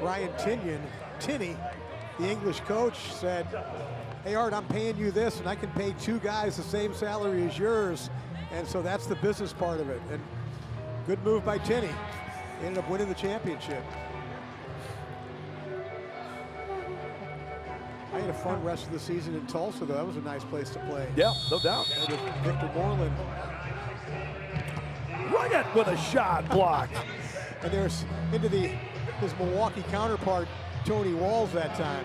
Brian Tinney, the English coach, said, hey, Art, I'm paying you this, and I can pay two guys the same salary as yours. And so that's the business part of it. And good move by Tinney. He ended up winning the championship. I had a fun rest of the season in Tulsa, though. That was a nice place to play. Yeah, no doubt. And with Victor Moreland. Rugged with a shot blocked. And there's into his Milwaukee counterpart, Tony Walls, that time.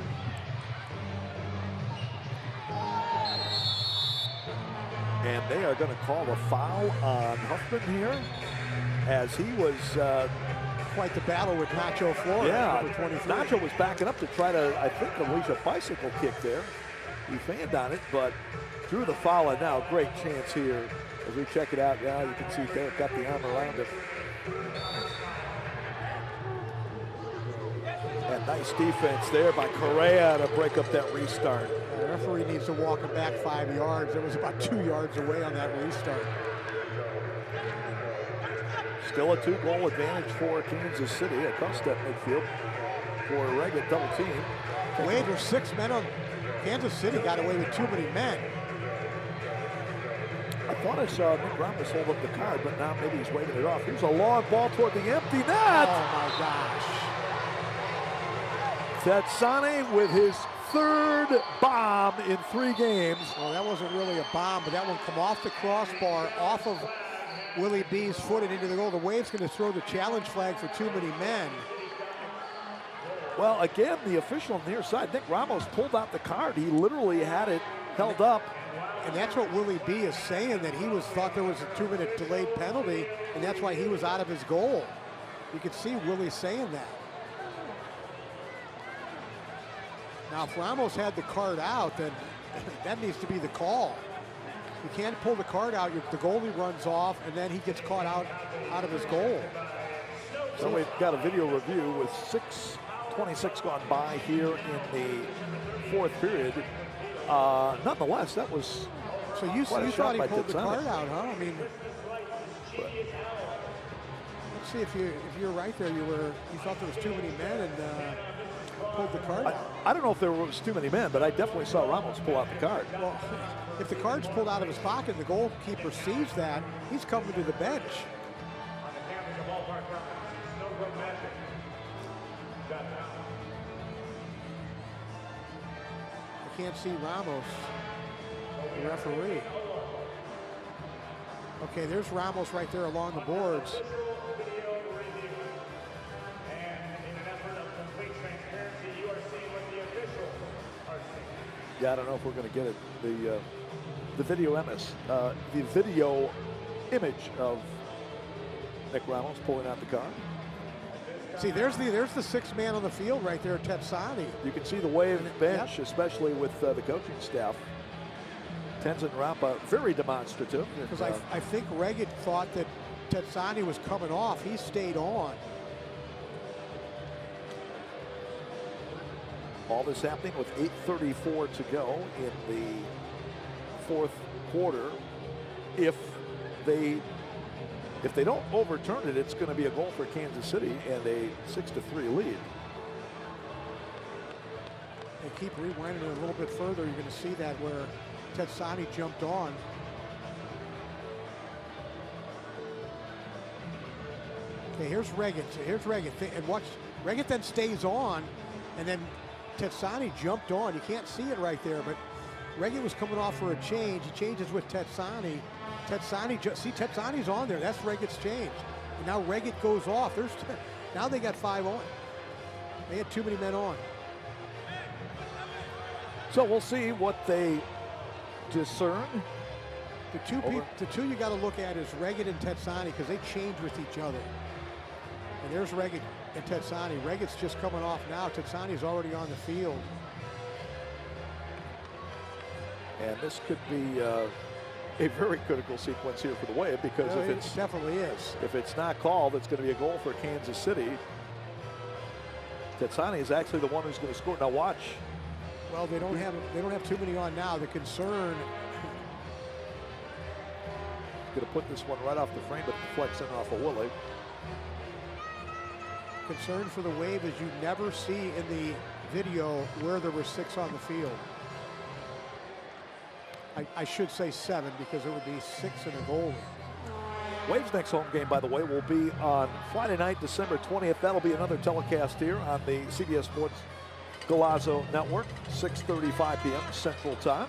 And they are going to call a foul on Huffman here, as he was quite the battle with Nacho Flores. Yeah, number 23. Nacho was backing up to try to, I think, unleash a bicycle kick there. He fanned on it, but drew the foul, and now great chance here as we check it out. Yeah, you can see Derek got the arm around him. And nice defense there by Correa to break up that restart. The referee needs to walk him back 5 yards. It was about 2 yards away on that restart. Still a 2-goal advantage for Kansas City. A cross-step midfield for a Reggett double team. Wade, there's 6 men on. Kansas City got away with too many men. I thought I saw Nick Ramos hold up the card, but now maybe he's waving it off. Here's a long ball toward the empty net. Oh my gosh. Tetsani with his third bomb in 3 games. Well, that wasn't really a bomb, but that one come off the crossbar, off of Willie B's foot and into the goal. The Wave's going to throw the challenge flag for too many men. Well, again, the official on the near side, Nick Ramos pulled out the card. He literally had it held up. And that's what Willie B is saying, that he thought there was a 2-minute delayed penalty, and that's why he was out of his goal. You could see Willie saying that. Now, if Ramos had the card out, then that needs to be the call. You can't pull the card out. The goalie runs off, and then he gets caught out of his goal. So we've got a video review with 6:26 gone by here in the 4th period. Nonetheless, that was so you thought he pulled the card out, huh? I mean, let's see if you're right there. You thought there was too many men and pulled the card out. I don't know if there was too many men, but I definitely saw Ramos pull out the card. Well, if the card's pulled out of his pocket and the goalkeeper sees that, he's coming to the bench. I can't see Ramos, the referee. Okay, there's Ramos right there along the boards. Yeah, I don't know if we're going to get it. The video the video image of Nick Ramos pulling out the card. See, there's the 6th man on the field right there, Tetsani. You can see the Wave bench, especially with the coaching staff. Tenzin Rampa, very demonstrative. Because I think Reggett thought that Tetsani was coming off. He stayed on. All this happening with 8:34 to go in the 4th quarter. If they If they don't overturn it, it's going to be a goal for Kansas City and a 6-3 lead. They keep rewinding it a little bit further. You're going to see that where Tetsani jumped on. Okay, here's Reagan. Here's Reagan. And watch, Reagan then stays on, and then Tetsani jumped on. You can't see it right there, but Reagan was coming off for a change. He changes with Tetsani. Tetsani's on there. That's Reagan's change. And now Reagan goes off. Now they got 5 on. They had too many men on. So we'll see what they discern. The two you got to look at is Reagan and Tetsani, because they change with each other. And there's Reagan and Tetsani. Reagan's just coming off now. Tetsani's already on the field. And this could be a very critical sequence here for the Wave, because it definitely is. If it's not called, it's going to be a goal for Kansas City. Tetsani is actually the one who's going to score. Now watch. Well, they don't have too many on now. The concern. Going to put this one right off the frame, but deflects in off of Willie. Concern for the Wave is you never see in the video where there were 6 on the field. I should say 7, because it would be 6 and a goal. Wave's next home game, by the way, will be on Friday night, December 20th. That'll be another telecast here on the CBS Sports Golazo Network, 6:35 p.m. Central Time.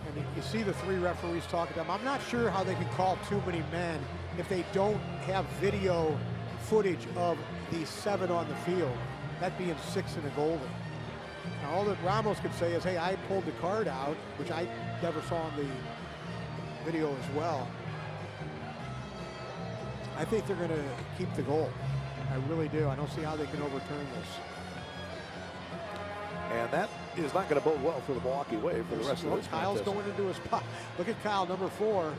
And you see the 3 referees talking to them. I'm not sure how they can call too many men if they don't have video footage of the 7 on the field, that being 6 and a goalie. Now, all that Ramos could say is, hey, I pulled the card out, which I never saw in the video as well. I think they're going to keep the goal. I really do. I don't see how they can overturn this. And that is not going to bode well for the Milwaukee Wave for the rest of this Kyle's contest. going into his spot. Look at Kyle, number 4.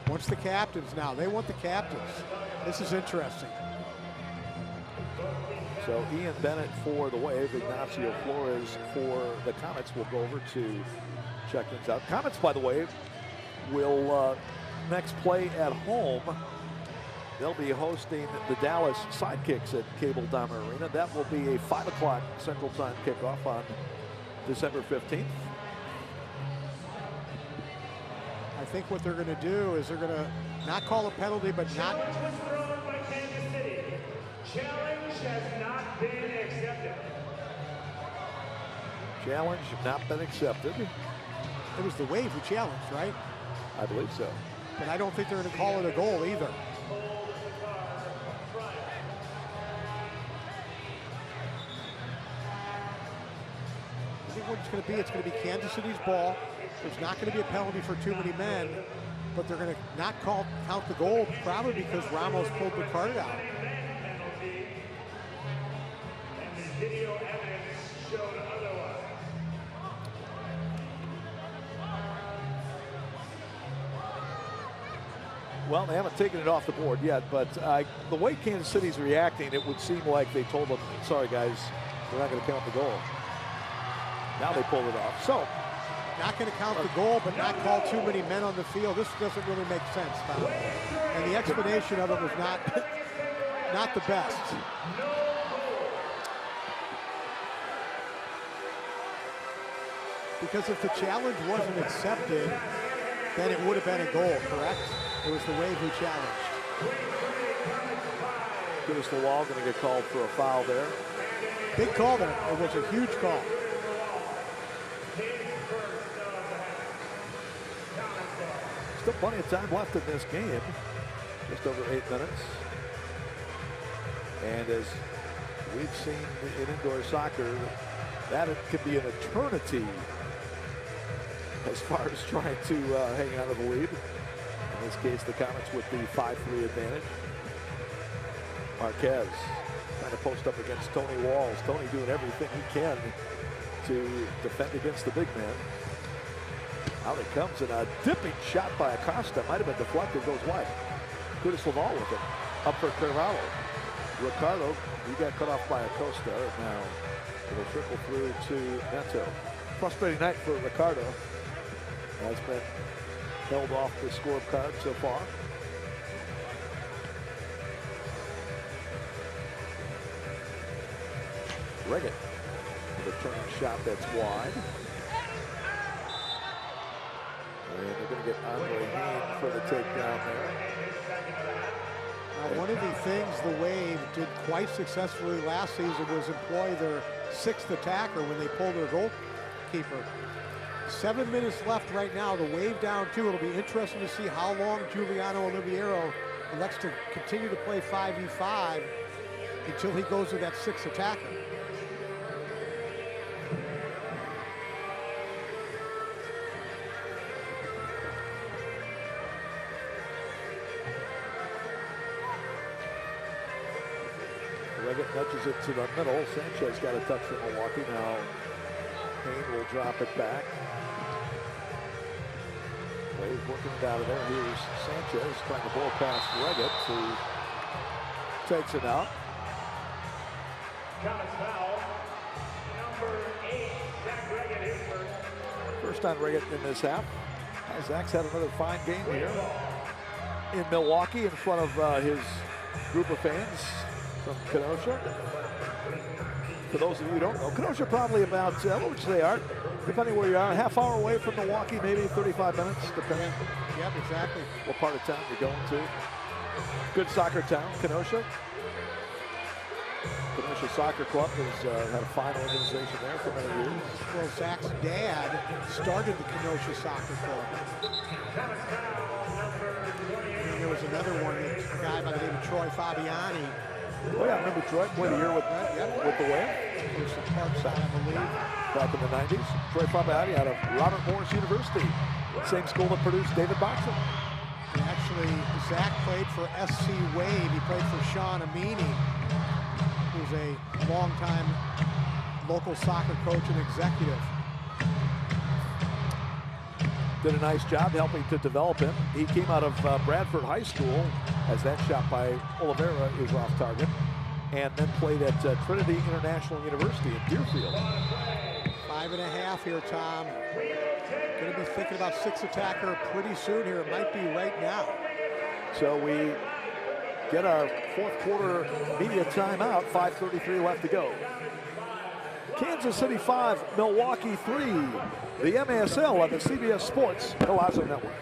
Wants the captains now. They want the captains. This is interesting. So Ian Bennett for the Wave, Ignacio Flores for the Comets will go over to check things out. Comets, by the way, will next play at home. They'll be hosting the Dallas Sidekicks at Cable Dahmer Arena. That will be a 5 o'clock Central Time kickoff on December 15th. I think what they're going to do is they're going to not call a penalty, but not. Challenge has not been accepted. Challenge not been accepted. It was the Wave who challenged, right? I believe so. But I don't think they're going to call it a goal either. I think what it's going to be Kansas City's ball. There's not going to be a penalty for too many men, but they're going to not count the goal, probably because Ramos pulled the card out. Video evidence showed otherwise. Well, they haven't taken it off the board yet, but the way Kansas City's reacting, it would seem like they told them, sorry guys, we're not going to count the goal. Now they pulled it off. So, not going to count the goal, but not call too many men on the field. This doesn't really make sense, Tom. And the explanation of it was not the best. Because if the challenge wasn't accepted, then it would have been a goal, correct? It was the Wave who challenged. Curtis Lawal going to get called for a foul there. Big call there. It was a huge call. Still plenty of time left in this game. Just over 8 minutes. And as we've seen in indoor soccer, that could be an eternity as far as trying to hang out of the lead. In this case, the Comets with the 5-3 advantage. Marquez trying to post up against Tony Walls. Tony doing everything he can to defend against the big man. Out it comes, and a dipping shot by Acosta. Might have been deflected, goes wide. Curtis Lawal with it. Up for Carvalho. Ricardo, he got cut off by Acosta. Now it'll trickle through to Neto. Frustrating night for Ricardo. Has been held off the scorecard so far. Reggett with a turning shot that's wide. And they're going to get Andre Hain for the takedown there. Now, one of the things the Wave did quite successfully last season was employ their 6th attacker when they pulled their goalkeeper. 7 minutes left right now. The Wave down 2. It'll be interesting to see how long Giuliano Oliviero elects to continue to play 5v5 until he goes to that 6th attacker. Reggett nudges it to the middle. Sanchez got a touch from Milwaukee. Now Hain will drop it back. Wave working it out of there. Here's Sanchez trying to blow past Reggett, who takes it out. First on Reggett in this half. Zach's had another fine game here in Milwaukee in front of his group of fans from Kenosha. For those of you who don't know, Kenosha probably about, what would you say, Art? Depending where you are, a half hour away from Milwaukee, maybe 35 minutes, depending. Yep, exactly. What part of town you're going to. Good soccer town, Kenosha. Kenosha Soccer Club has had a fine organization there for many years. Well, Zach's dad started the Kenosha Soccer Club. And there was another one, a guy by the name of Troy Fabiani. Oh yeah, I remember Troy played a year with the Wave. It was the Parkside, I believe. Back in the 90s. Troy Fabiani out of Robert Morris University. Same school that produced David Boxer. Actually, Zach played for SC Wave. He played for Sean Amini, who's a longtime local soccer coach and executive. Did a nice job helping to develop him. He came out of Bradford High School as that shot by Oliveira is off target, and then played at Trinity International University in Deerfield. 5.5 here, Tom. Going to be thinking about 6th attacker pretty soon here. It might be right now. So we get our 4th quarter media timeout. 5:33 left to go. Kansas City 5, Milwaukee 3. The MASL on the CBS Sports Palazzo Network.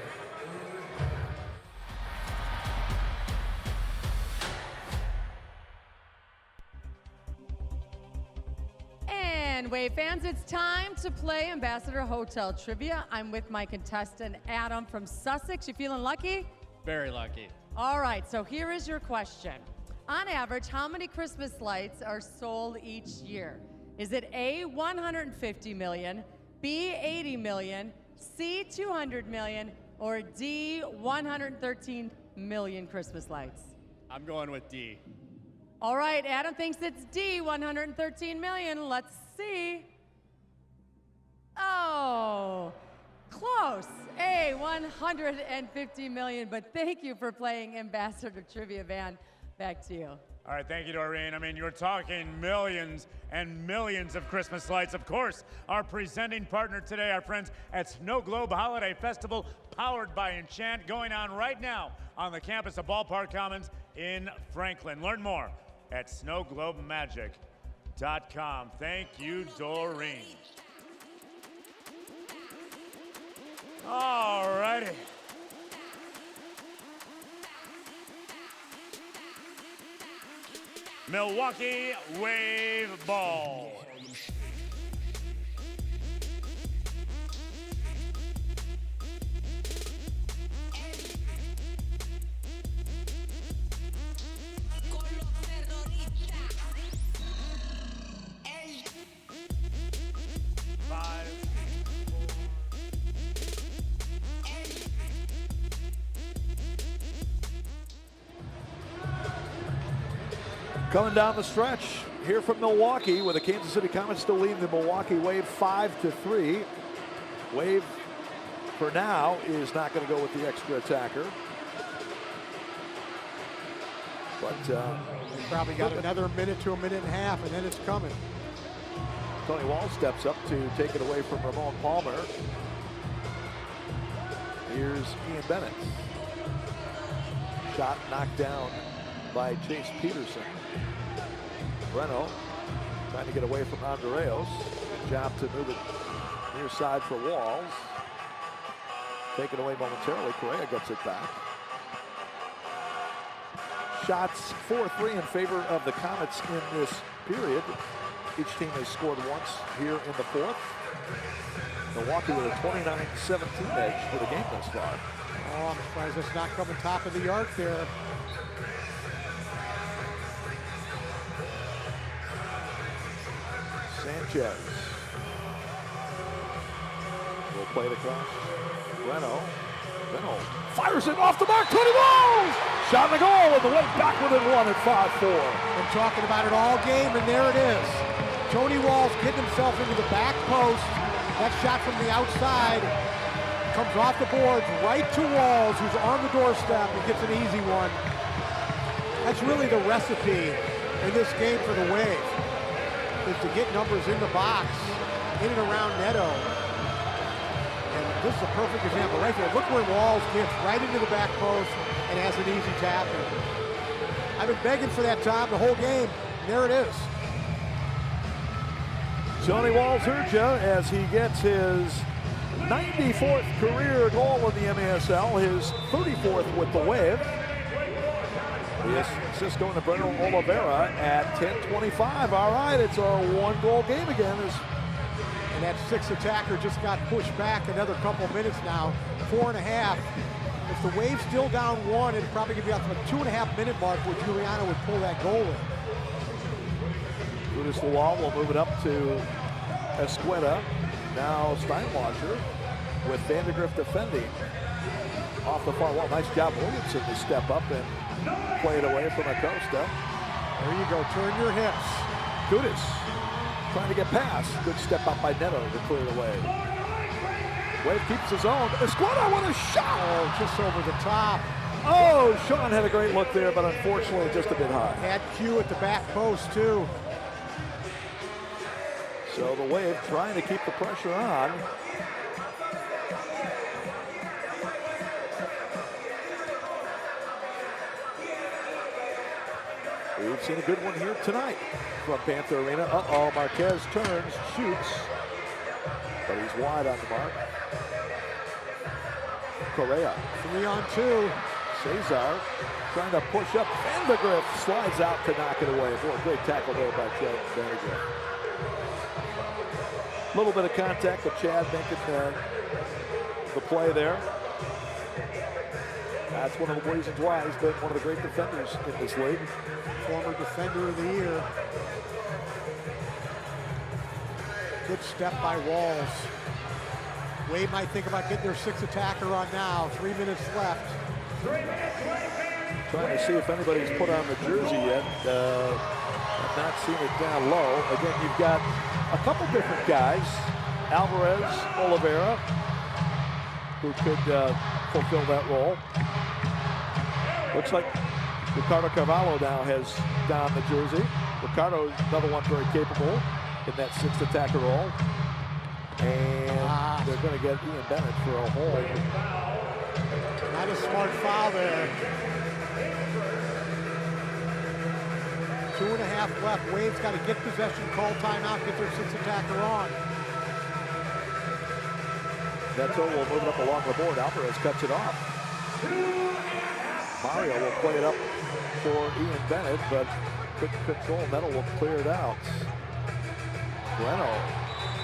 And Wave fans, it's time to play Ambassador Hotel Trivia. I'm with my contestant, Adam from Sussex. You feeling lucky? Very lucky. All right, so here is your question. On average, how many Christmas lights are sold each year? Is it A, 150 million, B, 80 million, C, 200 million, or D, 113 million Christmas lights? I'm going with D. All right, Adam thinks it's D, 113 million. Let's see. Oh, close. A, 150 million, but thank you for playing Ambassador Trivia Van. Back to you. All right, thank you, Doreen. I mean, you're talking millions and millions of Christmas lights. Of course, our presenting partner today, our friends at Snow Globe Holiday Festival, powered by Enchant, going on right now on the campus of Ballpark Commons in Franklin. Learn more at snowglobemagic.com. Thank you, Doreen. All righty. Milwaukee Wave ball. Coming down the stretch here from Milwaukee, with the Kansas City Comets still leading the Milwaukee Wave 5-3. Wave, for now, is not going to go with the extra attacker. But probably got another minute to a minute and a half, and then it's coming. Tony Wall steps up to take it away from Ramon Palmer. Here's Ian Bennett. Shot knocked down by Chase Peterson. Breno trying to get away from Andreos. Good job to move it near side for Walls. Taken away momentarily. Correa gets it back. Shots 4-3 in favor of the Comets in this period. Each team has scored once here in the fourth. Milwaukee with a 29-17 edge for the game thus far. Oh, I'm surprised it's not coming top of the arc there. Sanchez will play it across. Breno fires it off the mark. Tony Walls! Shot in the goal, and the Wave back within one at 5-4. Been talking about it all game, and there it is. Tony Walls getting himself into the back post. That shot from the outside comes off the boards right to Walls, who's on the doorstep and gets an easy one. That's really the recipe in this game for the Wave, is to get numbers in the box, in and around Neto. And this is a perfect example right there. Look where Walls gets right into the back post and has an easy tap in. I've been begging for that time the whole game. And there it is. Tony Walls hurt you as he gets his 94th career goal in the MASL, his 34th with the Wave. The assist going to Breno Oliveira at 10:25. All right, it's a one-goal game again. And that sixth attacker just got pushed back another couple minutes now. 4.5. If the Wave's still down one, it'd probably be out to the 2.5-minute mark where Giuliano would pull that goal in. Lucas Lawal will move it up to Escueta. Now Steinwasser with Vandergrift defending off the far wall. Nice job, Williamson, to step up and play it away from Acosta. There you go, turn your hips. Kudis trying to get past. Good step up by Neto to clear it away. Wave keeps his own. Escueta with a shot! Oh, just over the top. Oh, Sean had a great look there, but unfortunately just a bit high. Had Q at the back post, too. So the Wave trying to keep the pressure on. We've seen a good one here tonight from Panther Arena. Uh-oh, Marquez turns, shoots, but he's wide on the mark. Correa. 3-on-2. Cesar trying to push up. Vandergrift slides out to knock it away. Boy, great tackle there by Chad Vandergrift. A little bit of contact, but Chad making the play there. That's one of the reasons why he's been one of the great defenders in this league. Former defender of the year. Good step by Walls. Wade might think about getting their sixth attacker on now. 3 minutes left. Trying to see if anybody's put on the jersey yet. I've not seen it down low. Again, you've got a couple different guys. Alvarez, Oliveira, who could fulfill that role. Looks like Ricardo Carvalho now has donned the jersey. Ricardo, another one very capable in that sixth attacker role. And they're going to get Ian Bennett for a hold. Not a smart foul there. 2.5 left. Wave's got to get possession, call timeout, get their sixth attacker on. Neto will move it up along the board. Alvarez cuts it off. Mario will play it up for Ian Bennett, but couldn't control. Neto will clear it out. Breno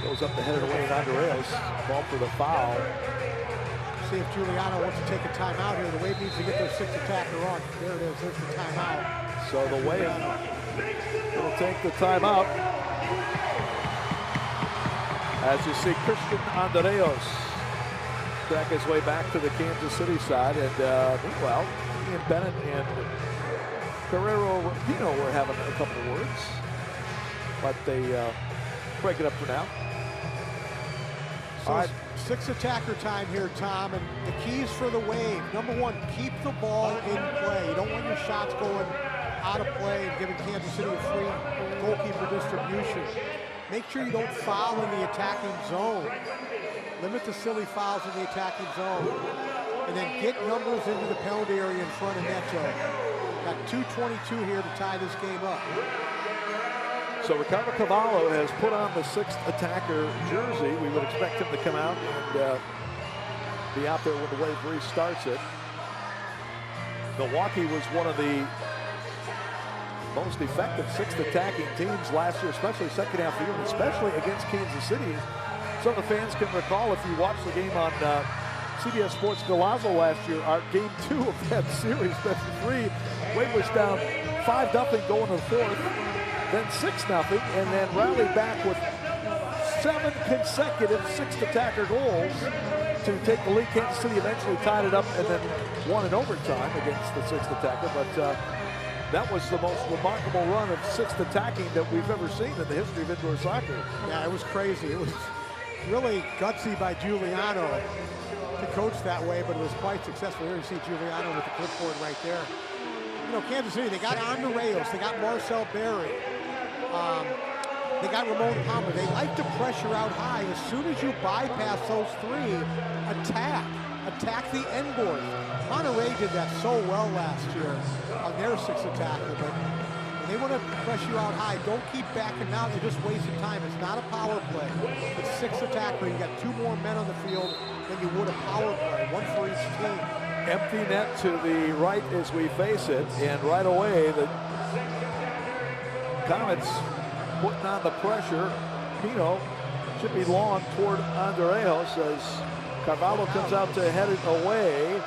goes up to head it away, and Andreas ball for the foul. See if Giuliano wants to take a timeout here. The Wave needs to get their sixth attacker on. There it is. There's the timeout. So the Wave will take the timeout. As you see, Christian Andreas track his way back to the Kansas City side, and meanwhile, Ian Bennett and Guerrero Rapino were having a couple of words, but they break it up for now. So sixth attacker time here, Tom, and the keys for the Wave. Number one, keep the ball in play. You don't want your shots going out of play and giving Kansas City a free goalkeeper distribution. Make sure you don't foul in the attacking zone. limit the silly fouls in the attacking zone, and then get numbers into the penalty area in front of Neto. Got 2:22 here to tie this game up. So Ricardo Cavallo has put on the 6th attacker jersey. We would expect him to come out and be out there when the Wave restarts it. Milwaukee was one of the most effective 6th attacking teams last year, especially second half of the year, and especially against Kansas City. Some of the fans can recall, if you watched the game on CBS Sports Golazo last year, our game 2 of that series, best of 3, Wave was down 5-0 going to the 4th, then 6-0, and then rallied back with 7 consecutive 6th attacker goals to take the lead. Kansas City eventually tied it up and then won in overtime against the 6th attacker, but that was the most remarkable run of 6th attacking that we've ever seen in the history of indoor soccer. Yeah, it was crazy. It was really gutsy by Giuliano to coach that way, but it was quite successful. Here you see Giuliano with the clipboard right there. You know, Kansas City, they got Andreas, they got Marcel Berry, they got Ramon Palmer. They like to pressure out high. As soon as you bypass those 3, attack the end board. Monterey did that so well last year on their 6th attacker, but when they want to press you out high, don't keep backing out. You're just wasting time. It's not a power play. It's 6th attacker. You got 2 more men on the field than you would a power play, 1 for each team. Empty net to the right as we face it, and right away the Comets putting on the pressure. Pino should be long toward Andreas as Carvalho comes out to head it away.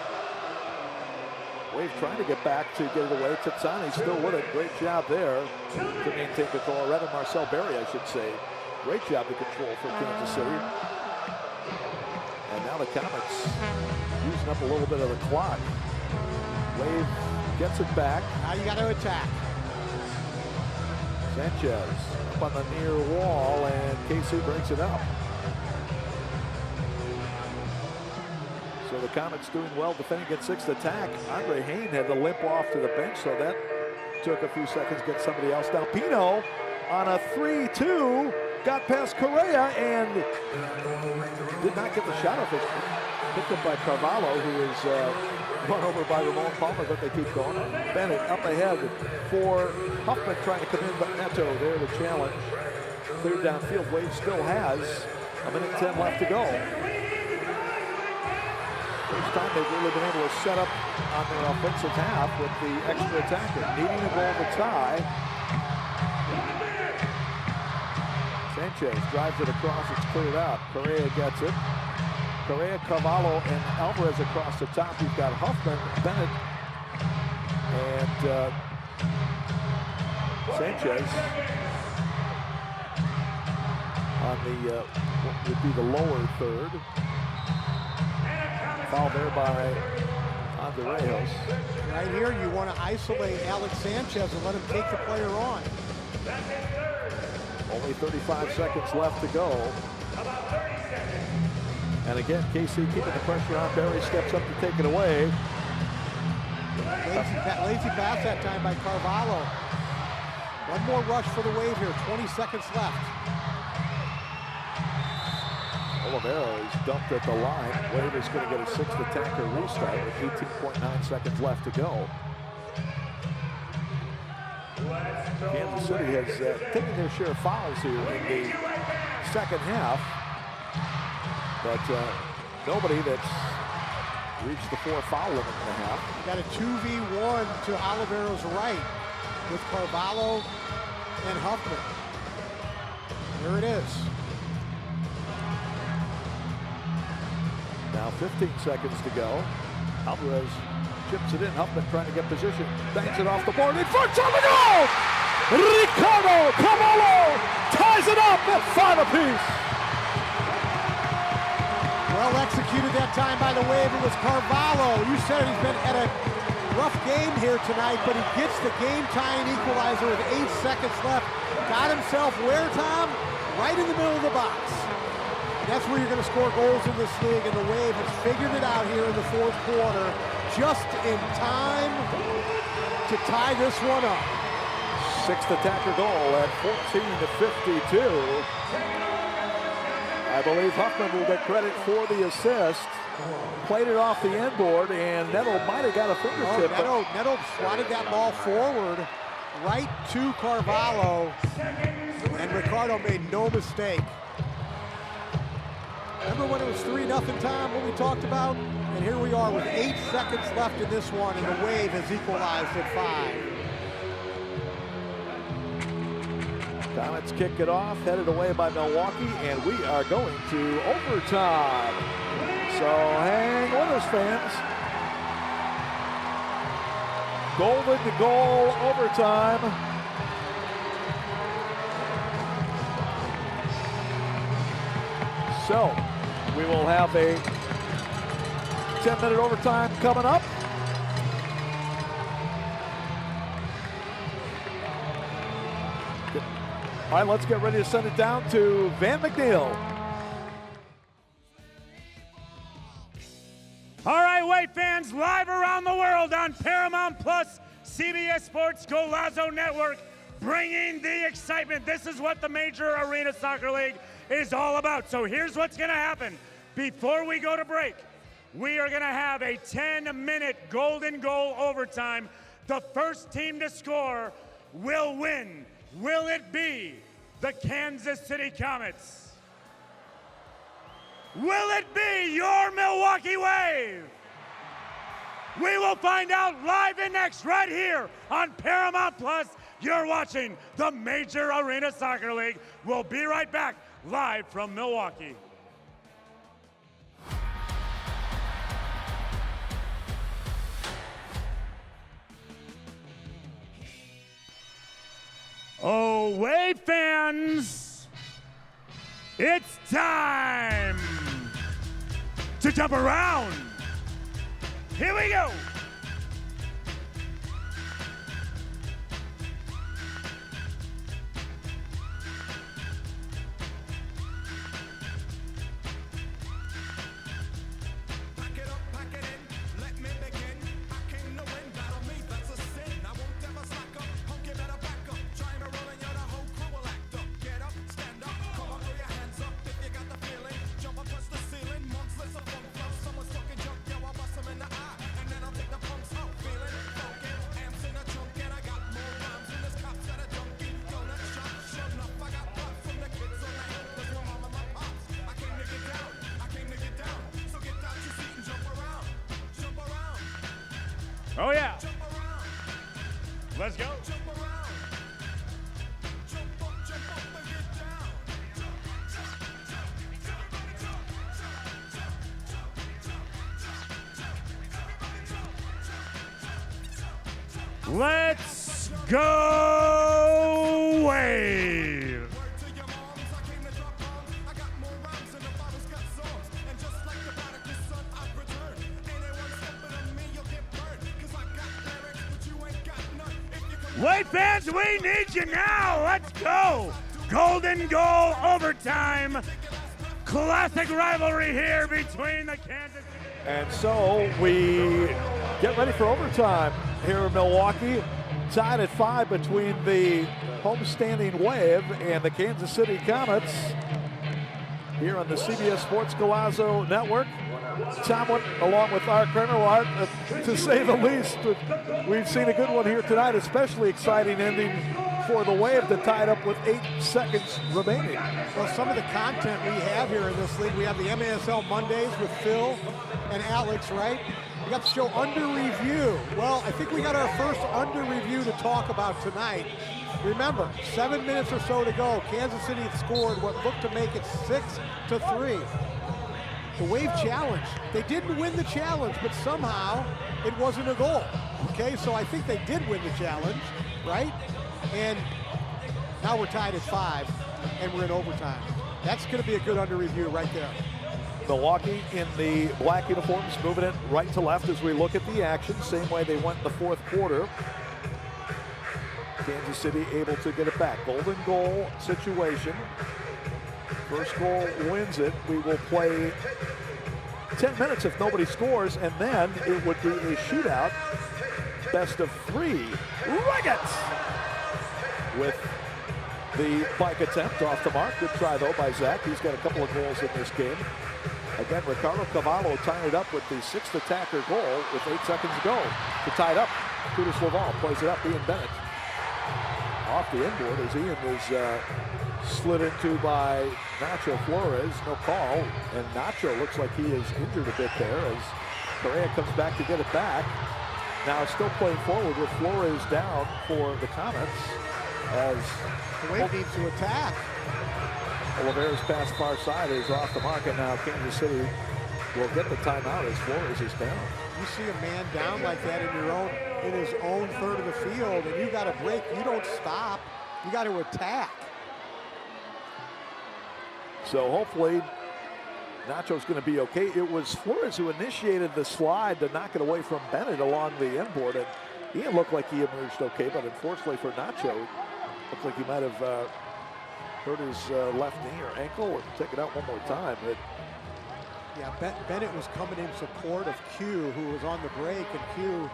Wave trying to get back to get it away. Tizani still with it. Great job there to maintain control. Rather Marcel Berry, I should say. Great job to control for Kansas City. And now the Comets using up a little bit of the clock. Wave gets it back. Now you got to attack. Sanchez up on the near wall, and KC breaks it up. So the Comets doing well defending against 6th attack. Andre Hain had to limp off to the bench, so that took a few seconds to get somebody else down. Pino on a 3-2, got past Correa and did not get the shot off it. Picked up by Carvalho, who is run over by Ramon Palmer, but they keep going. Bennett up ahead for Huffman trying to come in, but Neto there to challenge. Cleared downfield. Wave still has 1:10 left to go. First time they've really been able to set up on their offensive half with the extra attacker. Needing a goal to tie. Sanchez drives it across, it's cleared out. Correa gets it. Correa, Carvalho, and Alvarez across the top. You've got Huffman, Bennett, and Sanchez on the, what would be the lower third. Foul there by Andreas. Right here, you want to isolate Alex Sanchez and let him take the player on. Only 35 seconds left to go. And again, KC keeping the pressure on. Berry steps up to take it away. Lazy pass that time by Carvalho. One more rush for the Wave here, 20 seconds left. Oliveira is dumped at the line. Wave is going to get a 6th attacker restart with 18.9 seconds left to go. Kansas City has taken their share of fouls here in the second half, but nobody that's reached the 4 foul limit in the half. You got a 2v1 to Oliveira's right with Carvalho and Huffman. There it is. Now 15 seconds to go. Alvarez chips it in. Huffman trying to get position. Bangs it off the board. In front of the goal! Ricardo Cavallo ties it up at 5 apiece. Well executed that time by the Wave. It was Carvalho. You said he's been at a rough game here tonight, but he gets the game-tying equalizer with 8 seconds left. Got himself where, Tom? Right in the middle of the box. That's where you're going to score goals in this league, and the Wave has figured it out here in the 4th quarter, just in time to tie this one up. 6th attacker goal at 14-52. I believe Huffman will get credit for the assist. Played it off the end board, and Nettle might have got a fingertip. Nettle swatted that ball forward right to Carvalho, and Ricardo made no mistake. Remember when it was 3-0 time, what we talked about? And here we are with 8 seconds left in this one, and the Wave has equalized at 5. Comets kick it off, headed away by Milwaukee, and we are going to overtime. So hang with us, fans. Golden goal, overtime. So we will have a 10-minute overtime coming up. All right, let's get ready to send it down to Van McNeil. All right, Wave fans, live around the world on Paramount Plus, CBS Sports Golazo Network, bringing the excitement. This is what the Major Arena Soccer League is all about. So here's what's going to happen. Before we go to break, we are going to have a 10-minute golden goal overtime. The first team to score will win. Will it be the Kansas City Comets? Will it be your Milwaukee Wave? We will find out live and next right here on Paramount Plus. You're watching the Major Arena Soccer League. We'll be right back live from Milwaukee. Oh, Wave fans, it's time to jump around. Here we go. Oh yeah. Let's go. Let's go Wave. Wave fans, we need you now. Let's go. Golden goal overtime. Classic rivalry here between the Kansas. And so we get ready for overtime here in Milwaukee. Tied at 5 between the homestanding Wave and the Kansas City Comets here on the CBS Sports Golazo Network. Tomlin, along with Art Kramer, to say the least. We've seen a good one here tonight, especially exciting ending for the Wave that tied up with 8 seconds remaining. Well, some of the content we have here in this league, we have the MASL Mondays with Phil and Alex, right? We got the show Under Review. Well, I think we got our first Under Review to talk about tonight. Remember, 7 minutes or so to go. Kansas City had scored what looked to make it 6-3. The Wave challenge. They didn't win the challenge, but somehow it wasn't a goal. Okay, so I think they did win the challenge, right? And now we're tied at 5, and we're in overtime. That's going to be a good under review right there. Milwaukee in the black uniforms, moving it right to left as we look at the action. Same way they went in the fourth quarter. Kansas City able to get it back. Golden goal situation. First goal wins it. We will play 10 minutes if nobody scores, and then it would be a shootout. Best of 3. Riggett with the bike attempt off the mark. Good try, though, by Zach. He's got a couple of goals in this game. Again, Ricardo Cavallo tying it up with the 6th attacker goal with 8 seconds to go. To tie it up, Kudus Laval plays it up. Ian Bennett off the inboard as Ian is slid into by Nacho Flores. No call, and Nacho looks like he is injured a bit there as Correa comes back to get it back. Now still playing forward with Flores down for the Comets as the Wave needs to attack. Oliveira's pass far side is off the mark, and now Kansas City will get the timeout as Flores is down. You see a man down like that in his own third of the field, and you got to break. You don't stop. You got to attack. So hopefully Nacho's going to be okay. It was Flores who initiated the slide to knock it away from Bennett along the inboard, and Ian looked like he emerged okay, but unfortunately for Nacho, looked like he might have hurt his left knee or ankle. Take it out one more time. Yeah, Bennett was coming in support of Q, who was on the break, and Q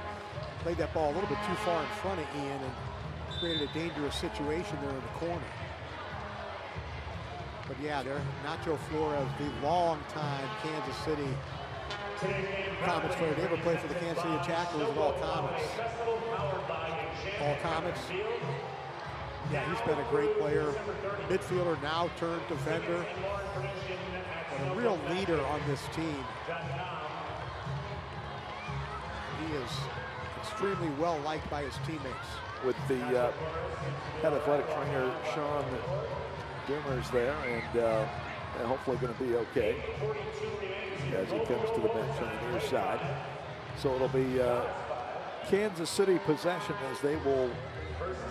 played that ball a little bit too far in front of Ian and created a dangerous situation there in the corner. But yeah, there, Nacho Flores, the long-time Kansas City Comets player. They ever played for the Kansas City Attackers at all Comets? All Comets. Yeah, he's been a great player. Midfielder now turned defender. And a real leader on this team. He is extremely well liked by his teammates. With the head athletic trainer, Sean Dimmers there, and hopefully going to be okay as he comes to the bench on the near side. So it'll be Kansas City possession as they will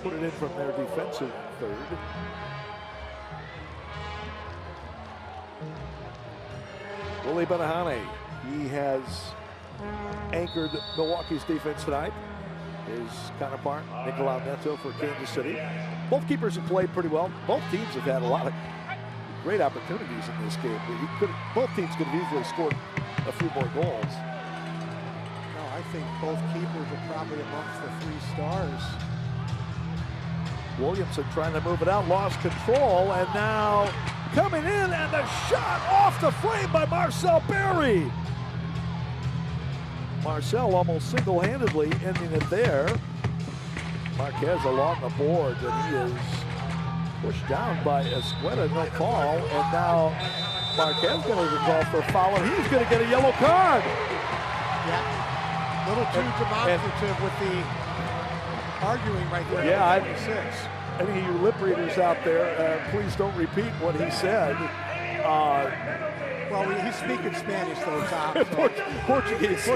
put it in from their defensive third. Willie Benahane, he has anchored Milwaukee's defense tonight. His counterpart, Nicolau Neto for Kansas City. Both keepers have played pretty well. Both teams have had a lot of great opportunities in this game. Both teams could have easily scored a few more goals. No, I think both keepers are probably amongst the 3 stars. Williamson trying to move it out, lost control, and now coming in, and the shot off the frame by Marcel Berry. Marcel almost single-handedly ending it there. Marquez along the boards, and he is pushed down by Escueta, no call, and now Marquez going to be called for a foul, and he's going to get a yellow card. Yeah, a little too demonstrative with the arguing right there. Yeah, any of you lip readers out there, please don't repeat what he said. Well, he's speaking Spanish though, Tom. So. Portuguese,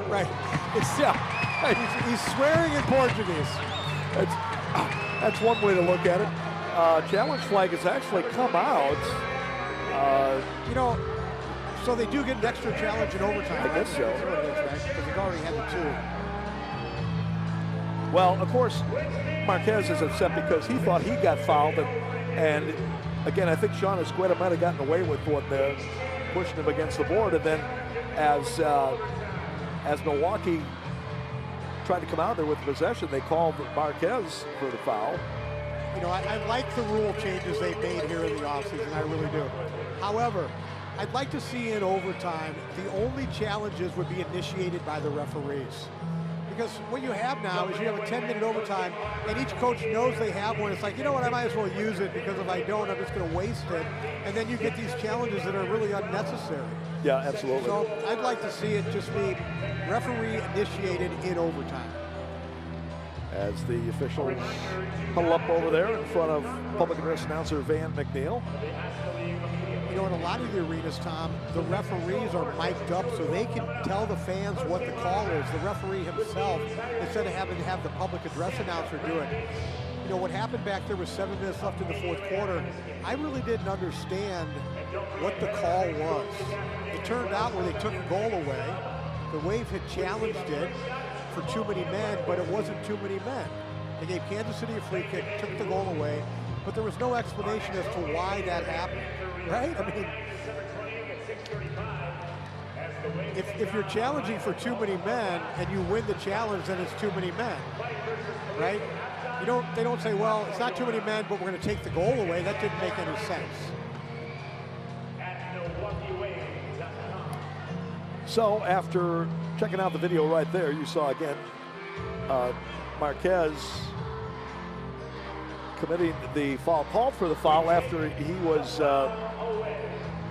right? He's swearing in Portuguese. That's one way to look at it. Challenge flag has actually come out. You know, so they do get an extra challenge in overtime. I guess so. That's what it is, right? Because they've already had the 2. Well, of course, Marquez is upset because he thought he got fouled, and again, I think Sean Escueta might have gotten away with one there, pushing him against the board, and then as Milwaukee tried to come out there with possession, they called Marquez for the foul. You know, I like the rule changes they've made here in the offseason, I really do. However, I'd like to see in overtime, the only challenges would be initiated by the referees. Because what you have now is you have a 10-minute overtime, and each coach knows they have one. It's like, you know what, I might as well use it, because if I don't, I'm just going to waste it. And then you get these challenges that are really unnecessary. Yeah, absolutely. So I'd like to see it just be referee initiated in overtime. As the officials huddle up over there in front of public address announcer Van McNeil. You know, in a lot of the arenas, Tom, the referees are mic'd up so they can tell the fans what the call is. The referee himself, instead of having to have the public address announcer do it. You know, what happened back there was 7 minutes left in the 4th quarter. I really didn't understand what the call was. It turned out where they took a goal away, the Wave had challenged it for too many men, but it wasn't too many men. They gave Kansas City a free kick, took the goal away, but there was no explanation as to why that happened. Right? I mean, if you're challenging for too many men and you win the challenge, then it's too many men, right? They don't say, well, it's not too many men, but we're going to take the goal away. That didn't make any sense. So after checking out the video right there, you saw again Marquez committing the foul, called for the foul after he was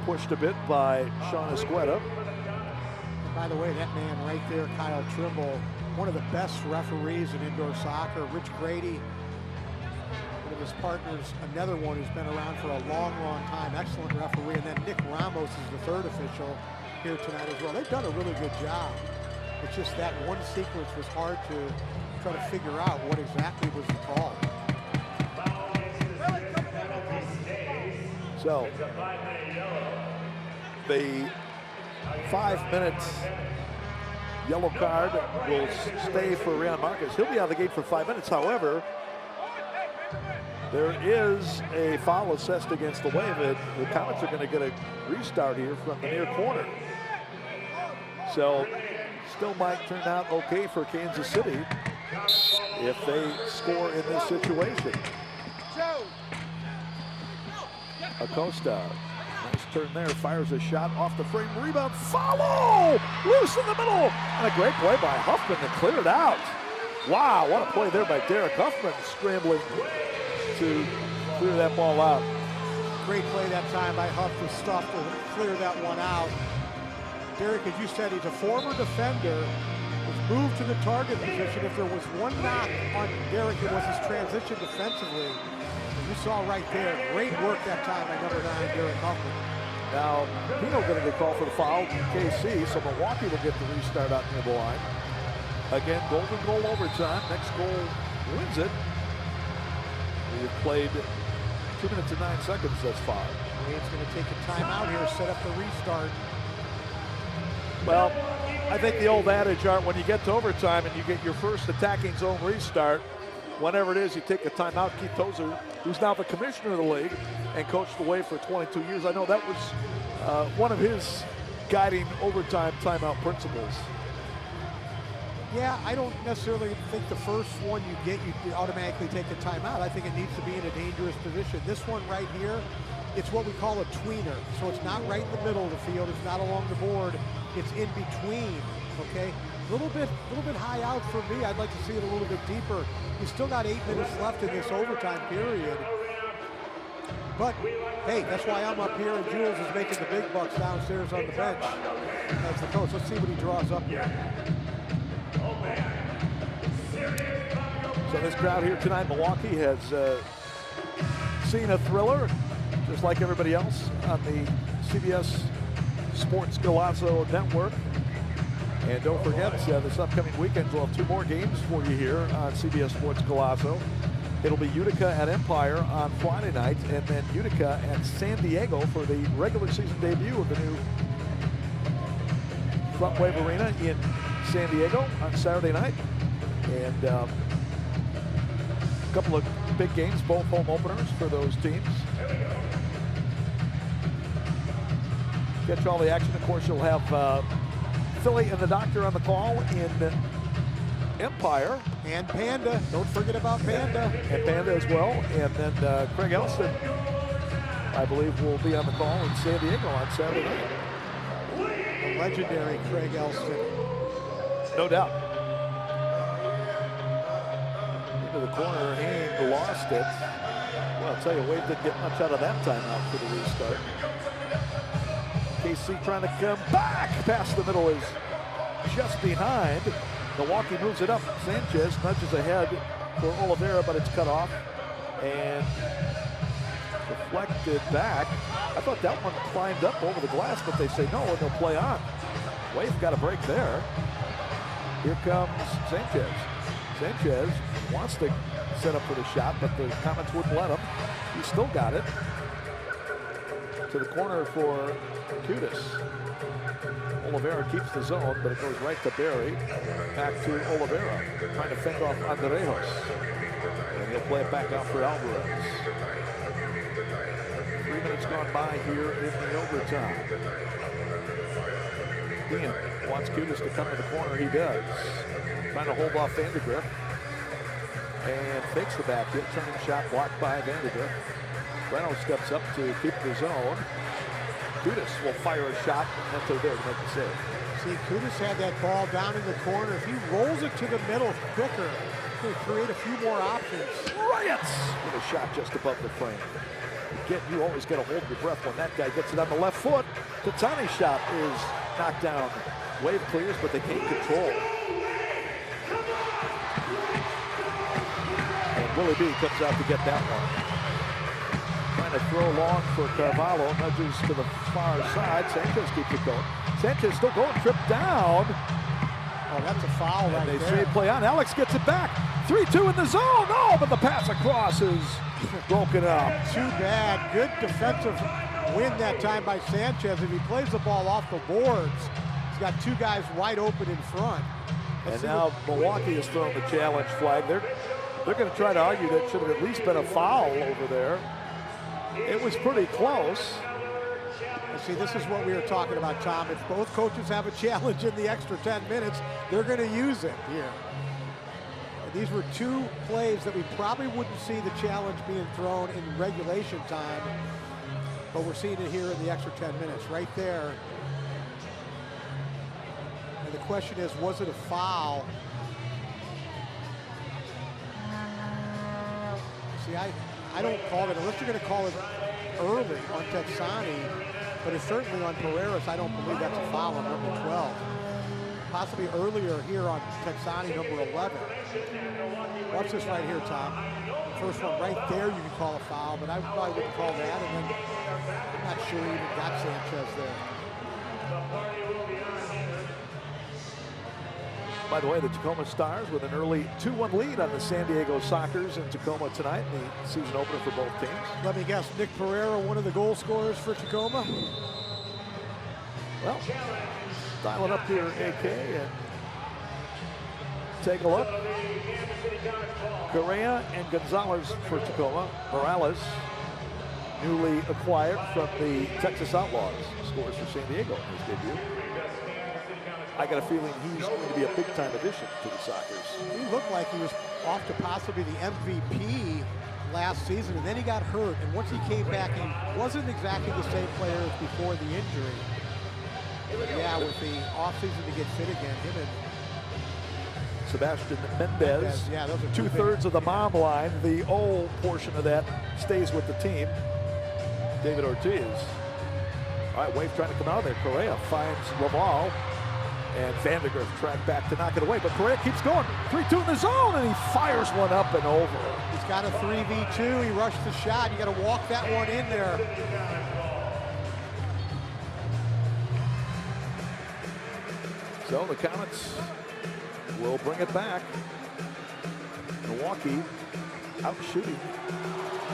pushed a bit by Sean Escueta. And by the way, that man right there, Kyle Trimble, one of the best referees in indoor soccer. Rich Grady, one of his partners, another one who's been around for a long, long time. Excellent referee. And then Nick Ramos is the third official here tonight as well. They've done a really good job. It's just that one sequence was hard to try to figure out what exactly was the call. So the 5-minute yellow card will stay for Ryan Marquez. He'll be out of the gate for 5 minutes. However, there is a foul assessed against the Wave, and the Comets are going to get a restart here from the near corner. So still might turn out okay for Kansas City if they score in this situation. Acosta, nice turn there, fires a shot off the frame, rebound, follow! Loose in the middle! And a great play by Huffman to clear it out. Wow, what a play there by Derek Huffman, scrambling to clear that ball out. Great play that time by Huff to stop to clear that one out. Derek, as you said, he's a former defender, was moved to the target position. If there was one knock on Derek, it was his transition defensively. You saw right there, great work that time by number 9, Derek Huffman. Now, Pino going to get called for the foul from KC, so Milwaukee will get the restart out near the line. Again, golden goal overtime. Next goal wins it. We've played 2 minutes and 9 seconds thus far. Wade's going to take a timeout here, set up the restart. Well, I think the old adage, Art, when you get to overtime and you get your first attacking zone restart, whenever it is, you take a timeout. Keith Tozer, who's now the commissioner of the league and coached the Wave for 22 years. I know that was one of his guiding overtime timeout principles. Yeah, I don't necessarily think the first one you get, you automatically take a timeout. I think it needs to be in a dangerous position. This one right here, it's what we call a tweener. So it's not right in the middle of the field. It's not along the board. It's in between, okay? A little bit high out for me. I'd like to see it a little bit deeper. You still got 8 minutes left in this overtime period. But, hey, that's why I'm up here, and Jules is making the big bucks downstairs on the bench as the coach. Let's see what he draws up here. So this crowd here tonight, Milwaukee, has seen a thriller, just like everybody else, on the CBS Sports Golazo Network. And don't forget, this upcoming weekend, we'll have 2 more games for you here on CBS Sports Golazo. It'll be Utica at Empire on Friday night, and then Utica at San Diego for the regular season debut of the new Front Wave Arena in San Diego on Saturday night. And a couple of big games, both home openers for those teams. Catch all the action. Of course, you'll have Philly and the Doctor on the call in Empire. And Panda. Don't forget about Panda. And Panda as well. And then Craig Elston, I believe, will be on the call in San Diego on Saturday night. The legendary Craig Elston. No doubt. Into the corner, Haynes lost it. Well, I'll tell you, Wade didn't get much out of that timeout for the restart. KC trying to come back. Past the middle is just behind. Milwaukee moves it up. Sanchez nudges ahead for Oliveira, but it's cut off and deflected back. I thought that one climbed up over the glass, but they say no, and they'll play on. Wave got a break there. Here comes Sanchez. Sanchez wants to set up for the shot, but the Comets wouldn't let him. He still got it. To the corner for Kudus. Oliveira keeps the zone, but it goes right to Barry. Back to Oliveira, trying to fend off Andrejos. And he'll play it back out for Alvarez. 3 minutes gone by here in the overtime. Ian wants Kudus to come to the corner. He does. Trying to hold off Vandergrift. and fakes the backfield. Turning shot blocked by Vanderbilt. Breno steps up to keep the zone. Kudus will fire a shot, and that's there to make the save. See, Kudus had that ball down in the corner. If he rolls it to the middle quicker, he's going to create a few more options. Riots with a shot just above the frame. Again, you always got to hold your breath when that guy gets it on the left foot. Tatani's shot is knocked down. Wave clears, but they can't control. And Willie B comes out to get that one. Trying to throw long for Carvalho. Nudges to the far side. Sanchez keeps it going. Sanchez still going, tripped down. Oh, that's a foul right there. And they say play on. Alex gets it back. 3-2 in the zone. No, but the pass across is broken up. Too bad. Good defensive win that time by Sanchez. If he plays the ball off the boards, he's got two guys wide open in front. And now Milwaukee has thrown the challenge flag. They're going to try to argue that it should have at least been a foul over there. It was pretty close. See, this is what we were talking about, Tom. If both coaches have a challenge in the extra 10 minutes, they're going to use it here. These were two plays that we probably wouldn't see the challenge being thrown in regulation time, but we're seeing it here in the extra 10 minutes, right there. And the question is, was it a foul? See, I don't call it, unless you're going to call it early on Texani, but it's certainly on Pereiras. I don't believe that's a foul on number 12. Possibly earlier here on Texani, number 11. Watch this right here, Tom. First one right there, you can call a foul, but I probably wouldn't call that, and then I'm not sure he even got Sanchez there. By the way, the Tacoma Stars with an early 2-1 lead on the San Diego Sockers in Tacoma tonight, the season opener for both teams. Let me guess, Nick Pereira, one of the goal scorers for Tacoma? Well, dial it up here, AK, and take a look. Correa and Gonzalez for Tacoma. Morales, newly acquired from the Texas Outlaws, scores for San Diego in his debut. I got a feeling he's going to be a big-time addition to the Sockers. He looked like he was off to possibly the MVP last season, and then he got hurt. And once he came back, he wasn't exactly the same player as before the injury. Yeah, with the offseason to get fit again, him and Sebastian Mendez, yeah, those are two-thirds of the mom line. The O portion of that stays with the team. David Ortiz. All right, Wave trying to come out of there. Correa finds Laval. And Vandergrift tracked back to knock it away, but Correa keeps going. 3-2 in the zone, and he fires one up and over. He's got a 3v2. He rushed the shot. You got to walk that one in there. So the Comets will bring it back. Milwaukee out shooting.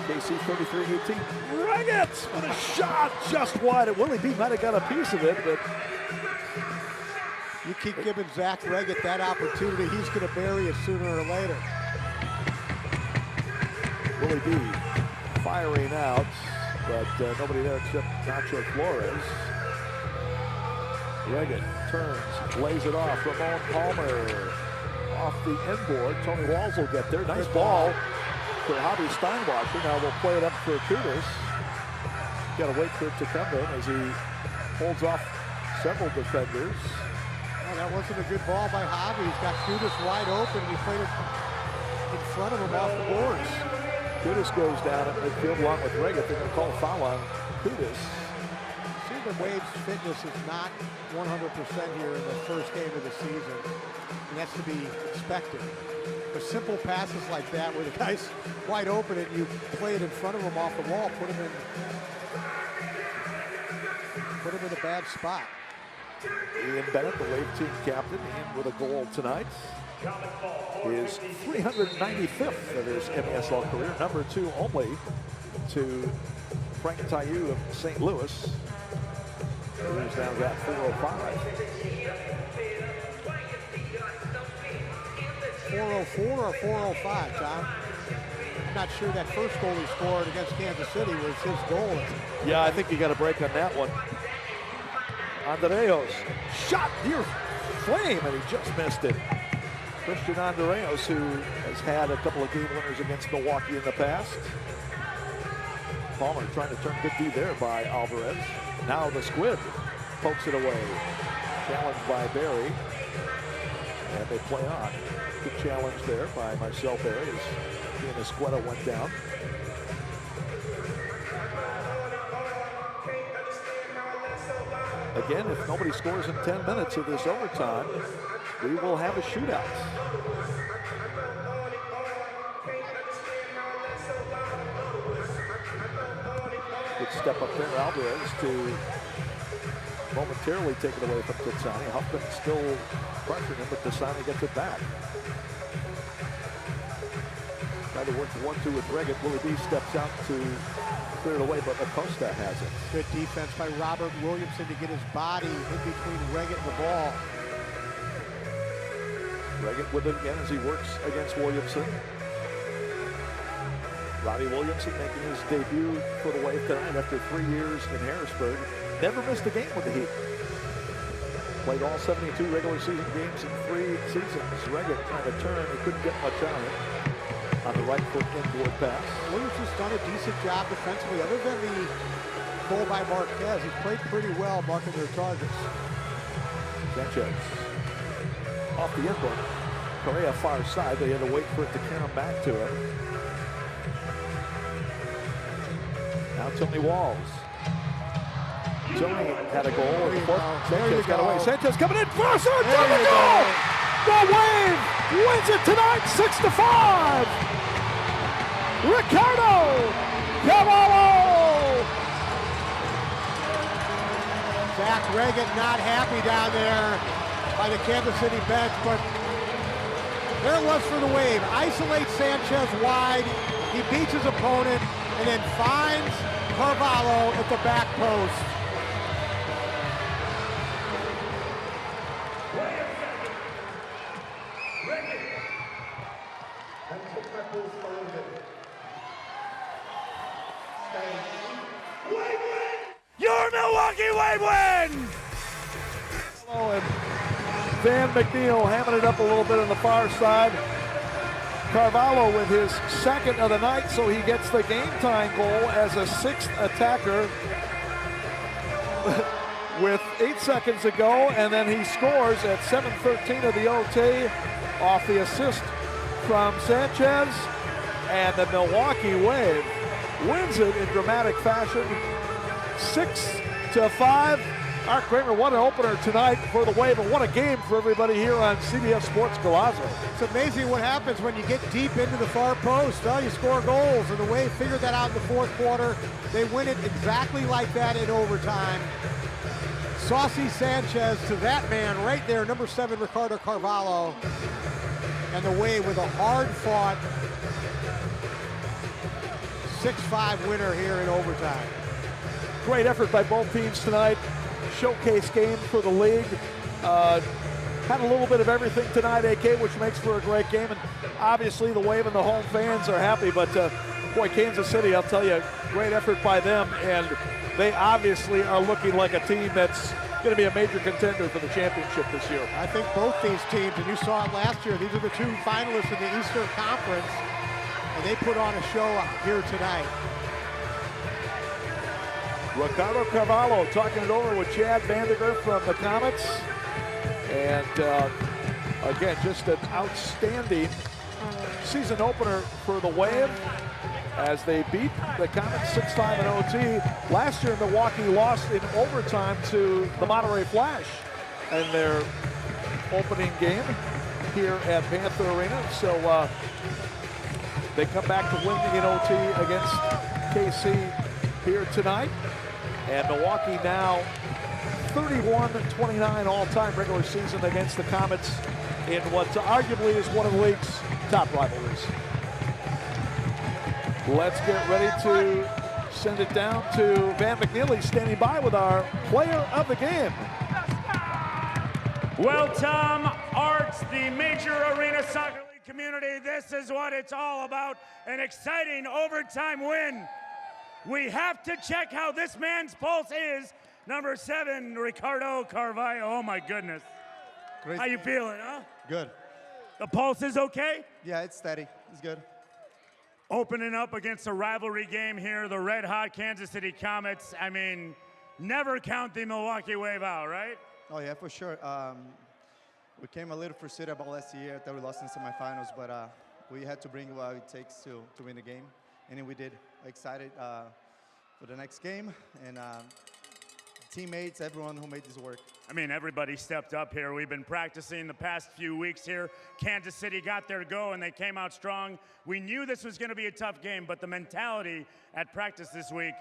KC 33-18. Reggett with a shot just wide. Willie B might have got a piece of it, but you keep giving Zach Reggett that opportunity, he's going to bury it sooner or later. Willie B firing out, but nobody there except Nacho Flores. Reggett turns, lays it off. Ramon Palmer off the inboard. Tony Walls will get there. Nice ball for Javi Steinwasser. Now we'll play it up for Kudus. Got to wait for it to come in as he holds off several defenders. Oh, that wasn't a good ball by Javi. He's got Kudus wide open. He played it in front of him off the boards. Kudus goes down at midfield along with Reggett. They're going to call a foul on Kudus. See, the Wave's fitness is not 100% here in the first game of the season. And that's to be expected. But simple passes like that where the guy's wide open and you play it in front of him off the wall, put him in a bad spot. Ian Bennett, the Wave team captain, and with a goal tonight. His 395th of his MASL career, number 2 only to Frank Taillou of St. Louis, who's now got 405. 404 or 405, Tom? I'm not sure that first goal he scored against Kansas City was his goal. Yeah, I think you got a break on that one. Andreos shot near flame, and he just missed it. Christian Andreos, who has had a couple of game winners against Milwaukee in the past. Palmer trying to turn good D there by Alvarez. Now the Squid pokes it away. Challenged by Barry. And they play on. Good challenge there by Marcel Barry as he and Escueta went down. Again, if nobody scores in 10 minutes of this overtime, we will have a shootout. Good step up there, Alvarez, to momentarily take it away from Titsani. Huffman still pressuring him, but Titsani gets it back. Try to work 1-2 with Reggett. Willie B steps out to clear it away, but Acosta has it. Good defense by Robert Williamson to get his body in between Reggett and the ball. Reggett with it again as he works against Williamson. Robbie Williamson making his debut for the Wave tonight after 3 years in Harrisburg. Never missed a game with the Heat. Played all 72 regular season games in 3 seasons. Reggett trying to turn, he couldn't get much on it. On the right foot inboard pass. Williamson's done a decent job defensively. Other than the goal by Marquez, he's played pretty well marking their targets. Sanchez off the inboard. Correa far side. They had to wait for it to come back to him. Now Tony Walls. Tony had a goal. Sanchez got away. Sanchez coming in. Crosser to the goal! The Wave wins it tonight, 6-5. Ricardo Cavallo! Zach Reggett not happy down there by the Kansas City bench, but there it was for the Wave. Isolates Sanchez wide, he beats his opponent, and then finds Carvalho at the back post. Your Milwaukee Wave win! Oh, and Van McNeil hamming it up a little bit on the far side. Carvalho with his second of the night, so he gets the game time goal as a 6th attacker with 8 seconds to go, and then he scores at 7:13 of the OT off the assist from Sanchez, and the Milwaukee Wave wins it in dramatic fashion, 6-5. Art Kramer, what an opener tonight for the Wave, and what a game for everybody here on CBS Sports Golazo. It's amazing what happens when you get deep into the far post. Well, you score goals, and the Wave figured that out in the 4th quarter. They win it exactly like that in overtime. Saucy Sanchez to that man right there, number 7, Ricardo Carvalho. And the Wave with a hard-fought 6-5 winner here in overtime. Great effort by both teams tonight. Showcase game for the league. Had a little bit of everything tonight, AK, which makes for a great game. And obviously the Wave and the home fans are happy, but boy, Kansas City, I'll tell you, great effort by them. And they obviously are looking like a team that's going to be a major contender for the championship this year. I think both these teams, and you saw it last year, these are the 2 finalists in the Eastern Conference, and they put on a show here tonight. Ricardo Carvalho talking it over with Chad Vandergriff from the Comets. And again, just an outstanding season opener for the Wave as they beat the Comets 6-5 in OT. Last year, Milwaukee lost in overtime to the Monterey Flash in their opening game here at Panther Arena. So they come back to win in OT against KC here tonight. And Milwaukee now 31-29 all-time regular season against the Comets in what arguably is one of the league's top rivalries. Let's get ready to send it down to Van McNeely standing by with our player of the game. Well, Tom, Arts, the major arena soccer league community, this is what it's all about, an exciting overtime win. We have to check how this man's pulse is. Number 7, Ricardo Carvalho. Oh, my goodness. Great. How you feeling, huh? Good. The pulse is okay? Yeah, it's steady. It's good. Opening up against a rivalry game here, the red-hot Kansas City Comets. I mean, never count the Milwaukee Wave out, right? Oh, yeah, for sure. We came a little frustrated about last year that we lost in semifinals, but we had to bring what it takes to win the game, and then we did. Excited for the next game, and teammates, everyone who made this work. I mean, everybody stepped up here. We've been practicing the past few weeks here. Kansas City got their go, and they came out strong. We knew this was going to be a tough game, but the mentality at practice this week,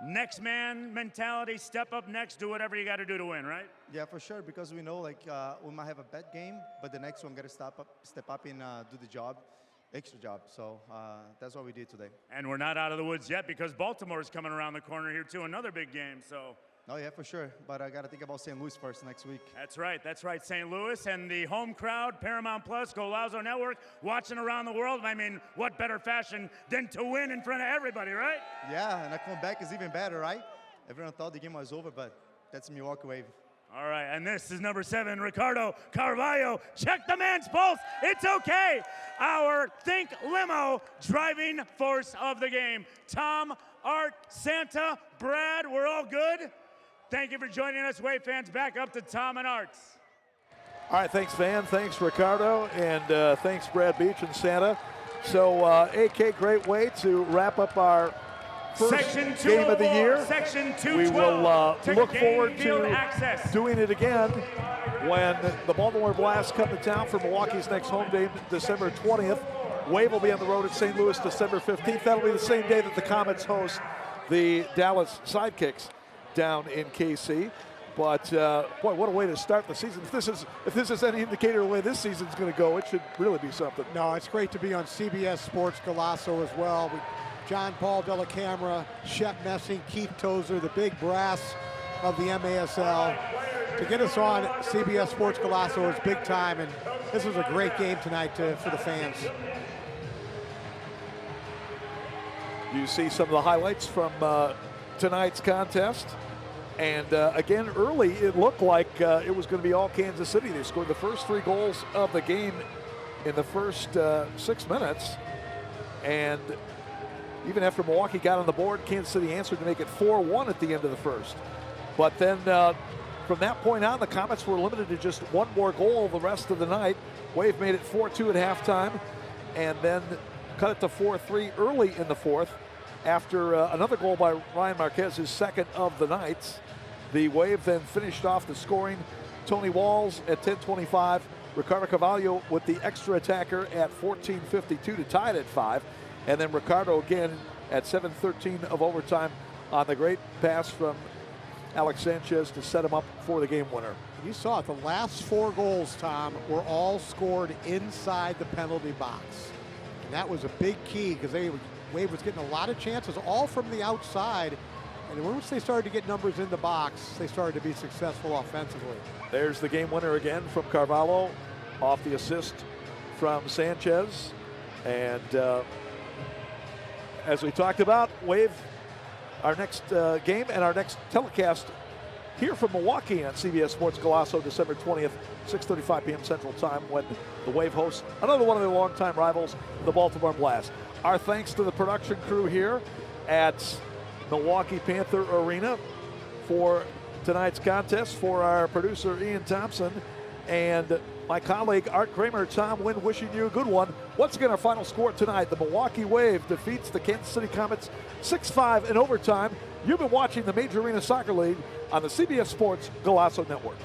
next man mentality, step up next, do whatever you got to do to win, right? Yeah, for sure, because we know like we might have a bad game, but the next one got to step up and do the job, extra job. So that's what we did today. And we're not out of the woods yet because Baltimore's coming around the corner here too, another big game. So. Oh yeah, for sure. But I got to think about St. Louis first next week. That's right. That's right. St. Louis and the home crowd, Paramount Plus, Golazo Network, watching around the world. I mean, what better fashion than to win in front of everybody, right? Yeah, and I come back is even better, right? Everyone thought the game was over, but that's Milwaukee Wave. All right, and this is number 7, Ricardo Carvalho. Check the man's pulse. It's okay. Our Think Limo driving force of the game. Tom, Art, Santa, Brad, we're all good? Thank you for joining us, Wave fans. Back up to Tom and Arts. All right, thanks, Van. Thanks, Ricardo. And thanks, Brad Beach and Santa. So, AK, great way to wrap up our first game of the year. Section 212. We will look forward to access. doing it again when the Baltimore Blast come to town for Milwaukee's next home game, December 20th. Wave will be on the road at St. Louis December 15th. That'll be the same day that the Comets host the Dallas Sidekicks down in KC. But boy, what a way to start the season. If this is any indicator of the way this season's going to go, it should really be something. No, it's great to be on CBS Sports Golazo as well. John Paul Della Camera, Shep Messing, Keith Tozer, the big brass of the MASL. To get us on CBS Sports Golazo is big time, and this was a great game tonight for the fans. You see some of the highlights from tonight's contest. And again, early it looked like it was going to be all Kansas City. They scored the first 3 goals of the game in the first 6 minutes. And even after Milwaukee got on the board, Kansas City answered to make it 4-1 at the end of the first. But then from that point on, the Comets were limited to just 1 more goal the rest of the night. Wave made it 4-2 at halftime and then cut it to 4-3 early in the fourth. After another goal by Ryan Marquez, his second of the night. The Wave then finished off the scoring. Tony Walls at 10:25. Ricardo Carvalho with the extra attacker at 14:52 to tie it at 5. And then Ricardo again at 7:13 of overtime on the great pass from Alex Sanchez to set him up for the game winner. You saw it. The last 4 goals, Tom, were all scored inside the penalty box. And that was a big key because Wave was getting a lot of chances, all from the outside. And once they started to get numbers in the box, they started to be successful offensively. There's the game winner again from Carvalho off the assist from Sanchez. And as we talked about, Wave, our next game and our next telecast here from Milwaukee on CBS Sports Golazo, December 20th, 6:35 p.m. Central Time, when the Wave hosts another one of their longtime rivals, the Baltimore Blast. Our thanks to the production crew here at Milwaukee Panther Arena for tonight's contest, for our producer Ian Thompson and my colleague Art Kramer. Tom Wynn wishing you a good one. Once again, our final score tonight, the Milwaukee Wave defeats the Kansas City Comets 6-5 in overtime. You've been watching the Major Arena Soccer League on the CBS Sports Golazo Network.